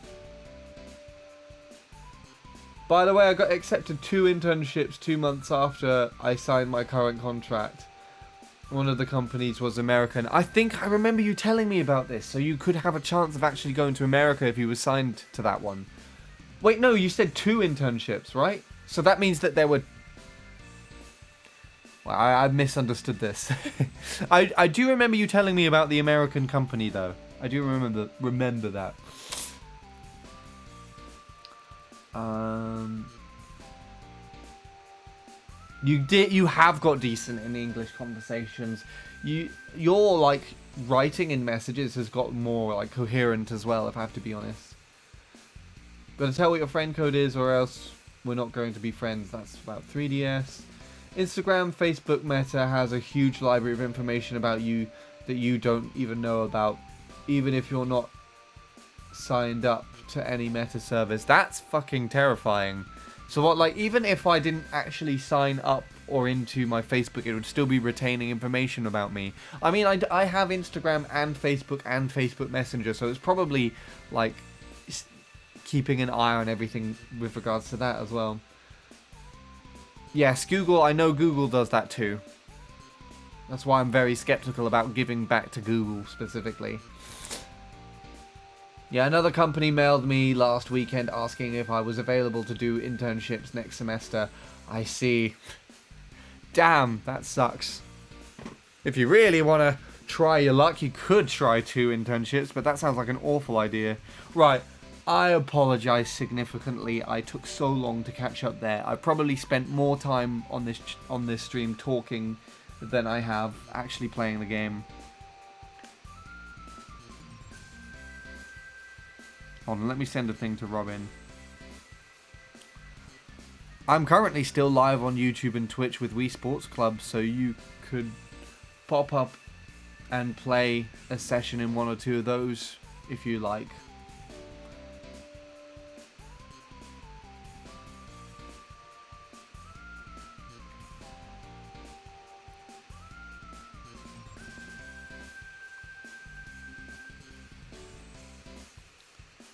By the way, I got accepted 2 internships 2 months after I signed my current contract. One of the companies was American. I think I remember you telling me about this, so you could have a chance of actually going to America if you were signed to that one. Wait, no, you said 2 internships, right? So that means that there were... Well, I misunderstood this. I do remember you telling me about the American company, though. I do remember that. You have got decent in English conversations. Your like writing in messages has got more like coherent as well, if I have to be honest. Gotta tell what your friend code is or else we're not going to be friends. That's about 3DS. Instagram, Facebook, Meta has a huge library of information about you that you don't even know about, even if you're not signed up to any Meta service. That's fucking terrifying. So what, like, even if I didn't actually sign up or into my Facebook, it would still be retaining information about me. I mean, I have Instagram and Facebook Messenger, so it's probably, like, keeping an eye on everything with regards to that as well. Yes, Google, I know Google does that too. That's why I'm very skeptical about giving back to Google specifically. Yeah, another company mailed me last weekend asking if I was available to do internships next semester. I see. Damn, that sucks. If you really want to try your luck, you could try 2 internships, but that sounds like an awful idea. Right, I apologize significantly. I took so long to catch up there. I probably spent more time on this stream talking than I have actually playing the game. Hold on, let me send a thing to Robin. I'm currently still live on YouTube and Twitch with Wii Sports Club, so you could pop up and play a session in 1 or 2 of those if you like.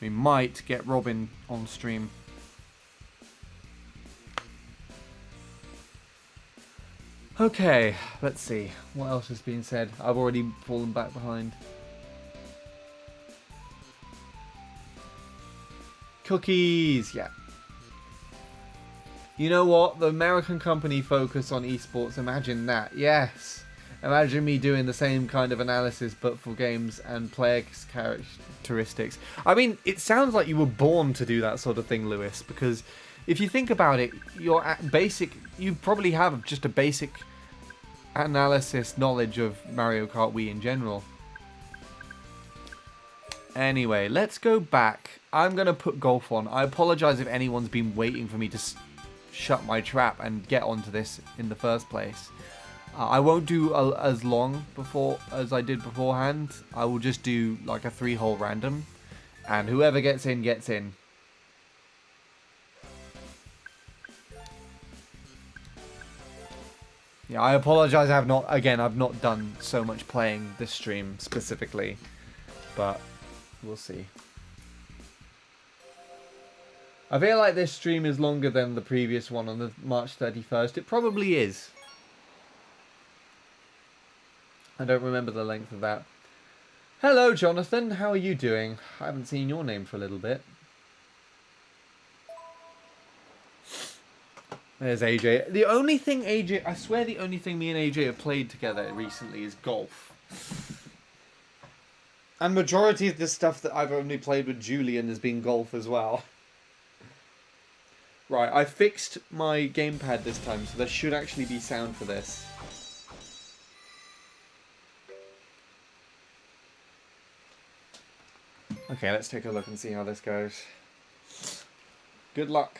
We might get Robin on stream. Okay, let's see. What else has been said? I've already fallen back behind. Cookies, yeah. You know what? The American company focus on esports. Imagine that. Yes. Imagine me doing the same kind of analysis, but for games and player characteristics. I mean, it sounds like you were born to do that sort of thing, Lewis, because if you think about it, you probably have just a basic analysis knowledge of Mario Kart Wii in general. Anyway, let's go back. I'm going to put golf on. I apologize if anyone's been waiting for me to shut my trap and get onto this in the first place. I won't do as long as I did beforehand. I will just do like a 3-hole random, and whoever gets in gets in. Yeah, I apologize. I've not done so much playing this stream specifically, but we'll see. I feel like this stream is longer than the previous one on the March 31st. It probably is. I don't remember the length of that. Hello, Jonathan. How are you doing? I haven't seen your name for a little bit. There's AJ. The only thing AJ... I swear the only thing me and AJ have played together recently is golf. And majority of the stuff that I've only played with Julian has been golf as well. Right, I fixed my gamepad this time, so there should actually be sound for this. Okay, let's take a look and see how this goes. Good luck.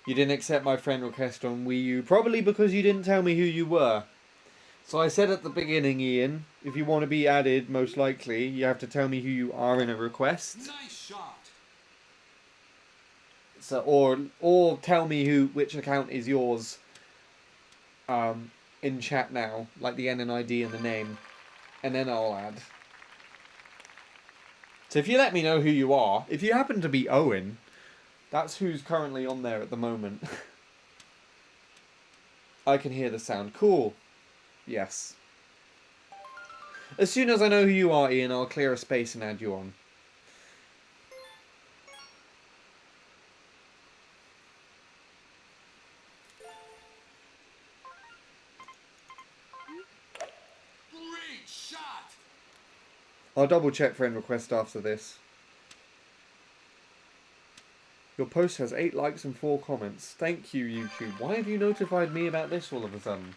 You didn't accept my friend request on Wii U, probably because you didn't tell me who you were. So I said at the beginning, Ian, if you want to be added, most likely, you have to tell me who you are in a request. Nice shot. So, or tell me which account is yours in chat now, like the NNID and the name, and then I'll add. So if you let me know who you are, if you happen to be Owen, that's who's currently on there at the moment. I can hear the sound. Cool. Yes. As soon as I know who you are, Ian, I'll clear a space and add you on. Great shot. I'll double check friend request after this. Your post has 8 likes and 4 comments. Thank you, YouTube. Why have you notified me about this all of a sudden?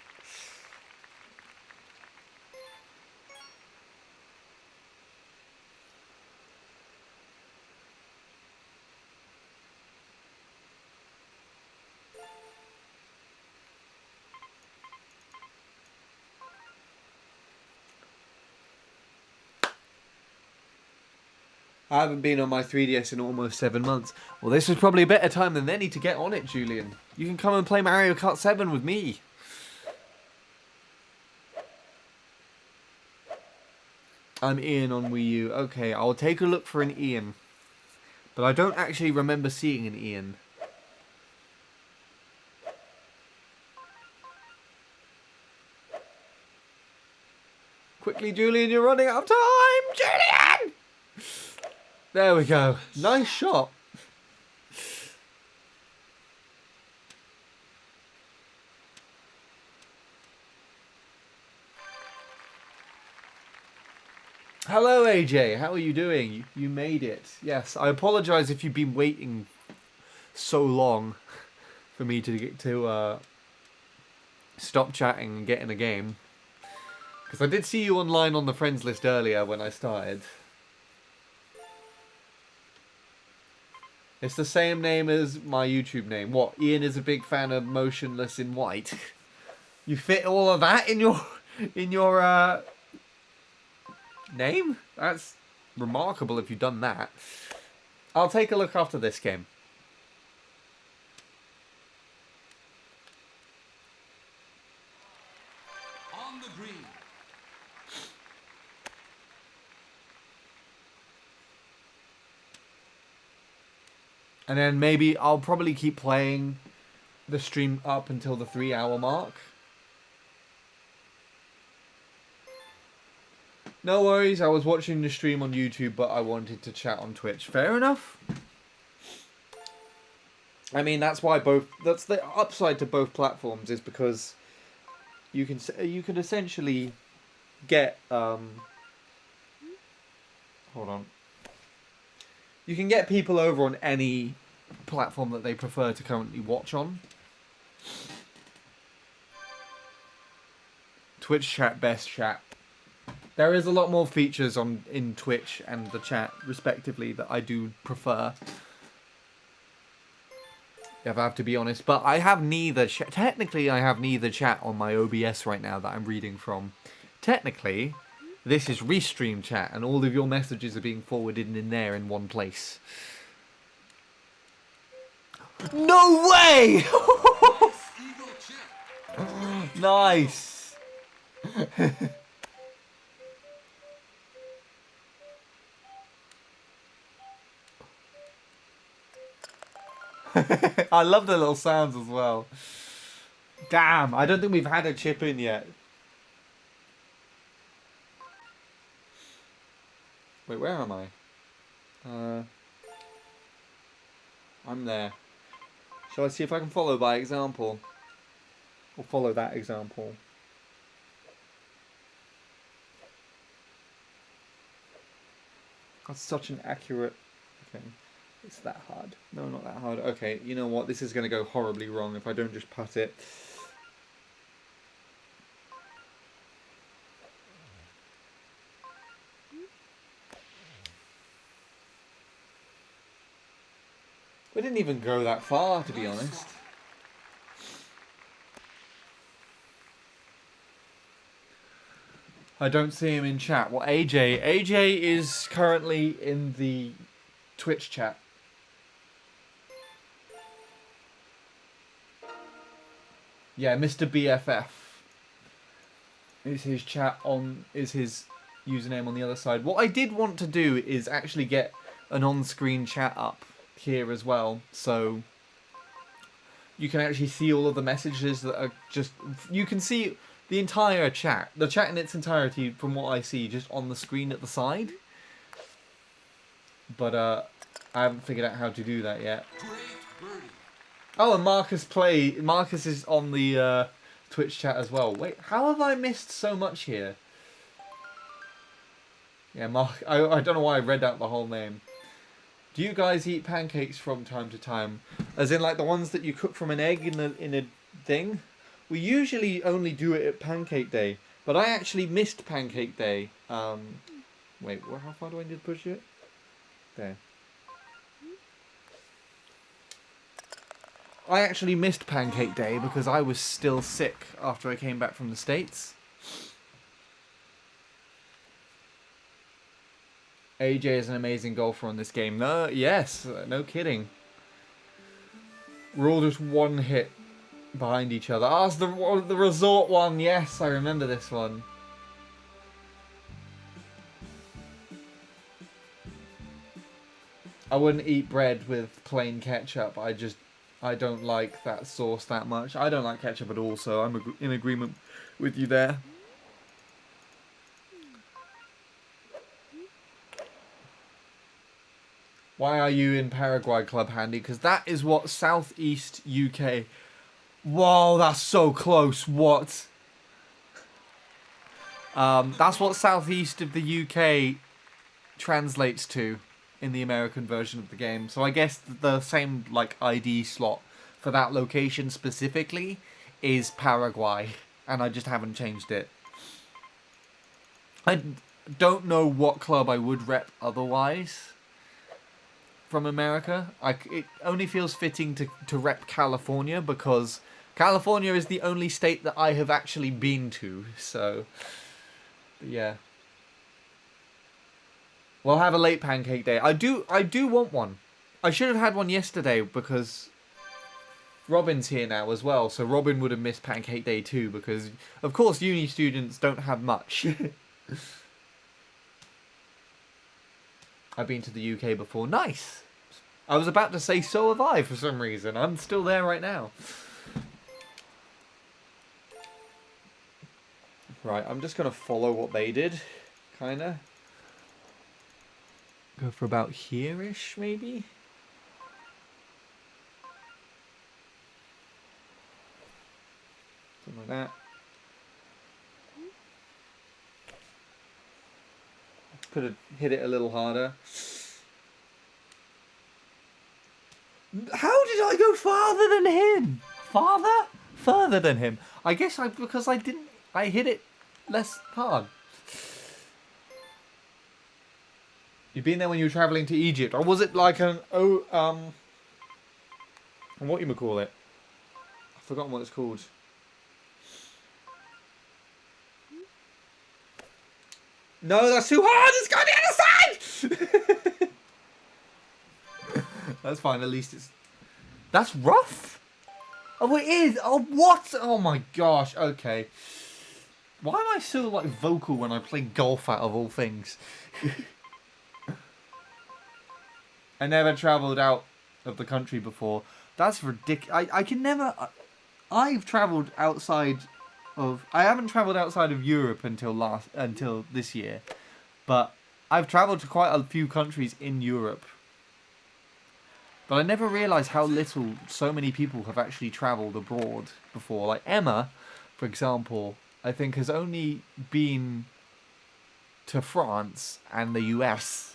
I haven't been on my 3DS in almost 7 months. Well, this is probably a better time than any to get on it, Julian. You can come and play Mario Kart 7 with me. I'm Ian on Wii U. Okay, I'll take a look for an Ian. But I don't actually remember seeing an Ian. Quickly, Julian, you're running out of time! Julian! There we go. Nice shot. Hello, AJ. How are you doing? You made it. Yes, I apologize if you've been waiting so long for me to get to stop chatting and get in a game. Because I did see you online on the friends list earlier when I started. It's the same name as my YouTube name. What? Ian is a big fan of Motionless in White. You fit all of that in your name? That's remarkable if you've done that. I'll take a look after this game. On the green. And then maybe I'll probably keep playing the stream up until the 3-hour mark. No worries, I was watching the stream on YouTube, but I wanted to chat on Twitch. Fair enough. I mean, that's why that's the upside to both platforms, is because you can essentially get hold on. You can get people over on any platform that they prefer to currently watch on. Twitch chat, best chat. There is a lot more features in Twitch and the chat, respectively, that I do prefer. If I have to be honest. But I have neither... Technically, I have neither chat on my OBS right now that I'm reading from. Technically, this is Restream chat, and all of your messages are being forwarded in there in one place. No way! Nice eagle chip. Great Nice. I love the little sounds as well. Damn, I don't think we've had a chip in yet. Wait, where am I? I'm there. Shall I see if I can follow by example? Or follow that example? That's such an accurate... Okay. It's that hard. No, not that hard. Okay, you know what? This is going to go horribly wrong if I don't just putt it. We didn't even go that far, to be honest. I don't see him in chat. Well, AJ. AJ is currently in the Twitch chat. Yeah, Mr. BFF is his chat on, is his username on the other side. What I did want to do is actually get an on-screen chat up here as well, so you can actually see all of the messages that are just, you can see the entire chat, the chat in its entirety from what I see just on the screen at the side. But I haven't figured out how to do that yet. Great birdie. Oh, and Marcus is on the Twitch chat as well. Wait, how have I missed so much here? Yeah, Mark. I don't know why I read out the whole name. Do you guys eat pancakes from time to time? As in, like, the ones that you cook from an egg in a thing? We usually only do it at Pancake Day. But I actually missed Pancake Day. Wait, how far do I need to push it? There. I actually missed Pancake Day because I was still sick after I came back from the States. AJ is an amazing golfer on this game. No, yes, no kidding. We're all just one hit behind each other. Ah, it's the resort one. Yes, I remember this one. I wouldn't eat bread with plain ketchup. I don't like that sauce that much. I don't like ketchup at all, so I'm in agreement with you there. Why are you in Paraguay, Club Handy? Because that is what Southeast UK... Whoa, that's so close. What? That's what Southeast of the UK translates to in the American version of the game. So I guess the same like ID slot for that location specifically is Paraguay, and I just haven't changed it. I don't know what club I would rep otherwise from America. It only feels fitting to rep California because California is the only state that I have actually been to. So, yeah. We'll have a late Pancake Day. I do want one. I should have had one yesterday because Robin's here now as well. So Robin would have missed Pancake Day too because, of course, uni students don't have much. I've been to the UK before. Nice! I was about to say so have I for some reason. I'm still there right now. Right, I'm just going to follow what they did. Kinda. Go for about here-ish, maybe? Something like that. Could have hit it a little harder. How did I go farther than him? Farther? Further than him. I guess because I hit it less hard. You've been there when you were travelling to Egypt, or was it like what you call it? I've forgotten what it's called. No, that's too hard. It's going the other side. That's fine. At least it's That's rough. Oh, it is. Oh, what? Oh my gosh. Okay. Why am I so like vocal when I play golf out of all things? I never travelled out of the country before. That's ridiculous. I can never. I've travelled outside of. I haven't travelled outside of Europe until this year, but I've travelled to quite a few countries in Europe. But I never realised how little so many people have actually travelled abroad before. Like Emma, for example, I think has only been to France and the US.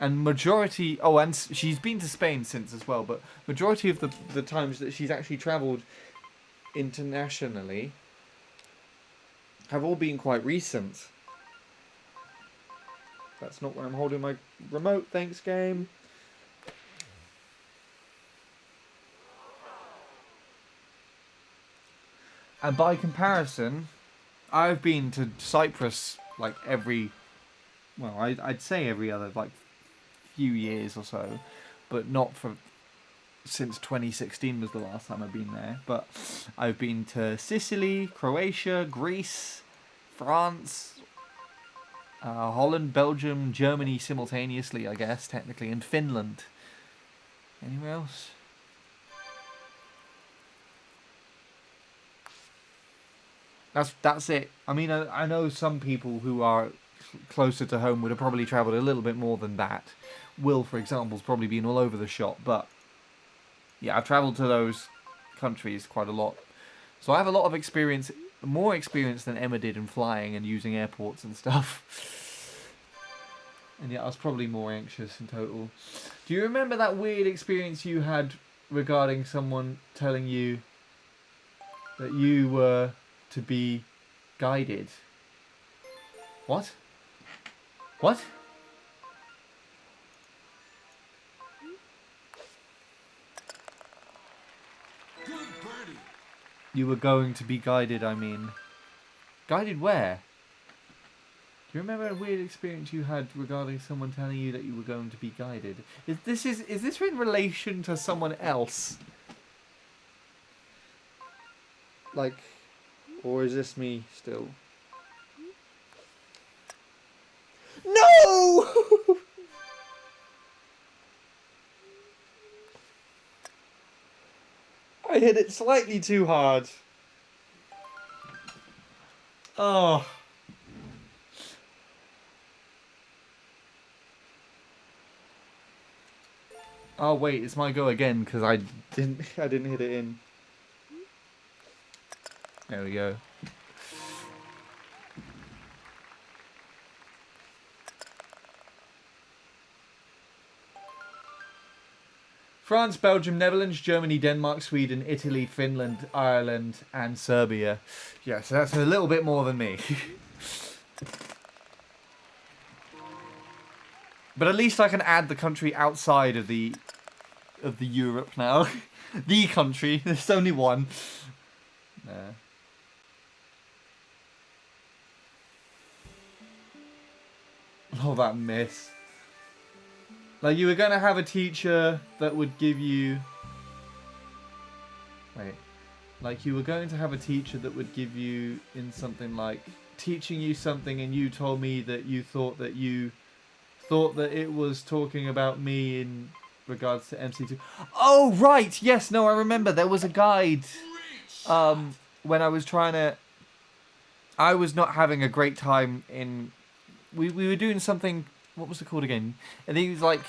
And majority... Oh, and she's been to Spain since as well. But majority of the times that she's actually travelled internationally have all been quite recent. That's not where I'm holding my remote. Thanks, game. And by comparison, I've been to Cyprus like every, well, I'd say every other like few years or so, but not for since 2016 was the last time I've been there. But I've been to Sicily, Croatia, Greece, France, Holland, Belgium, Germany simultaneously, I guess, technically, and Finland. Anywhere else? That's it. I mean, I know some people who are closer to home would have probably travelled a little bit more than that. Will, for example, has probably been all over the shop, but yeah, I've travelled to those countries quite a lot. So I have a lot of experience, more experience than Emma did in flying and using airports and stuff. And yeah, I was probably more anxious in total. Do you remember that weird experience you had regarding someone telling you that you were to be guided? What? What? Good birdie. You were going to be guided, I mean. Guided where? Do you remember a weird experience you had regarding someone telling you that you were going to be guided? Is this in relation to someone else? Like, or is this me still? No! I hit it slightly too hard. Oh. Oh wait, it's my go again because I didn't hit it in. There we go. France, Belgium, Netherlands, Germany, Denmark, Sweden, Italy, Finland, Ireland, and Serbia. Yeah, so that's a little bit more than me. But at least I can add the country outside of the Europe now. The country. There's only one. There. Oh, that miss. Like, you were going to have a teacher that would give you... Wait. Like, you were going to have a teacher that would give you in something like... Teaching you something and you told me that you thought that it was talking about me in regards to MC2. Oh, right! Yes, no, I remember. There was a guide when I was trying to... I was not having a great time in... We were doing something... What was it called again? I think it was like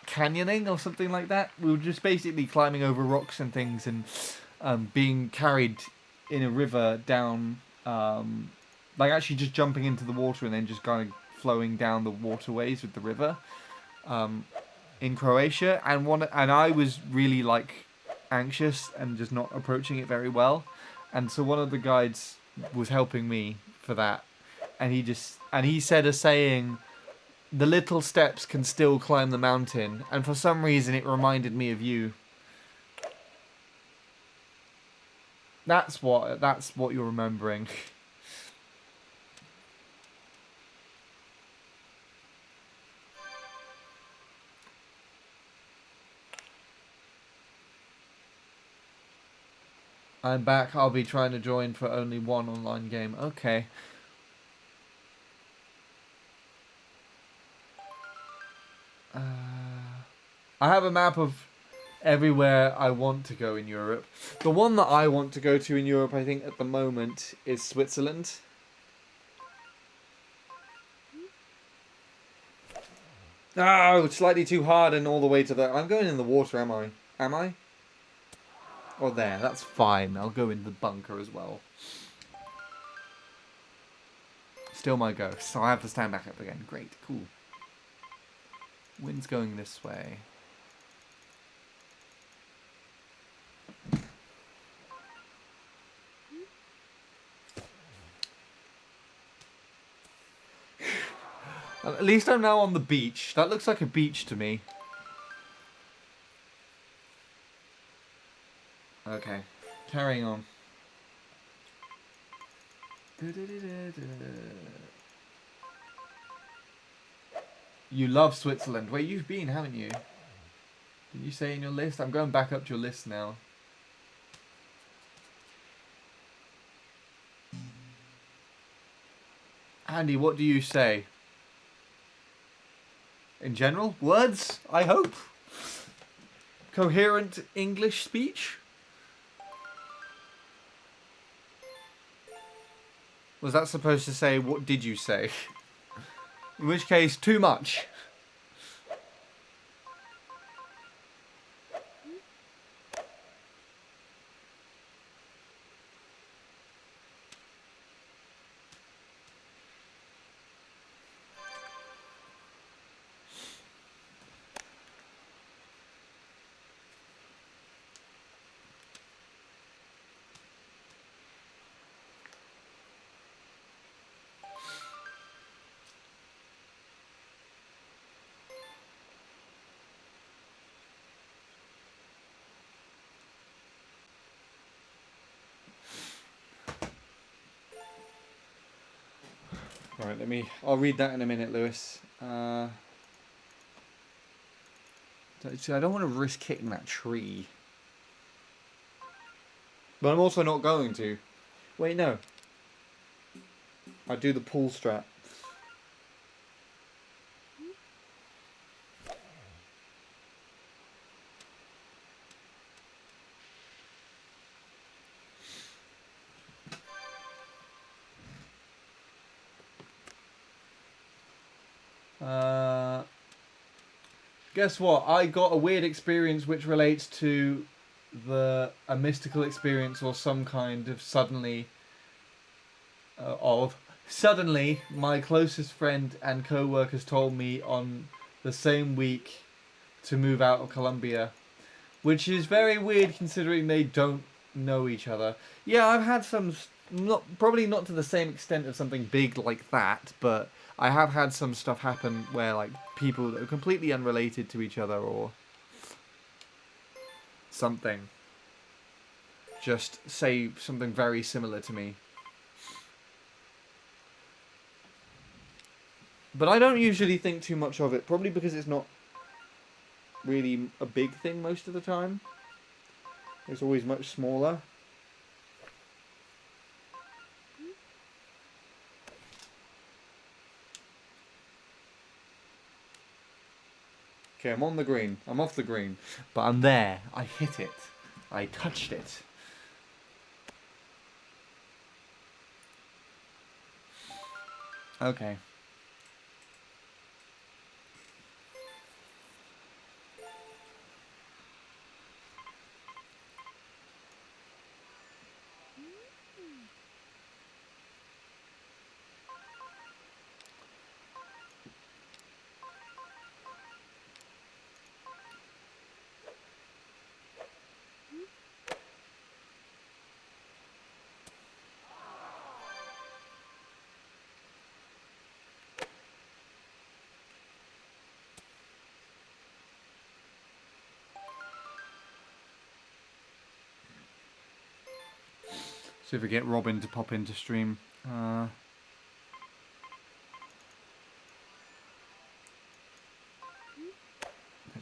canyoning or something like that. We were just basically climbing over rocks and things and being carried in a river down, like actually just jumping into the water and then just kind of flowing down the waterways with the river in Croatia. And I was really like anxious and just not approaching it very well. And so one of the guides was helping me for that. And he said a saying, the little steps can still climb the mountain. And for some reason it reminded me of you. That's what you're remembering. I'm back. I'll be trying to join for only one online game. Okay. I have a map of everywhere I want to go in Europe. The one that I want to go to in Europe, I think, at the moment is Switzerland. Oh, it's slightly too hard and all the way to the... I'm going in the water, am I? Am I? Oh, there. That's fine. I'll go in the bunker as well. Still my go. So I have to stand back up again. Great. Cool. Wind's going this way. At least I'm now on the beach. That looks like a beach to me. Okay. Carrying on. You love Switzerland. Wait, you've been, haven't you? Did you say in your list? I'm going back up to your list now. Andy, what do you say? In general? Words? I hope. Coherent English speech? Was that supposed to say, what did you say? In which case, too much. Alright, I'll read that in a minute, Lewis. See, I don't want to risk hitting that tree. But I'm also not going to. Wait, no. I do the pull strap. Guess what? I got a weird experience which relates to a mystical experience or some kind of suddenly my closest friend and co-workers told me on the same week to move out of Colombia, which is very weird considering they don't know each other. Yeah, I've had some, probably not to the same extent of something big like that, but I have had some stuff happen where like people that are completely unrelated to each other or something just say something very similar to me. But I don't usually think too much of it, probably because it's not really a big thing most of the time. It's always much smaller. Okay, I'm on the green. I'm off the green. But I'm there. I hit it. I touched it. Okay. See if we get Robin to pop into stream. Let's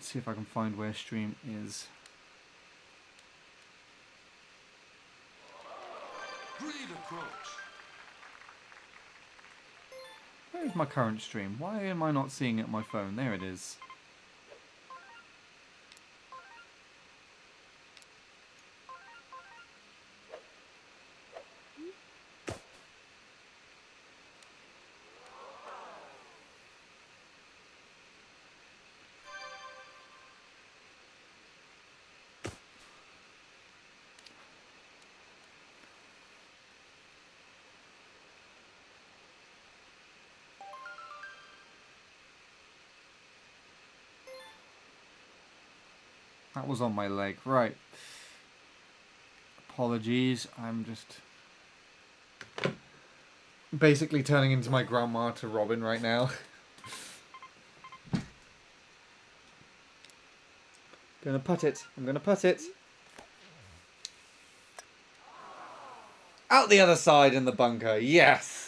see if I can find where stream is. Great approach. Where is my current stream? Why am I not seeing it on my phone? There it is. That was on my leg. Right. Apologies. I'm just basically turning into my grandma to Robin right now. Gonna putt it. I'm gonna putt it. Out the other side in the bunker. Yes!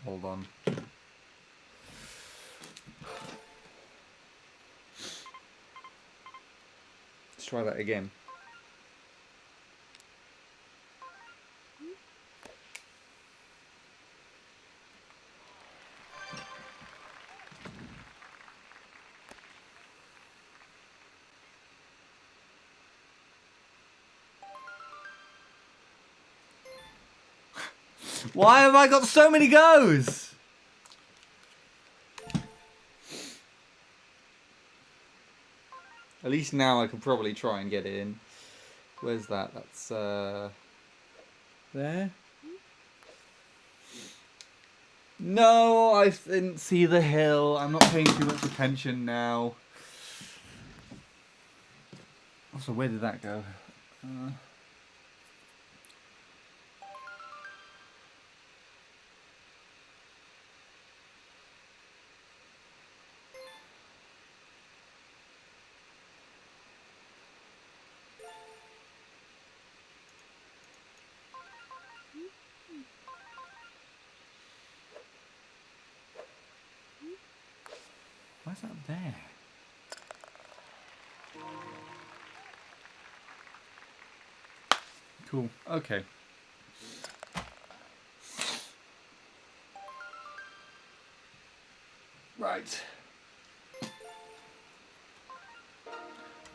Hold on. Let's try that again. Why have I got so many goes? At least now I can probably try and get it in. Where's that? That's, there? No, I didn't see the hill. I'm not paying too much attention now. Also, where did that go? Why's that there? Cool. Okay. Right.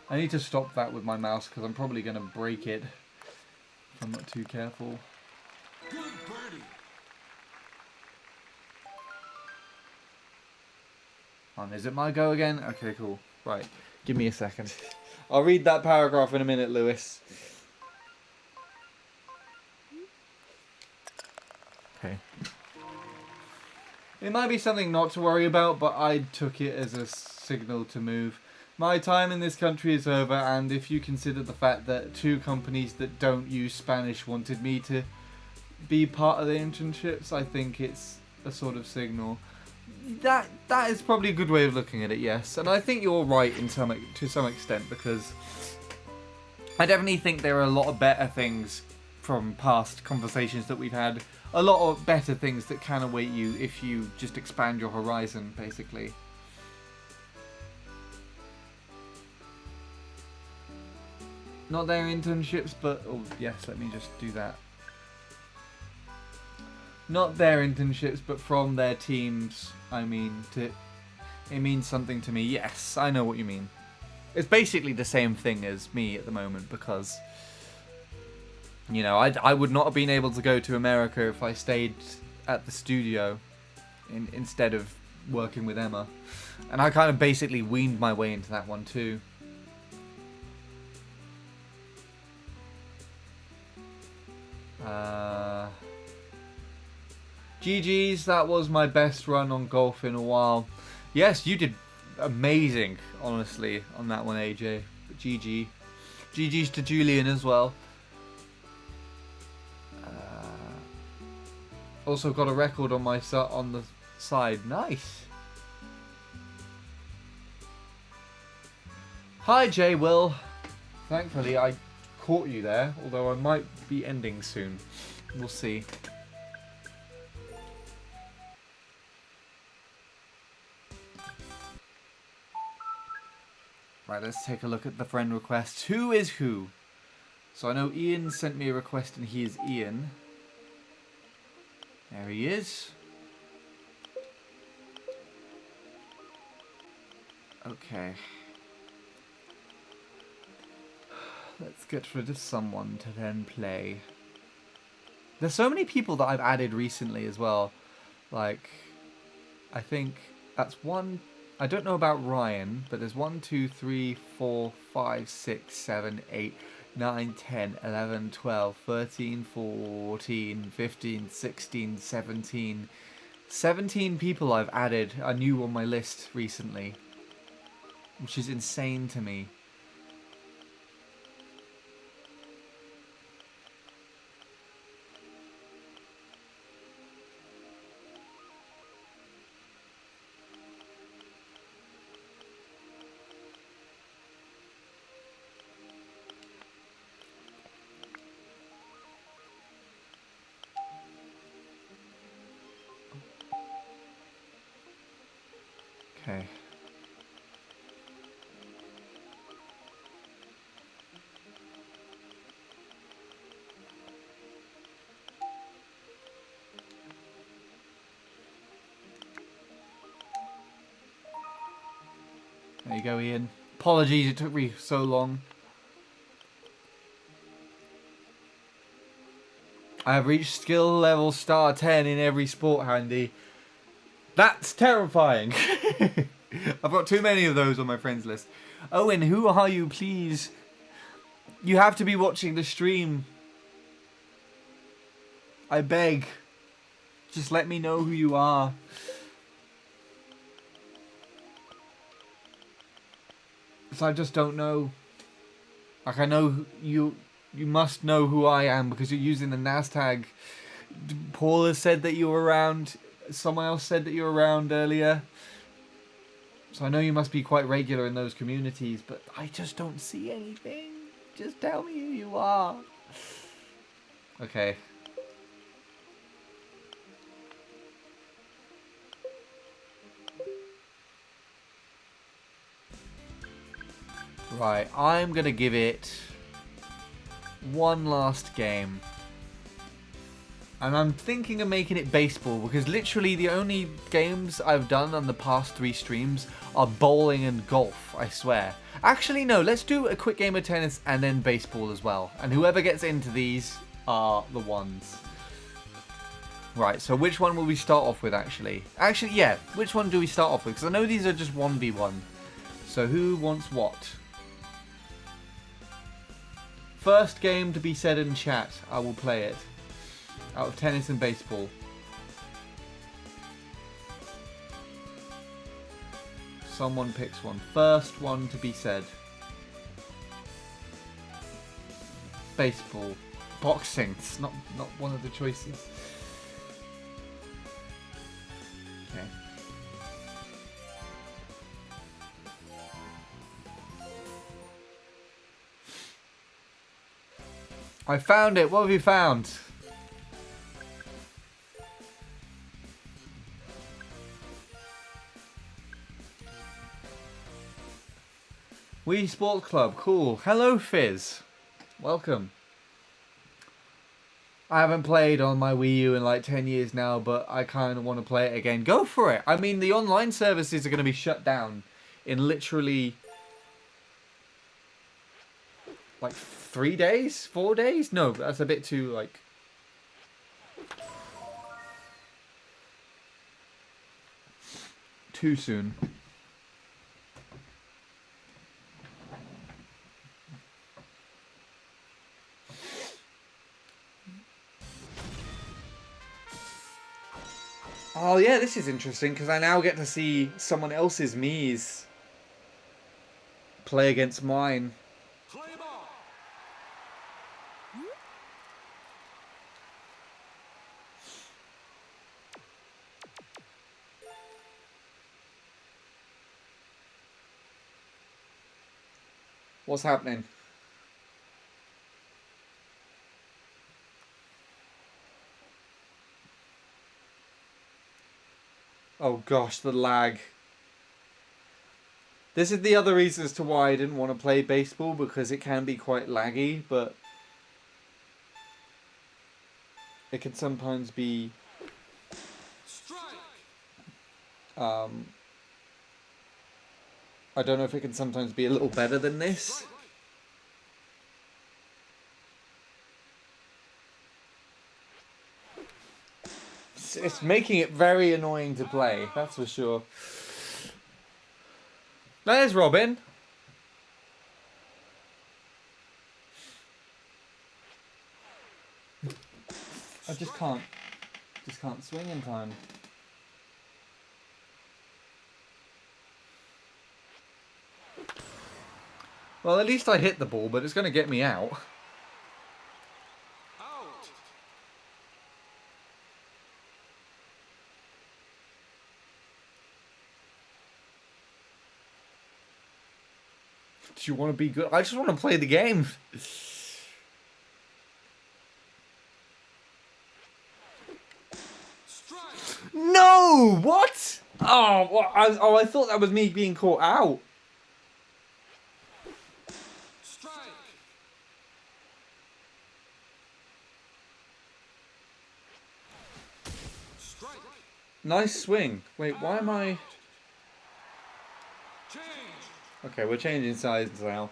I need to stop that with my mouse because I'm probably going to break it if I'm not too careful. Good birdie. Is it my go again? Okay, cool. Right. Give me a second. I'll read that paragraph in a minute, Lewis. Okay. It might be something not to worry about, but I took it as a signal to move. My time in this country is over, and if you consider the fact that 2 companies that don't use Spanish wanted me to be part of the internships, I think it's a sort of signal. That is probably a good way of looking at it, yes. And I think you're right to some extent, because I definitely think there are a lot of better things from past conversations that we've had. A lot of better things that can await you if you just expand your horizon, basically. Not their internships, but... Oh, yes, let me just do that. Not their internships, but from their teams, I mean, it means something to me. Yes, I know what you mean. It's basically the same thing as me at the moment, because, you know, I would not have been able to go to America if I stayed at the studio instead of working with Emma. And I kind of basically weaned my way into that one too. GG's, that was my best run on golf in a while. Yes, you did amazing, honestly, on that one, AJ. But GG. GG's to Julian as well. Also got a record on my on the side. Nice. Hi, Jay Will. Thankfully, I caught you there, although I might be ending soon. We'll see. Right, let's take a look at the friend requests. Who is who? So I know Ian sent me a request and he is Ian. There he is. Okay. Let's get rid of someone to then play. There's so many people that I've added recently as well. Like, I think that's one. I don't know about Ryan, but there's 1, 2, 3, 4, 5, 6, 7, 8, 9, 10, 11, 12, 13, 14, 15, 16, 17. 17 people I've added are new on my list recently, which is insane to me. Okay. There you go, Ian. Apologies it took me so long. I have reached skill level star 10 in every sport, Handy. That's terrifying. I've got too many of those on my friends list. Owen, who are you, please? You have to be watching the stream. I beg. Just let me know who you are. So I just don't know. Like, I know you must know who I am because you're using the NAS Paula said that you were around. Someone else said that you were around earlier. So I know you must be quite regular in those communities, but I just don't see anything. Just tell me who you are. Okay. Right, I'm gonna give it one last game. And I'm thinking of making it baseball because literally the only games I've done on the past 3 streams are bowling and golf, I swear. Actually, no, let's do a quick game of tennis and then baseball as well. And whoever gets into these are the ones. Right, so which one will we start off with actually? Actually, yeah, which one do we start off with? Because I know these are just 1v1. So who wants what? First game to be said in chat, I will play it. Out of tennis and baseball. Someone picks one. First one to be said. Baseball. Boxing. It's not one of the choices. Okay. I found it. What have you found? Wii Sports Club, cool. Hello, Fizz. Welcome. I haven't played on my Wii U in like 10 years now, but I kind of want to play it again. Go for it. I mean, the online services are going to be shut down in literally like 3 days? 4 days? No, that's a bit too like... too soon. Oh yeah, this is interesting because I now get to see someone else's Mii's play against mine. Play ball. What's happening? Oh gosh, the lag. This is the other reason as to why I didn't want to play baseball, because it can be quite laggy, but it can sometimes be Strike. I don't know if it can sometimes be a little better than this. It's making it very annoying to play, that's for sure. There's Robin. I just can't swing in time. Well, at least I hit the ball, but it's going to get me out. Out. Do you want to be good? I just want to play the game. Strike. No! What? Oh, what? I thought that was me being caught out. Strike. Strike. Nice swing. Wait, why am I... Change. Okay, we're changing sides now.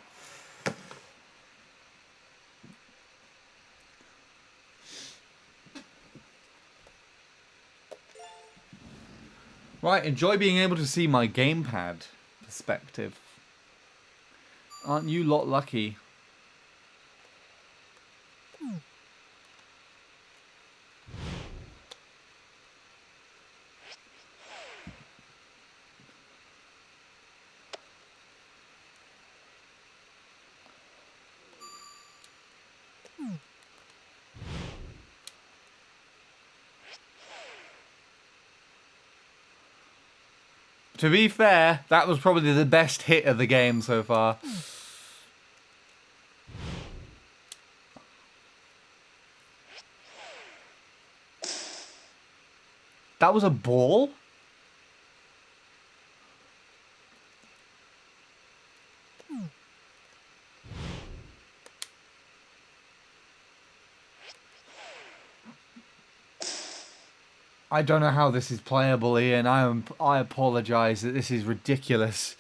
Right, enjoy being able to see my gamepad perspective. Aren't you lot lucky? To be fair, that was probably the best hit of the game so far. That was a ball? I don't know how this is playable, Ian. I apologise that this is ridiculous.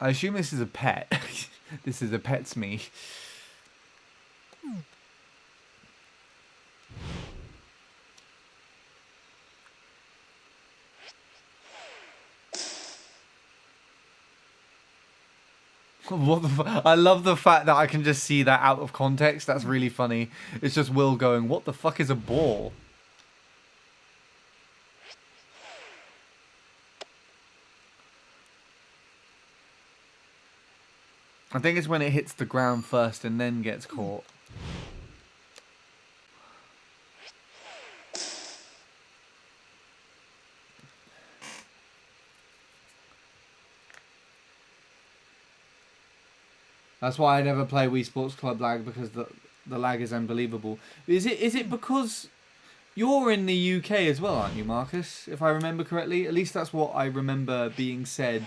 I assume this is a pet. This is a pet's me. What the I love the fact that I can just see that out of context. That's really funny. It's just Will going, what the fuck is a ball? I think it's when it hits the ground first and then gets caught. That's why I never play Wii Sports Club lag, because the lag is unbelievable. Is it because you're in the UK as well, aren't you, Marcus? If I remember correctly, at least that's what I remember being said.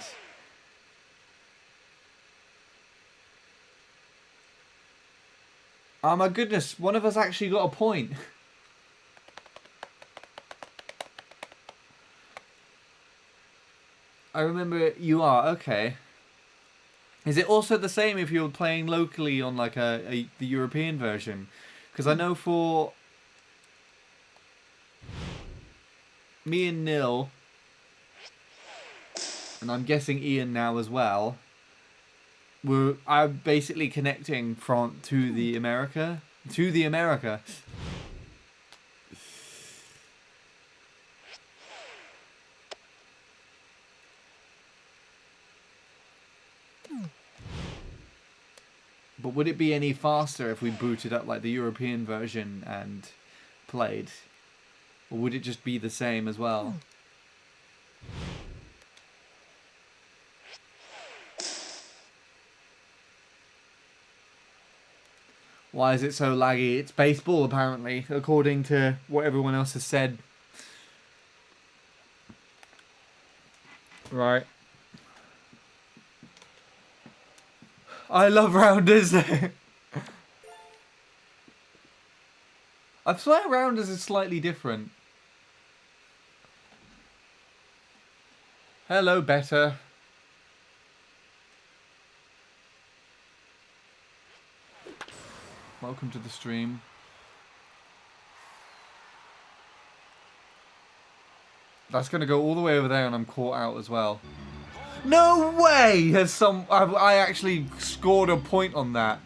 Oh my goodness, one of us actually got a point. I remember you are, okay. Is it also the same if you're playing locally on like the European version? Because I know for me and Nil, and I'm guessing Ian now as well, I'm basically connecting to the America. But would it be any faster if we booted up like the European version and played? Or would it just be the same as well? Why is it so laggy? It's baseball, apparently, according to what everyone else has said. Right. I love rounders. I swear rounders is slightly different. Hello, Better. Welcome to the stream. That's going to go all the way over there and I'm caught out as well. No way has I actually scored a point on that.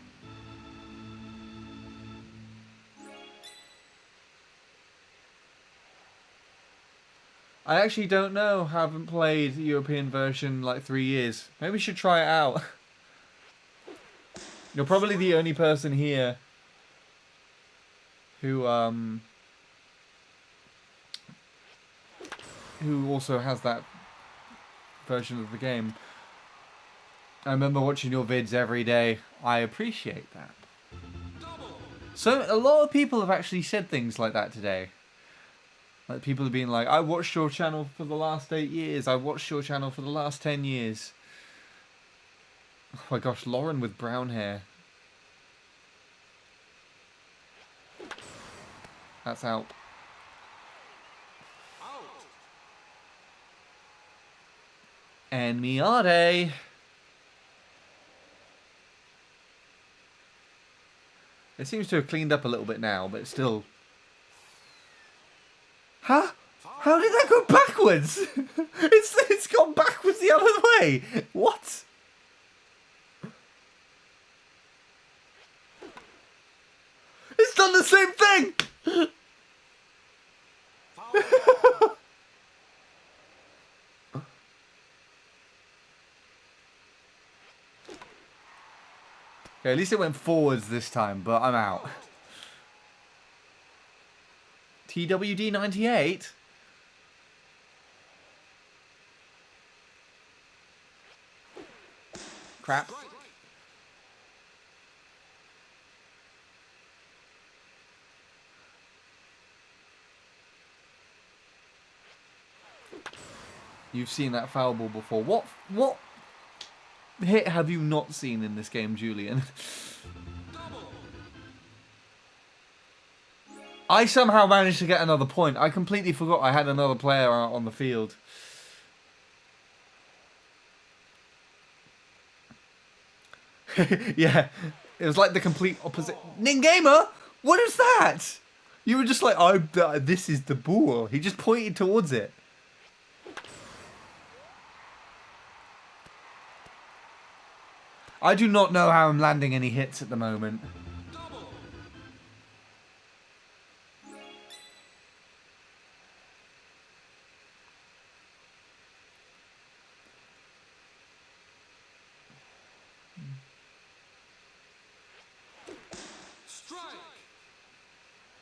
I actually don't know. Haven't played the European version like 3 years. Maybe we should try it out. You're probably the only person here who also has that version of the game. I remember watching your vids every day. I appreciate that. So a lot of people have actually said things like that today. Like people have been like, I watched your channel for the last 8 years. I watched your channel for the last 10 years. Oh my gosh, Lauren with brown hair. That's out. And Miade. It seems to have cleaned up a little bit now, but it's still... Huh? How did that go backwards? It's gone backwards the other way. What? It's done the same thing. Okay, at least it went forwards this time, but I'm out. TWD 98. Crap. You've seen that foul ball before. What hit have you not seen in this game, Julian? I somehow managed to get another point. I completely forgot I had another player out on the field. Yeah, it was like the complete opposite. Ningamer, what is that? You were just like, this is the ball. He just pointed towards it. I do not know how I'm landing any hits at the moment.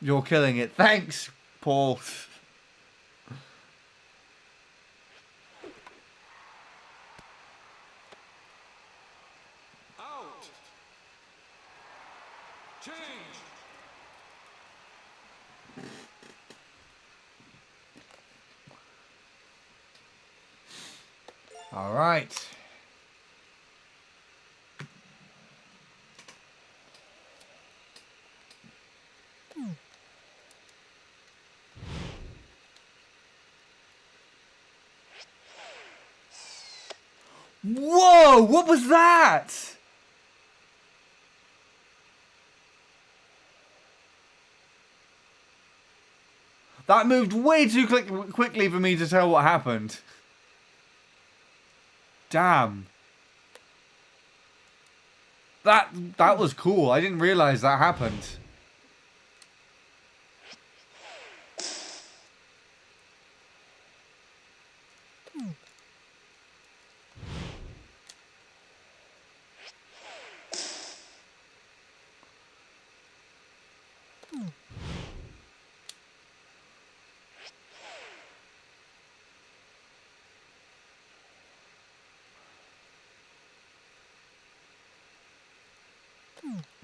You're killing it. Thanks, Paul. Out. Change. All right. Whoa! What was that? That moved way too quickly for me to tell what happened. Damn. That was cool. I didn't realize that happened.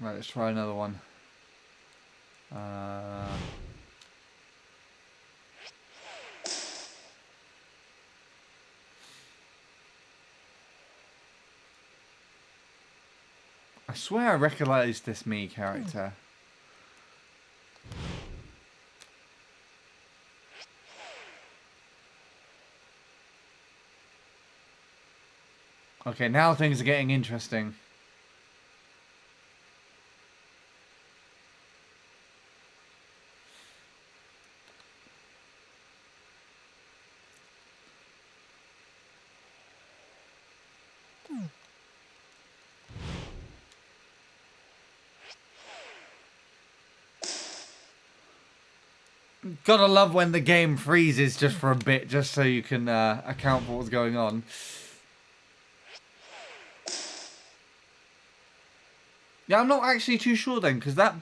Right, let's try another one. I swear I recognised this me character. Okay, now things are getting interesting. Gotta love when the game freezes just for a bit, just so you can account for what's going on. Yeah, I'm not actually too sure then, because that...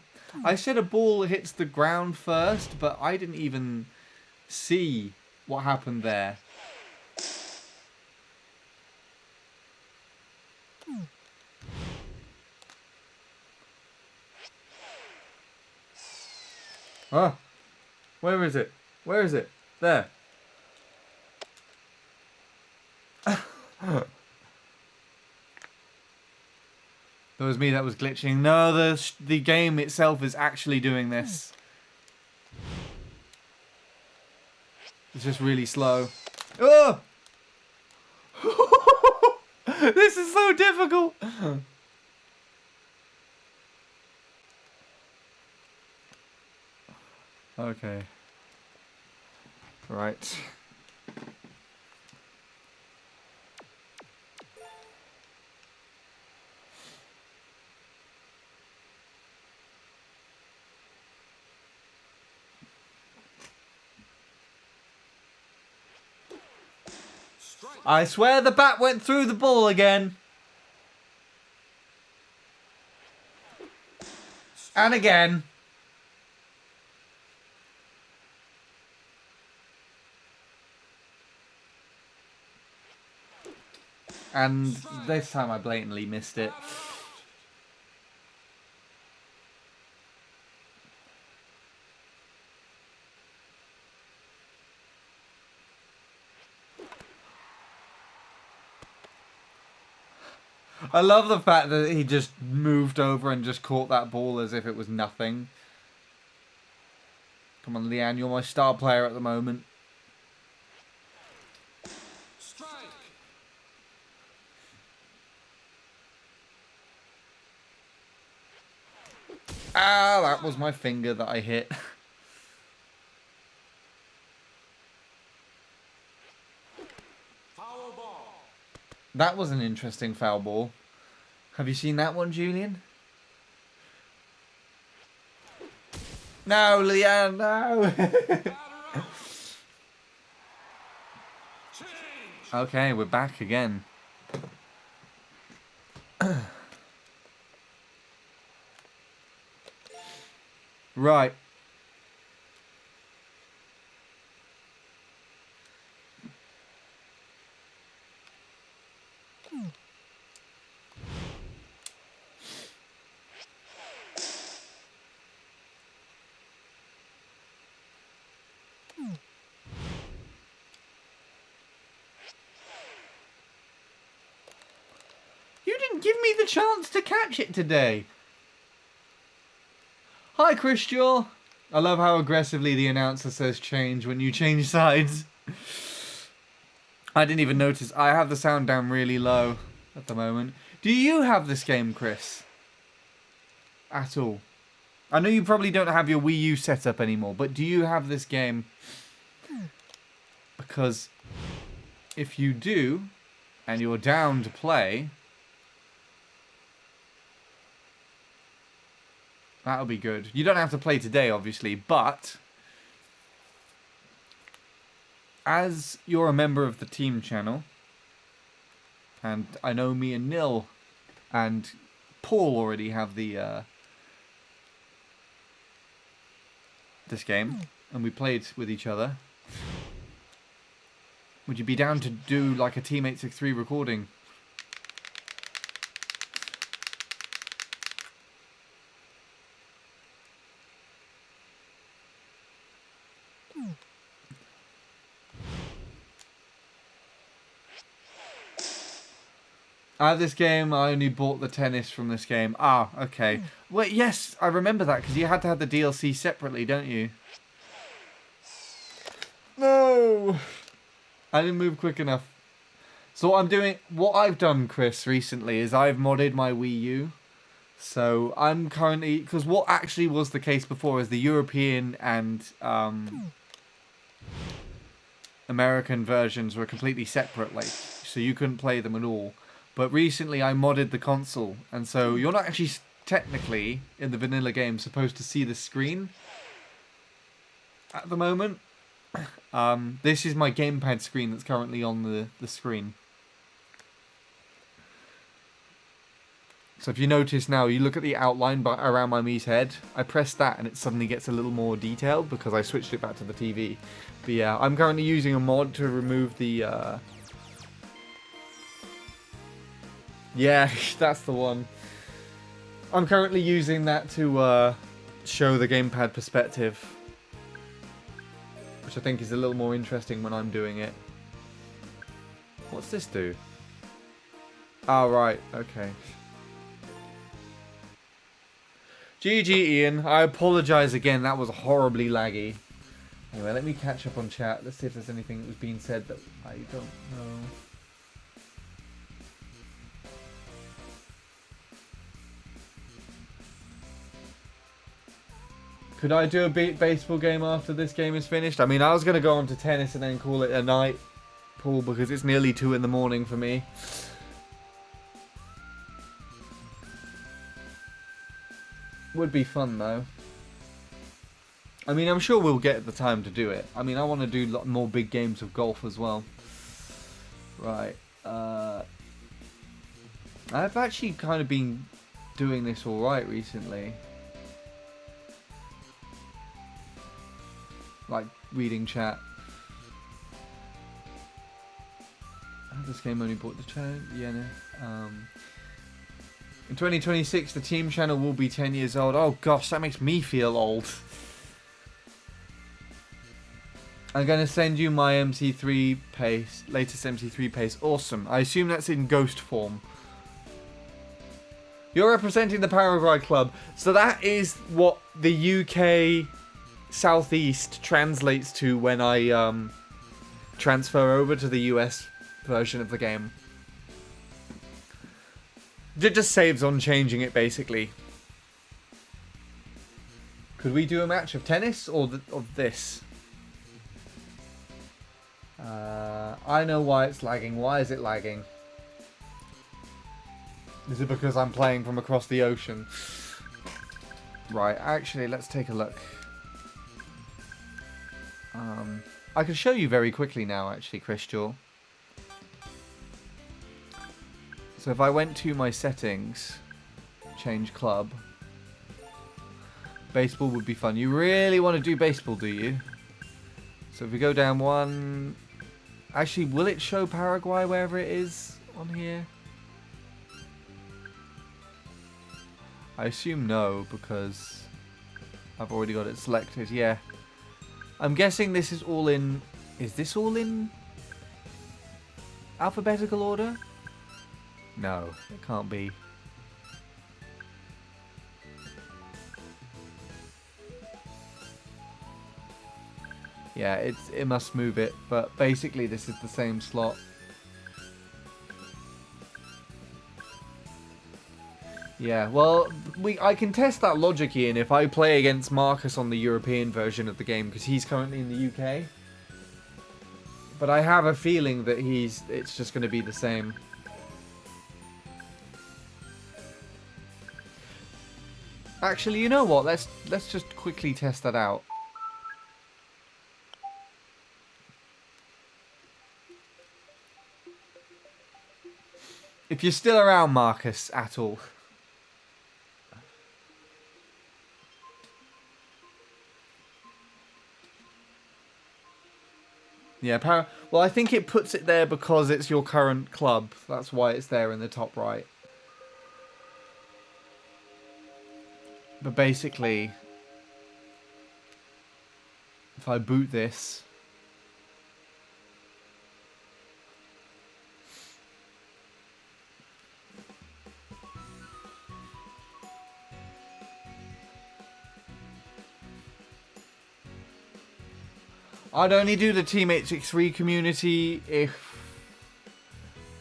I said a ball hits the ground first, but I didn't even see what happened there. Oh, where is it? Where is it? There. That was me that was glitching. No, the game itself is actually doing this. It's just really slow. Oh! This is so difficult! Okay. Right. Strike. I swear the bat went through the ball again. And again. And this time I blatantly missed it. I love the fact that he just moved over and just caught that ball as if it was nothing. Come on, Leanne, you're my star player at the moment. Strike. Ah, that was my finger that I hit. Foul ball. That was an interesting foul ball. Have you seen that one, Julian? No, Leanne, no. Batter up. Change. Okay, we're back again. Right. You didn't give me the chance to catch it today. Hi, Christian. I love how aggressively the announcer says change when you change sides. I didn't even notice. I have the sound down really low at the moment. Do you have this game, Chris? At all? I know you probably don't have your Wii U set up anymore, but do you have this game? Because if you do, and you're down to play, that'll be good. You don't have to play today, obviously, but as you're a member of the team channel, and I know me and Nil and Paul already have the this game, and we played with each other. Would you be down to do like a Team 863 recording? I have this game. I only bought the tennis from this game. Ah, okay. Wait, yes, I remember that because you had to have the DLC separately, don't you? No, I didn't move quick enough. So what I've done, Chris, recently is I've modded my Wii U. So I'm currently, because what actually was the case before is the European and American versions were completely separate, like, so you couldn't play them at all. But recently I modded the console, and so you're not actually technically in the vanilla game supposed to see the screen at the moment. This is my gamepad screen that's currently on the screen. So if you notice now, you look at the outline around my Mii's head, I press that and it suddenly gets a little more detailed because I switched it back to the TV. But yeah, I'm currently using a mod to remove the... Yeah, that's the one. I'm currently using that to show the gamepad perspective, which I think is a little more interesting when I'm doing it. What's this do? Oh, right, okay. GG, Ian. I apologise again. That was horribly laggy. Anyway, let me catch up on chat. Let's see if there's anything that was being said that I don't know. Could I do a baseball game after this game is finished? I mean, I was going to go on to tennis and then call it a night, Paul, because it's nearly 2 in the morning for me. Would be fun though. I mean, I'm sure we'll get the time to do it. I mean, I want to do a lot more big games of golf as well. Right. I've actually kind of been doing this alright recently. Like, reading chat. This game only bought the channel. Yeah, no. In 2026, the team channel will be 10 years old. Oh gosh, that makes me feel old. I'm going to send you my MC3 pace, latest MC3 pace. Awesome. I assume that's in ghost form. You're representing the Paraguay club. So that is what the UK Southeast translates to when I transfer over to the US version of the game. It just saves on changing it, basically. Could we do a match of tennis or of this? I know why it's lagging. Why is it lagging? Is it because I'm playing from across the ocean? Right, actually, let's take a look. I can show you very quickly now, actually, Crystal. So if I went to my settings, change club, baseball would be fun. You really want to do baseball, do you? So if we go down one, actually, will it show Paraguay wherever it is on here? I assume no, because I've already got it selected. Yeah. I'm guessing this is all in... Is this all in alphabetical order? No, it can't be. Yeah, it must move it, but basically this is the same slot. Yeah, well, I can test that logic, Ian, if I play against Marcus on the European version of the game, because he's currently in the UK. But I have a feeling that it's just going to be the same. Actually, you know what? Let's just quickly test that out. If you're still around, Marcus, at all. Yeah, well, I think it puts it there because it's your current club. That's why it's there in the top right. But basically, if I boot this, I'd only do the Team 863 community if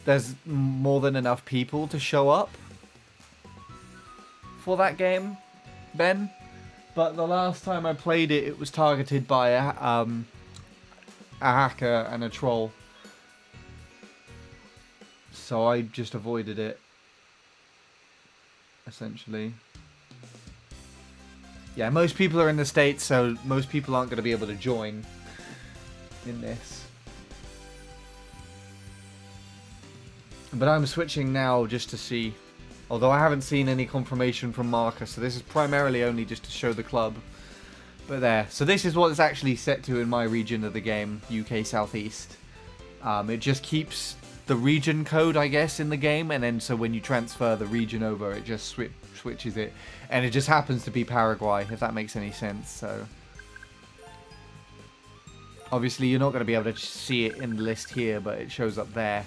there's more than enough people to show up for that game, Ben. But the last time I played it, it was targeted by a hacker and a troll. So I just avoided it, essentially. Yeah, most people are in the States, so most people aren't going to be able to join in this. But I'm switching now just to see. Although I haven't seen any confirmation from Marcus, so this is primarily only just to show the club. But there. So this is what it's actually set to in my region of the game, UK Southeast. It just keeps the region code, I guess, in the game, and then so when you transfer the region over, it just switches it. And it just happens to be Paraguay, if that makes any sense. So obviously you're not going to be able to see it in the list here, but it shows up there.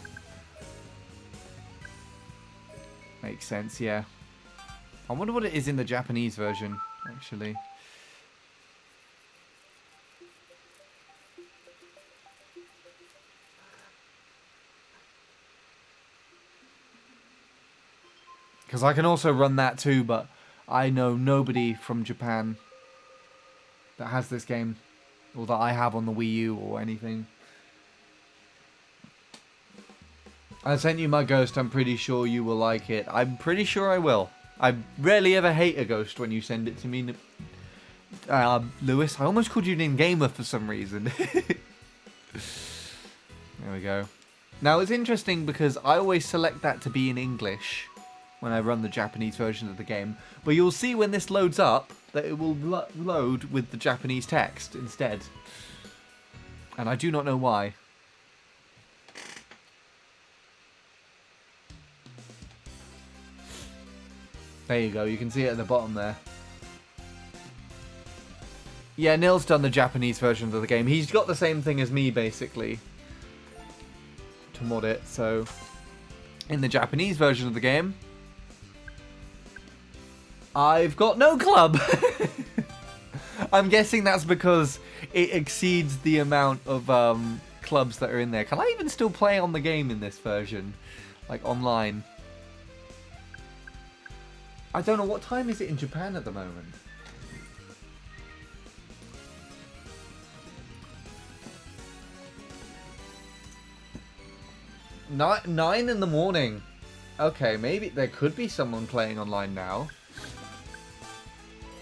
Makes sense, yeah. I wonder what it is in the Japanese version, actually. Because I can also run that too, but I know nobody from Japan that has this game, or that I have on the Wii U or anything. I sent you my Ghost, I'm pretty sure you will like it. I'm pretty sure I will. I rarely ever hate a Ghost when you send it to me. Lewis, I almost called you Nin Gamer for some reason. There we go. Now it's interesting because I always select that to be in English when I run the Japanese version of the game. But you'll see when this loads up that it will load with the Japanese text instead. And I do not know why. There you go, you can see it at the bottom there. Yeah, Nil's done the Japanese version of the game. He's got the same thing as me, basically, to mod it. So, in the Japanese version of the game, I've got no club. I'm guessing that's because it exceeds the amount of clubs that are in there. Can I even still play on the game in this version? Like, online? I don't know, what time is it in Japan at the moment? Nine in the morning. Okay, maybe there could be someone playing online now.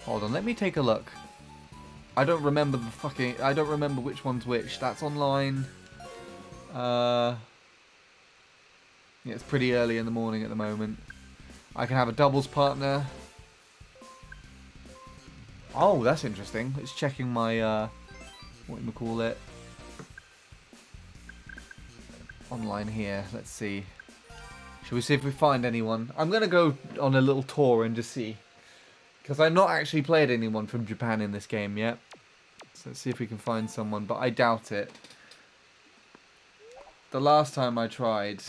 Hold on, let me take a look. I don't remember I don't remember which one's which. That's online. Yeah, it's pretty early in the morning at the moment. I can have a doubles partner. Oh, that's interesting. It's checking my, what do you call it? Online here. Let's see. Shall we see if we find anyone? I'm going to go on a little tour and just see. Because I've not actually played anyone from Japan in this game yet. So let's see if we can find someone, but I doubt it. The last time I tried,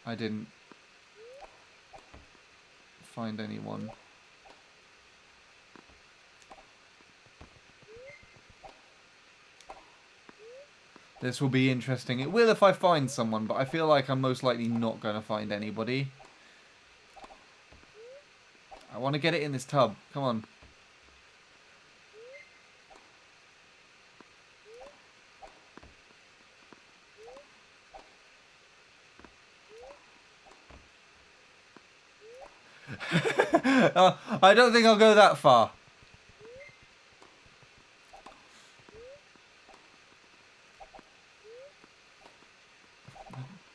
I didn't find anyone. This will be interesting. It will if I find someone, but I feel like I'm most likely not going to find anybody. I want to get it in this tub. Come on. I don't think I'll go that far.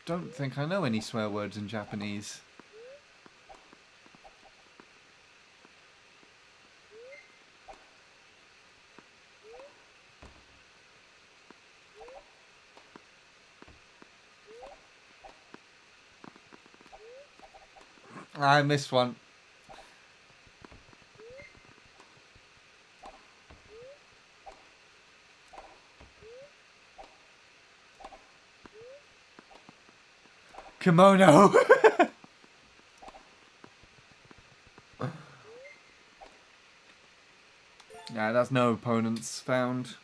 Don't think I know any swear words in Japanese. I missed one. Kimono. Yeah, that's no opponents found.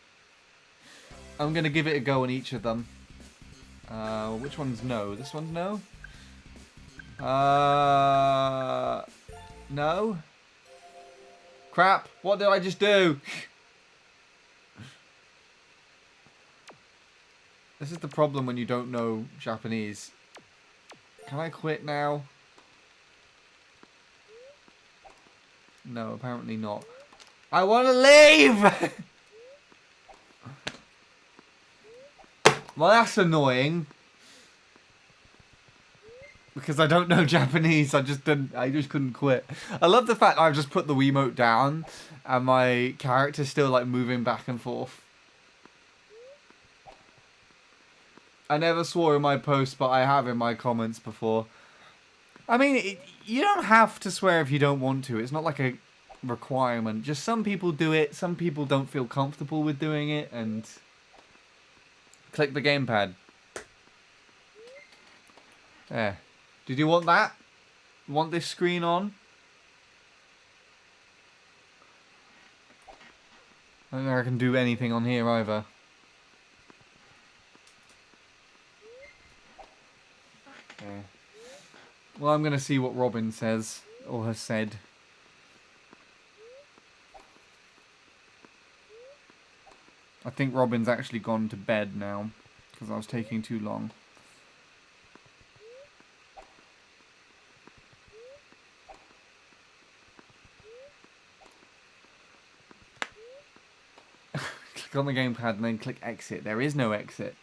I'm gonna give it a go on each of them. Which one's no? This one's no? No? Crap, what did I just do? This is the problem when you don't know Japanese. Can I quit now? No, apparently not. I want to leave! Well, that's annoying. Because I don't know Japanese, I just couldn't quit. I love the fact I've just put the Wiimote down and my character's still like moving back and forth. I never swore in my post, but I have in my comments before. I mean, you don't have to swear if you don't want to. It's not like a requirement. Just some people do it, some people don't feel comfortable with doing it, and click the gamepad. There. Did you want that? Want this screen on? I don't think I can do anything on here either. Okay. Well, I'm going to see what Robin says, or has said. I think Robin's actually gone to bed now, because I was taking too long. Click on the gamepad and then click exit. There is no exit.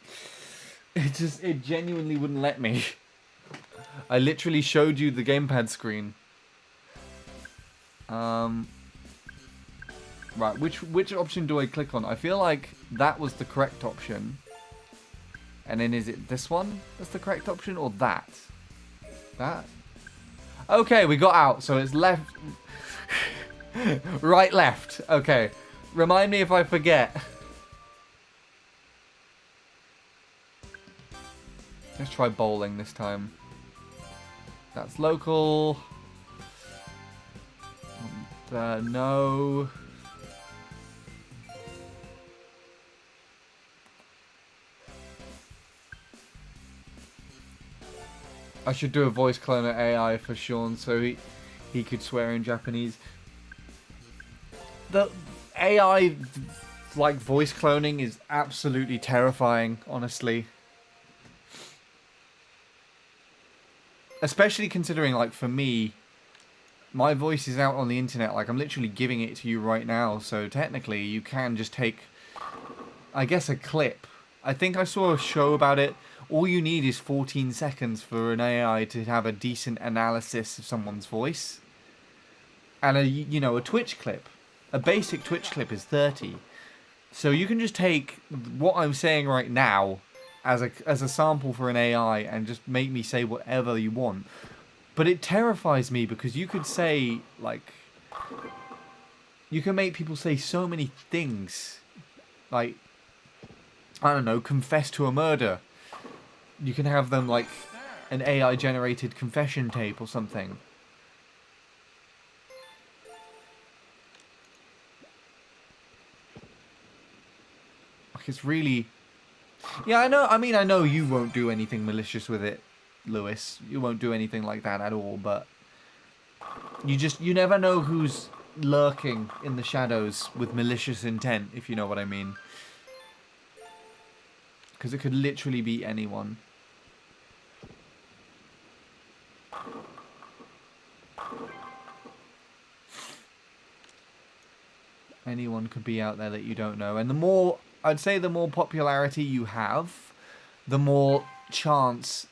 It genuinely wouldn't let me. I literally showed you the gamepad screen. Right, which option do I click on? I feel like that was the correct option. And then is it this one that's the correct option, or that? That? Okay, we got out, so it's left. Right, left. Okay. Remind me if I forget. Let's try bowling this time. That's local. No. I should do a voice cloner AI for Sean so he could swear in Japanese. The AI like voice cloning is absolutely terrifying, honestly. Especially considering, like, for me, my voice is out on the internet. Like, I'm literally giving it to you right now. So technically, you can just take, I guess, a clip. I think I saw a show about it. All you need is 14 seconds for an AI to have a decent analysis of someone's voice. And a Twitch clip. A basic Twitch clip is 30. So you can just take what I'm saying right now as a sample for an AI and just make me say whatever you want. But it terrifies me because you could say, like, you can make people say so many things. Like, I don't know, confess to a murder. You can have them, like, an AI-generated confession tape or something. Like, it's really... Yeah, I know. I mean, I know you won't do anything malicious with it, Lewis. You won't do anything like that at all, but... You never know who's lurking in the shadows with malicious intent, if you know what I mean. Because it could literally be anyone. Anyone could be out there that you don't know. And the more, I'd say the more popularity you have, the more chance,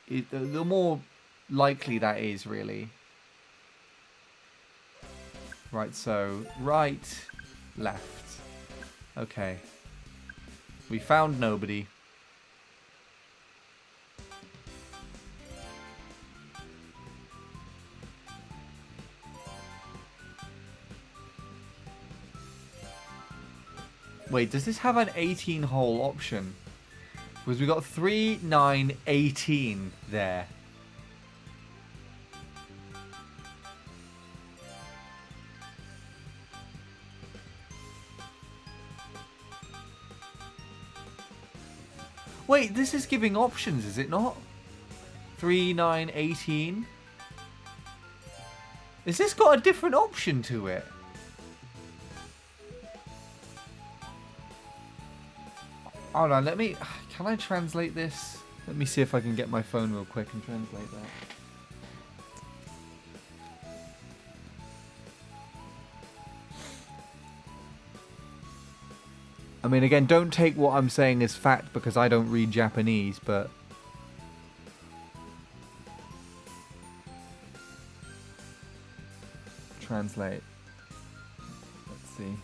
the more likely that is, really. Right, so, right, left. Okay. We found nobody. Wait, does this have an 18-hole option? Because we got 3, 9, 18 there. Wait, this is giving options, is it not? 3, 9, 18. Has this got a different option to it? Hold on, let me... Can I translate this? Let me see if I can get my phone real quick and translate that. I mean, again, don't take what I'm saying as fact because I don't read Japanese, but... Translate. Let's see.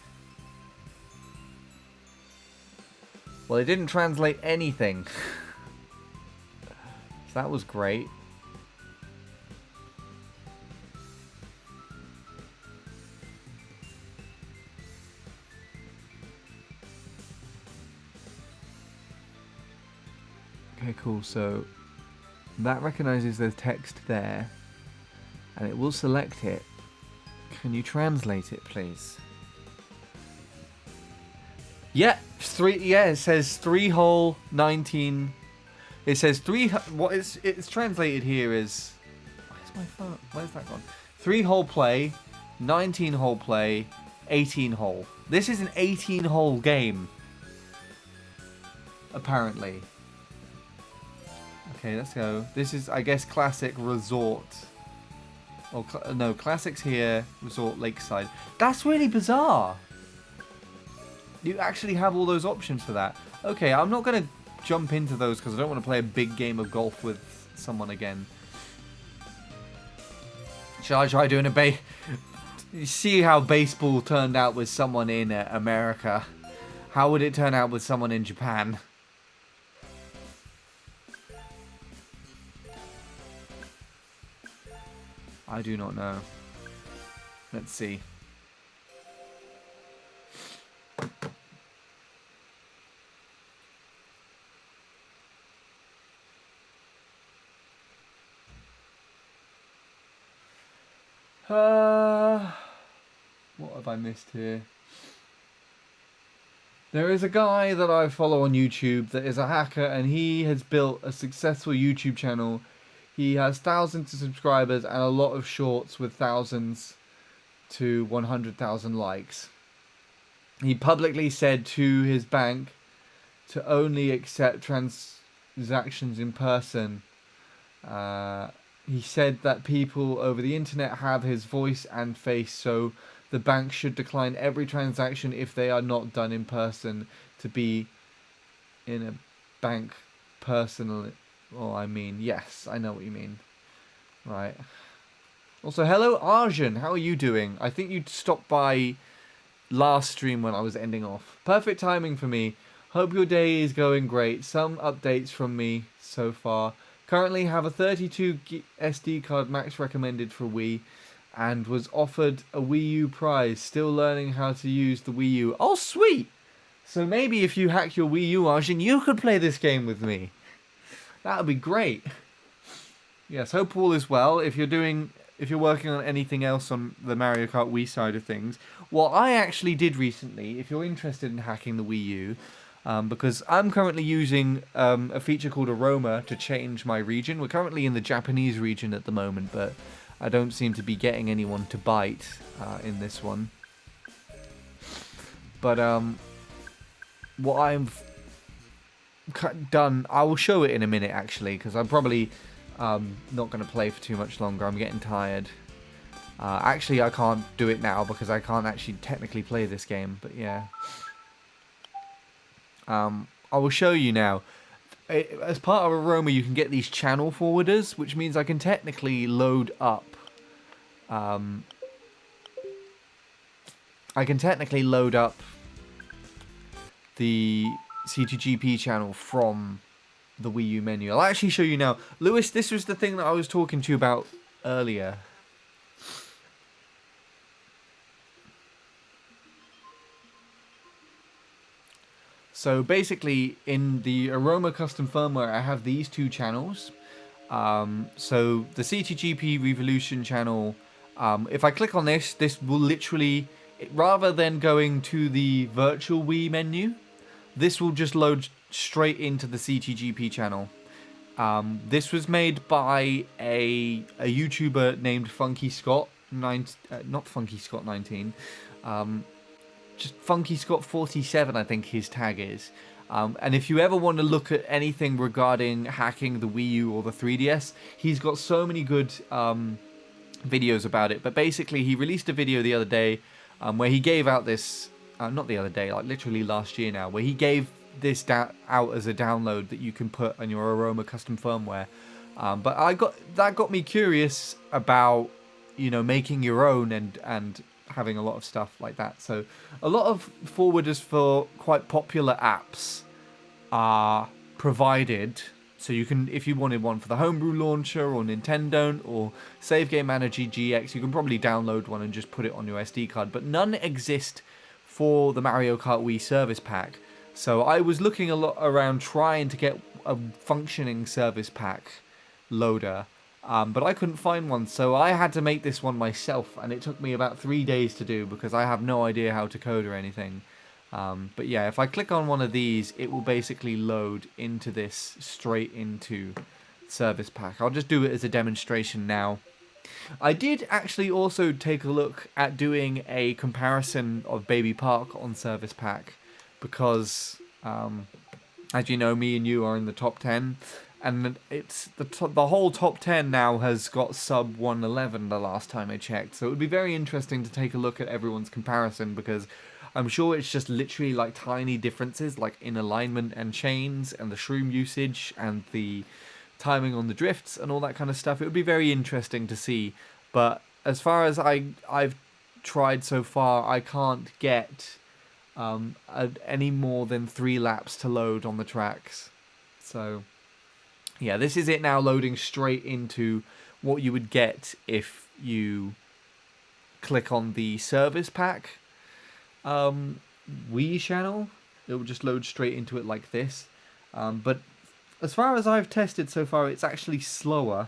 Well, it didn't translate anything. So that was great. Okay, cool. So that recognizes there's text there, and it will select it. Can you translate it, please? Yeah, it says 3 hole 19. It says 3. What is it's translated here is. Where's my phone? Where's that gone? 3 hole play, 19 hole play, 18 hole. This is an 18 hole game. Apparently. Okay, let's go. This is, I guess, classic resort. Oh, no, classics here, resort lakeside. That's really bizarre. You actually have all those options for that. Okay, I'm not going to jump into those because I don't want to play a big game of golf with someone again. Shall I try doing a You see how baseball turned out with someone in America. How would it turn out with someone in Japan? I do not know. Let's see. What have I missed here? There is a guy that I follow on YouTube that is a hacker, and he has built a successful YouTube channel. He has thousands of subscribers and a lot of shorts with thousands to 100,000 likes. He publicly said to his bank to only accept transactions in person. He said that people over the internet have his voice and face, so the bank should decline every transaction if they are not done in person to be in a bank personally. Oh, I mean, yes, I know what you mean. Right. Also, hello, Arjun. How are you doing? I think you stopped by last stream when I was ending off. Perfect timing for me. Hope your day is going great. Some updates from me so far. Currently have a 32 SD card max recommended for Wii and was offered a Wii U prize. Still learning how to use the Wii U. Oh, sweet! So maybe if you hack your Wii U, Arjun, you could play this game with me. That would be great. Yes, hope all is well. If you're working on anything else on the Mario Kart Wii side of things, what I actually did recently, if you're interested in hacking the Wii U, because I'm currently using a feature called Aroma to change my region. We're currently in the Japanese region at the moment, but I don't seem to be getting anyone to bite in this one. But what I've done, I will show it in a minute actually, because I'm probably not going to play for too much longer. I'm getting tired. Actually, I can't do it now because I can't actually technically play this game, but yeah. I will show you now. As part of Aroma, you can get these channel forwarders, which means I can technically load up. The C2GP channel from the Wii U menu. I'll actually show you now. Lewis, this was the thing that I was talking to you about earlier. So basically, in the Aroma custom firmware, I have these two channels. So the C2GP Revolution channel, if I click on this will literally, rather than going to the virtual Wii menu, this will just load straight into the CTGP channel. This was made by a YouTuber named Funky Scott, not Funky Scott 19, just Funky Scott 47, I think his tag is. And if you ever want to look at anything regarding hacking the Wii U or the 3DS, he's got so many good videos about it. But basically, he released a video the other day where he gave out this, not the other day, like literally last year now, where he gave this out as a download that you can put on your Aroma custom firmware. But that got me curious about, you know, making your own and having a lot of stuff like that. So a lot of forwarders for quite popular apps are provided. So you can, if you wanted one for the Homebrew launcher or Nintendo or Save Game Manager GX, you can probably download one and just put it on your SD card. But none exist for the Mario Kart Wii service pack. So I was looking a lot around trying to get a functioning service pack loader. But I couldn't find one, so I had to make this one myself, and it took me about 3 days to do because I have no idea how to code or anything. But yeah, if I click on one of these, it will basically load into this straight into Service Pack. I'll just do it as a demonstration now. I did actually also take a look at doing a comparison of Baby Park on Service Pack because, as you know, me and you are in the top 10. And it's the whole top 10 now has got sub 111 the last time I checked. So it would be very interesting to take a look at everyone's comparison because I'm sure it's just literally like tiny differences like in alignment and chains and the shroom usage and the timing on the drifts and all that kind of stuff. It would be very interesting to see. But as far as I've tried so far, I can't get any more than 3 laps to load on the tracks. So yeah, this is it now loading straight into what you would get if you click on the service pack Wii channel. It will just load straight into it like this. But as far as I've tested so far, it's actually slower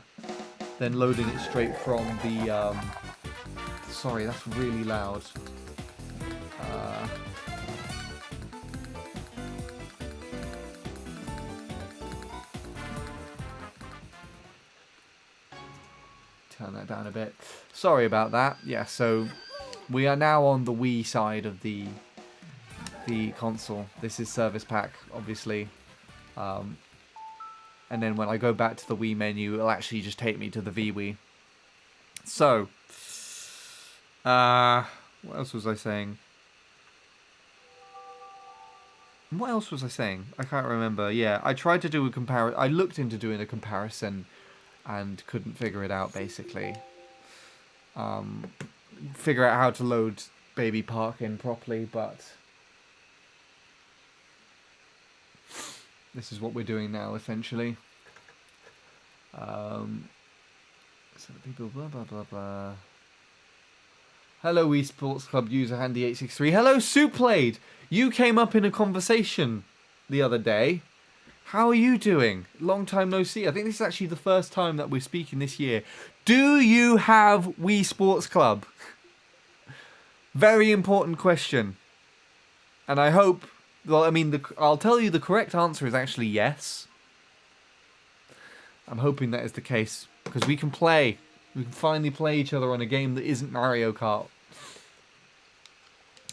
than loading it straight from the... Sorry, that's really loud. Turn that down a bit. Sorry about that. Yeah, so we are now on the Wii side of the console. This is Service Pack, obviously. And then when I go back to the Wii menu, it'll actually just take me to the VWii. So, what else was I saying? What else was I saying? I can't remember. Yeah, I tried to do a comparison. I looked into doing a comparison and couldn't figure it out, basically. Figure out how to load Baby Park in properly, but this is what we're doing now, essentially. So people, blah, blah, blah, blah. Hello, Wii Sports Club user Handy863. Hello, Souplade! You came up in a conversation the other day. How are you doing? Long time no see. I think this is actually the first time that we're speaking this year. Do you have Wii Sports Club? Very important question. And I hope... Well, I mean, I'll tell you the correct answer is actually yes. I'm hoping that is the case. Because we can play. We can finally play each other on a game that isn't Mario Kart.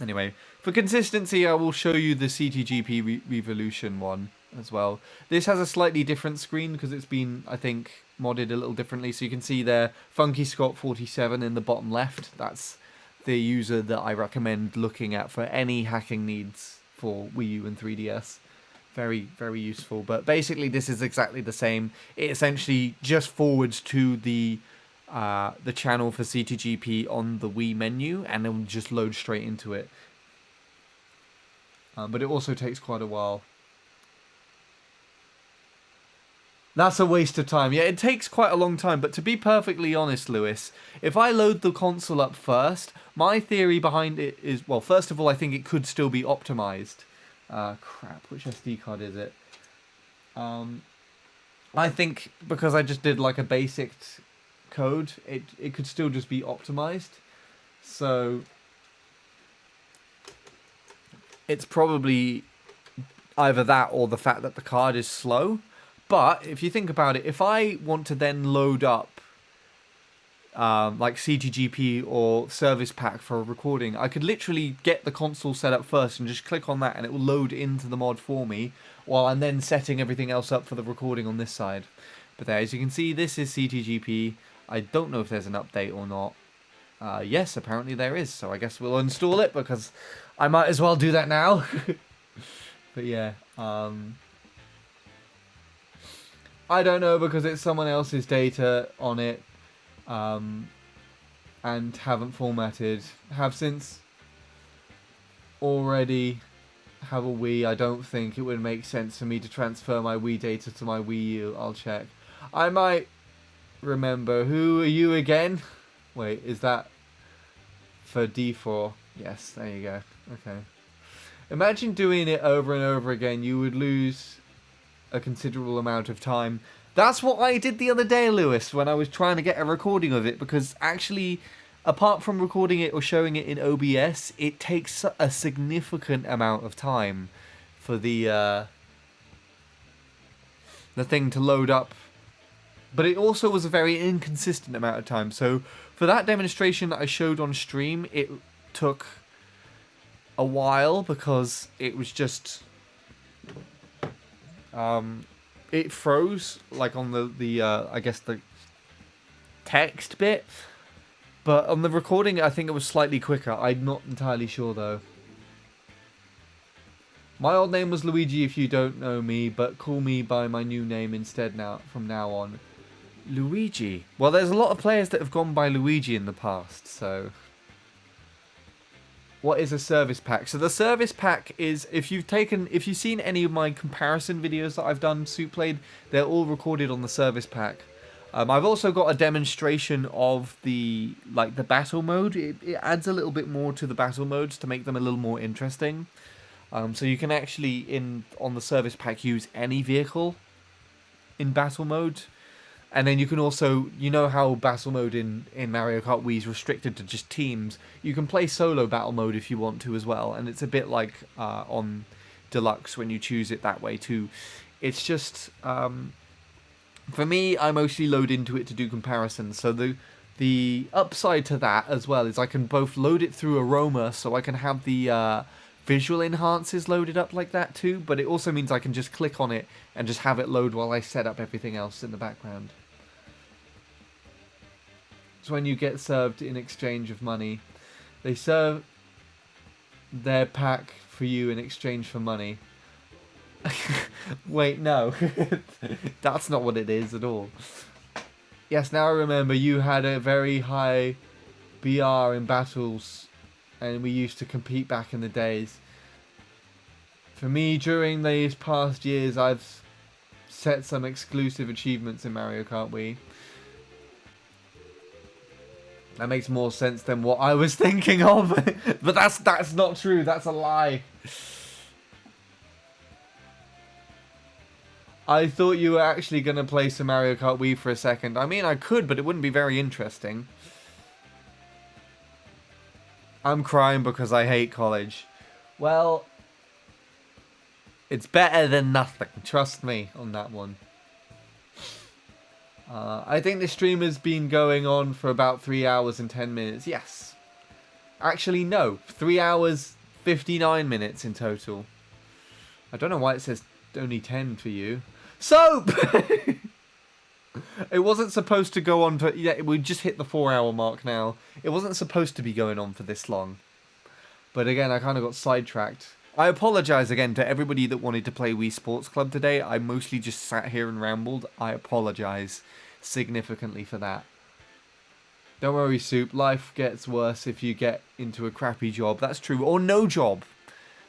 Anyway, for consistency, I will show you the CTGP Revolution one as well. This has a slightly different screen because it's been, I think, modded a little differently. So you can see there, Funky Scott 47 in the bottom left. That's the user that I recommend looking at for any hacking needs for Wii U and 3DS. Very, very useful. But basically, this is exactly the same. It essentially just forwards to the channel for CTGP on the Wii menu, and it will just load straight into it. But it also takes quite a while. That's a waste of time. Yeah, it takes quite a long time, but to be perfectly honest, Lewis, if I load the console up first, my theory behind it is, well, first of all, I think it could still be optimized. Crap, which SD card is it? I think because I just did like a basic code, it could still just be optimized. So it's probably either that or the fact that the card is slow. But if you think about it, if I want to then load up like CTGP or Service Pack for a recording, I could literally get the console set up first and just click on that and it will load into the mod for me while I'm then setting everything else up for the recording on this side. But there, as you can see, this is CTGP. I don't know if there's an update or not. Yes, apparently there is, so I guess we'll install it because I might as well do that now. But yeah, I don't know because it's someone else's data on it, and haven't formatted. Have since already have a Wii. I don't think it would make sense for me to transfer my Wii data to my Wii U. I'll check. I might remember. Who are you again? Wait, is that for D4? Yes, there you go. Okay. Imagine doing it over and over again. You would lose a considerable amount of time. That's what I did the other day, Lewis, when I was trying to get a recording of it, because actually, apart from recording it or showing it in OBS, it takes a significant amount of time for the thing to load up. But it also was a very inconsistent amount of time. So for that demonstration that I showed on stream, it took a while because it was just it froze like on the I guess the text bit, but on the recording I think it was slightly quicker. I'm not entirely sure though. My old name was Luigi if you don't know me, but call me by my new name instead now from now on. Luigi. Well, there's a lot of players that have gone by Luigi in the past, so what is a service pack? So the service pack is, if you've seen any of my comparison videos that I've done, Soup Played, they're all recorded on the service pack. I've also got a demonstration of the battle mode. It adds a little bit more to the battle modes to make them a little more interesting. So you can actually, on the service pack, use any vehicle in battle mode. And then you can also, you know how battle mode in Mario Kart Wii is restricted to just teams. You can play solo battle mode if you want to as well. And it's a bit like on Deluxe when you choose it that way too. It's just, for me, I mostly load into it to do comparisons. So the upside to that as well is I can both load it through Aroma, so I can have the visual enhancers loaded up like that too. But it also means I can just click on it and just have it load while I set up everything else in the background. It's when you get served in exchange of money. They serve their pack for you in exchange for money. Wait, no. That's not what it is at all. Yes, now I remember you had a very high BR in battles, and we used to compete back in the days. For me, during these past years, I've set some exclusive achievements in Mario Kart Wii. That makes more sense than what I was thinking of. But that's not true. That's a lie. I thought you were actually going to play some Mario Kart Wii for a second. I mean, I could, but it wouldn't be very interesting. I'm crying because I hate college. Well, it's better than nothing. Trust me on that one. I think this stream has been going on for about 3 hours and 10 minutes. Yes. Actually, no. 3 hours, 59 minutes in total. I don't know why it says only 10 for you. Soap! It wasn't supposed to go on for... Yeah, we just hit the 4-hour mark now. It wasn't supposed to be going on for this long. But again, I kind of got sidetracked. I apologise again to everybody that wanted to play Wii Sports Club today. I mostly just sat here and rambled. I apologise significantly for that. Don't worry, Soup. Life gets worse if you get into a crappy job. That's true. Or no job.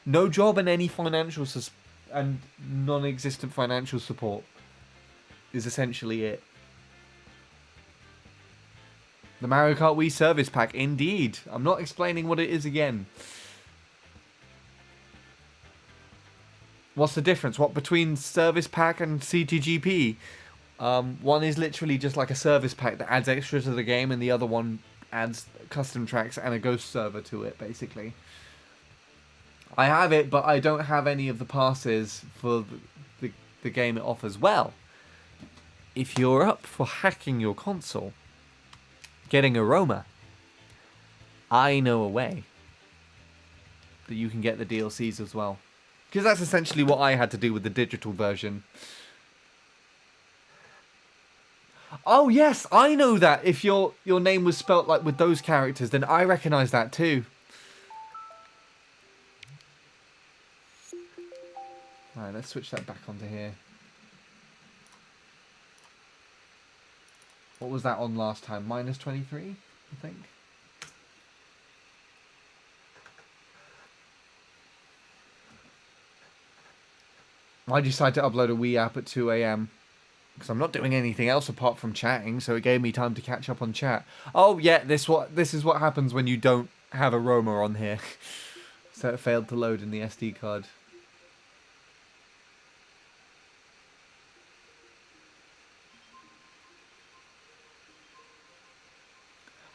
No job and any financial and non-existent financial support is essentially it. The Mario Kart Wii Service Pack, indeed. I'm not explaining what it is again. What's the difference? What between Service Pack and CTGP? One is literally just like a service pack that adds extra to the game, and the other one adds custom tracks and a ghost server to it, basically. I have it, but I don't have any of the passes for the game it offers. Well, if you're up for hacking your console, getting a Roma, I know a way that you can get the DLCs as well. Because that's essentially what I had to do with the digital version. Oh yes, I know that. If your name was spelt like with those characters, then I recognize that too. Alright, let's switch that back onto here. What was that on last time? Minus 23, I think. I decided to upload a Wii app at 2 AM. Because I'm not doing anything else apart from chatting, so it gave me time to catch up on chat. Oh yeah, this is what happens when you don't have a Roma on here. So it failed to load in the SD card.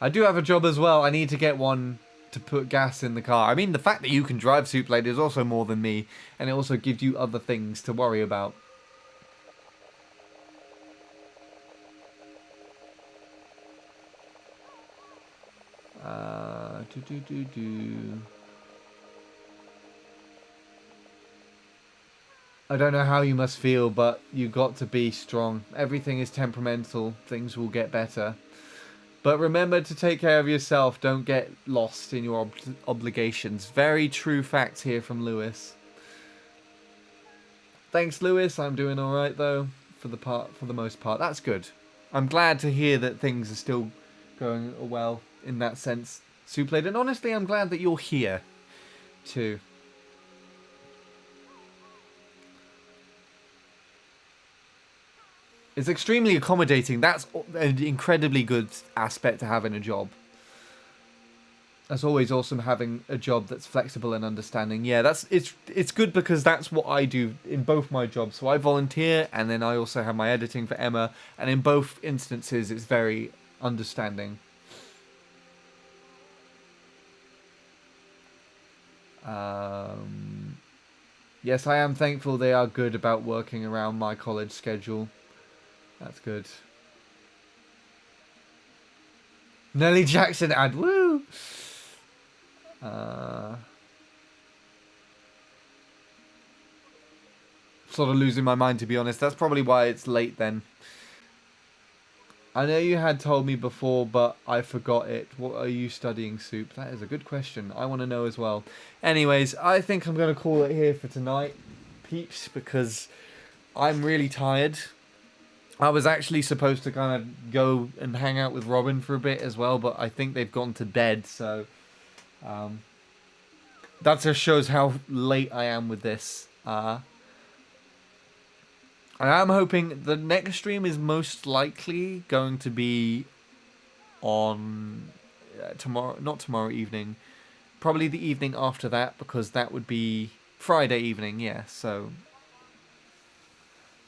I do have a job as well. I need to get one to put gas in the car. I mean, the fact that you can drive Souplade is also more than me, and it also gives you other things to worry about. I don't know how you must feel, but you got to be strong. Everything is temperamental. Things will get better. But remember to take care of yourself. Don't get lost in your obligations. Very true facts here from Lewis. Thanks, Lewis. I'm doing all right though, for the most part. That's good. I'm glad to hear that things are still going well in that sense, Souplade. And honestly, I'm glad that you're here too. It's extremely accommodating. That's an incredibly good aspect to have in a job. That's always awesome, having a job that's flexible and understanding. Yeah, it's good because that's what I do in both my jobs. So I volunteer, and then I also have my editing for Emma, and in both instances it's very understanding. Yes, I am thankful they are good about working around my college schedule. That's good. Nelly Jackson ad, woo! Sort of losing my mind, to be honest. That's probably why it's late then. I know you had told me before, but I forgot it. What are you studying, Soup? That is a good question. I want to know as well. Anyways, I think I'm going to call it here for tonight, peeps, because I'm really tired. I was actually supposed to kind of go and hang out with Robin for a bit as well, but I think they've gone to bed, so that just shows how late I am with this. I am hoping the next stream is most likely going to be on tomorrow, not tomorrow evening, probably the evening after that, because that would be Friday evening, yeah, so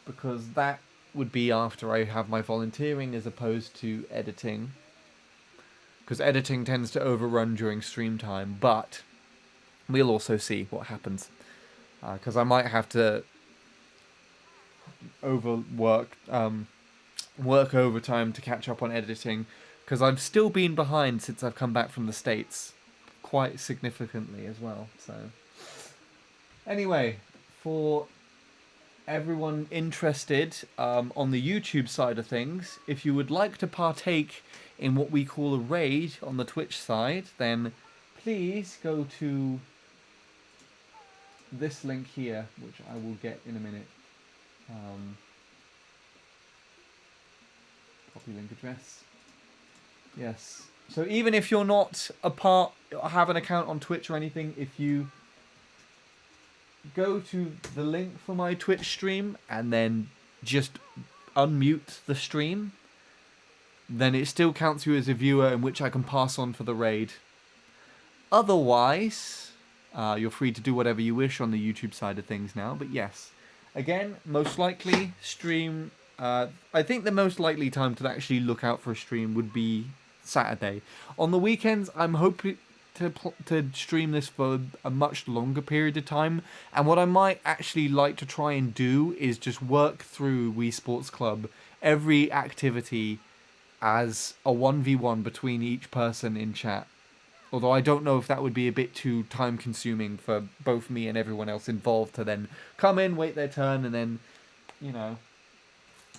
because that would be after I have my volunteering as opposed to editing, because editing tends to overrun during stream time, but we'll also see what happens, because I might have to work overtime to catch up on editing, because I've still been behind since I've come back from the States, quite significantly as well. So anyway, for everyone interested on the YouTube side of things, if you would like to partake in what we call a raid on the Twitch side, then please go to this link here, which I will get in a minute. Copy link address. Yes. So even if you're not have an account on Twitch or anything, if you go to the link for my Twitch stream and then just unmute the stream, then it still counts you as a viewer, in which I can pass on for the raid. Otherwise, you're free to do whatever you wish on the YouTube side of things now. But yes, again, most likely stream. I think the most likely time to actually look out for a stream would be Saturday. On the weekends, I'm hoping to stream this for a much longer period of time, and what I might actually like to try and do is just work through Wii Sports Club every activity as a 1v1 between each person in chat. Although I don't know if that would be a bit too time consuming for both me and everyone else involved to then come in, wait their turn, and then, you know,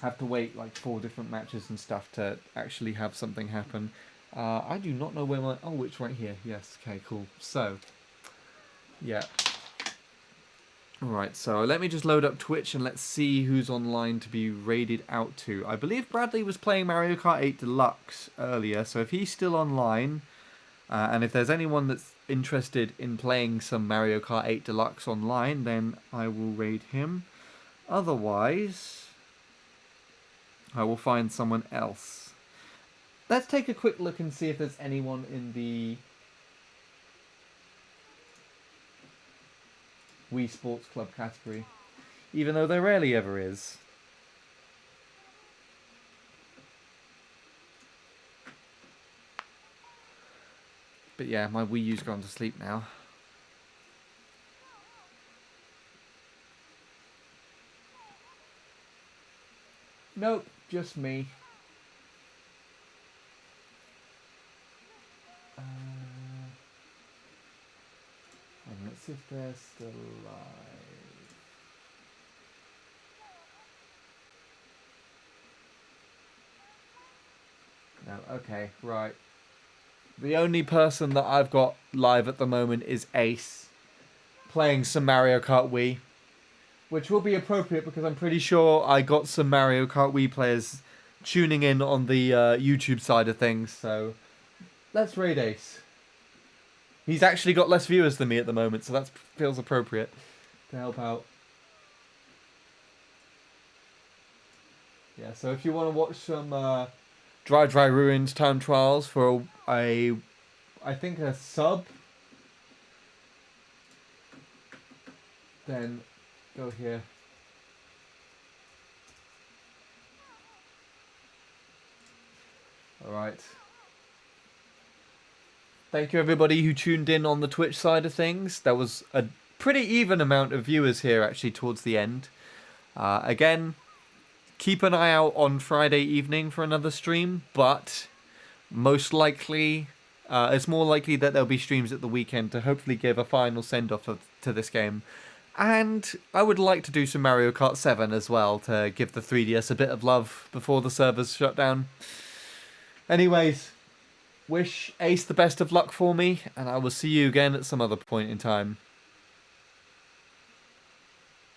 have to wait like 4 different matches and stuff to actually have something happen. I do not know where my... Oh, it's right here. Yes, okay, cool. So, yeah. Alright, so let me just load up Twitch and let's see who's online to be raided out to. I believe Bradley was playing Mario Kart 8 Deluxe earlier, so if he's still online, and if there's anyone that's interested in playing some Mario Kart 8 Deluxe online, then I will raid him. Otherwise, I will find someone else. Let's take a quick look and see if there's anyone in the Wii Sports Club category, even though there rarely ever is. But yeah, my Wii U's gone to sleep now. Nope, just me. Let's see if they're still alive. No, okay, right. The only person that I've got live at the moment is Ace, playing some Mario Kart Wii, which will be appropriate because I'm pretty sure I got some Mario Kart Wii players tuning in on the YouTube side of things, so let's raid Ace. He's actually got less viewers than me at the moment, so that feels appropriate to help out. Yeah, so if you want to watch some Dry Dry Ruined Time Trials for I think a sub, then go here. Alright. Thank you everybody who tuned in on the Twitch side of things. There was a pretty even amount of viewers here actually towards the end. Again, keep an eye out on Friday evening for another stream, but most likely, it's more likely that there'll be streams at the weekend to hopefully give a final send-off to this game. And I would like to do some Mario Kart 7 as well to give the 3DS a bit of love before the servers shut down. Anyways, wish Ace the best of luck for me, and I will see you again at some other point in time.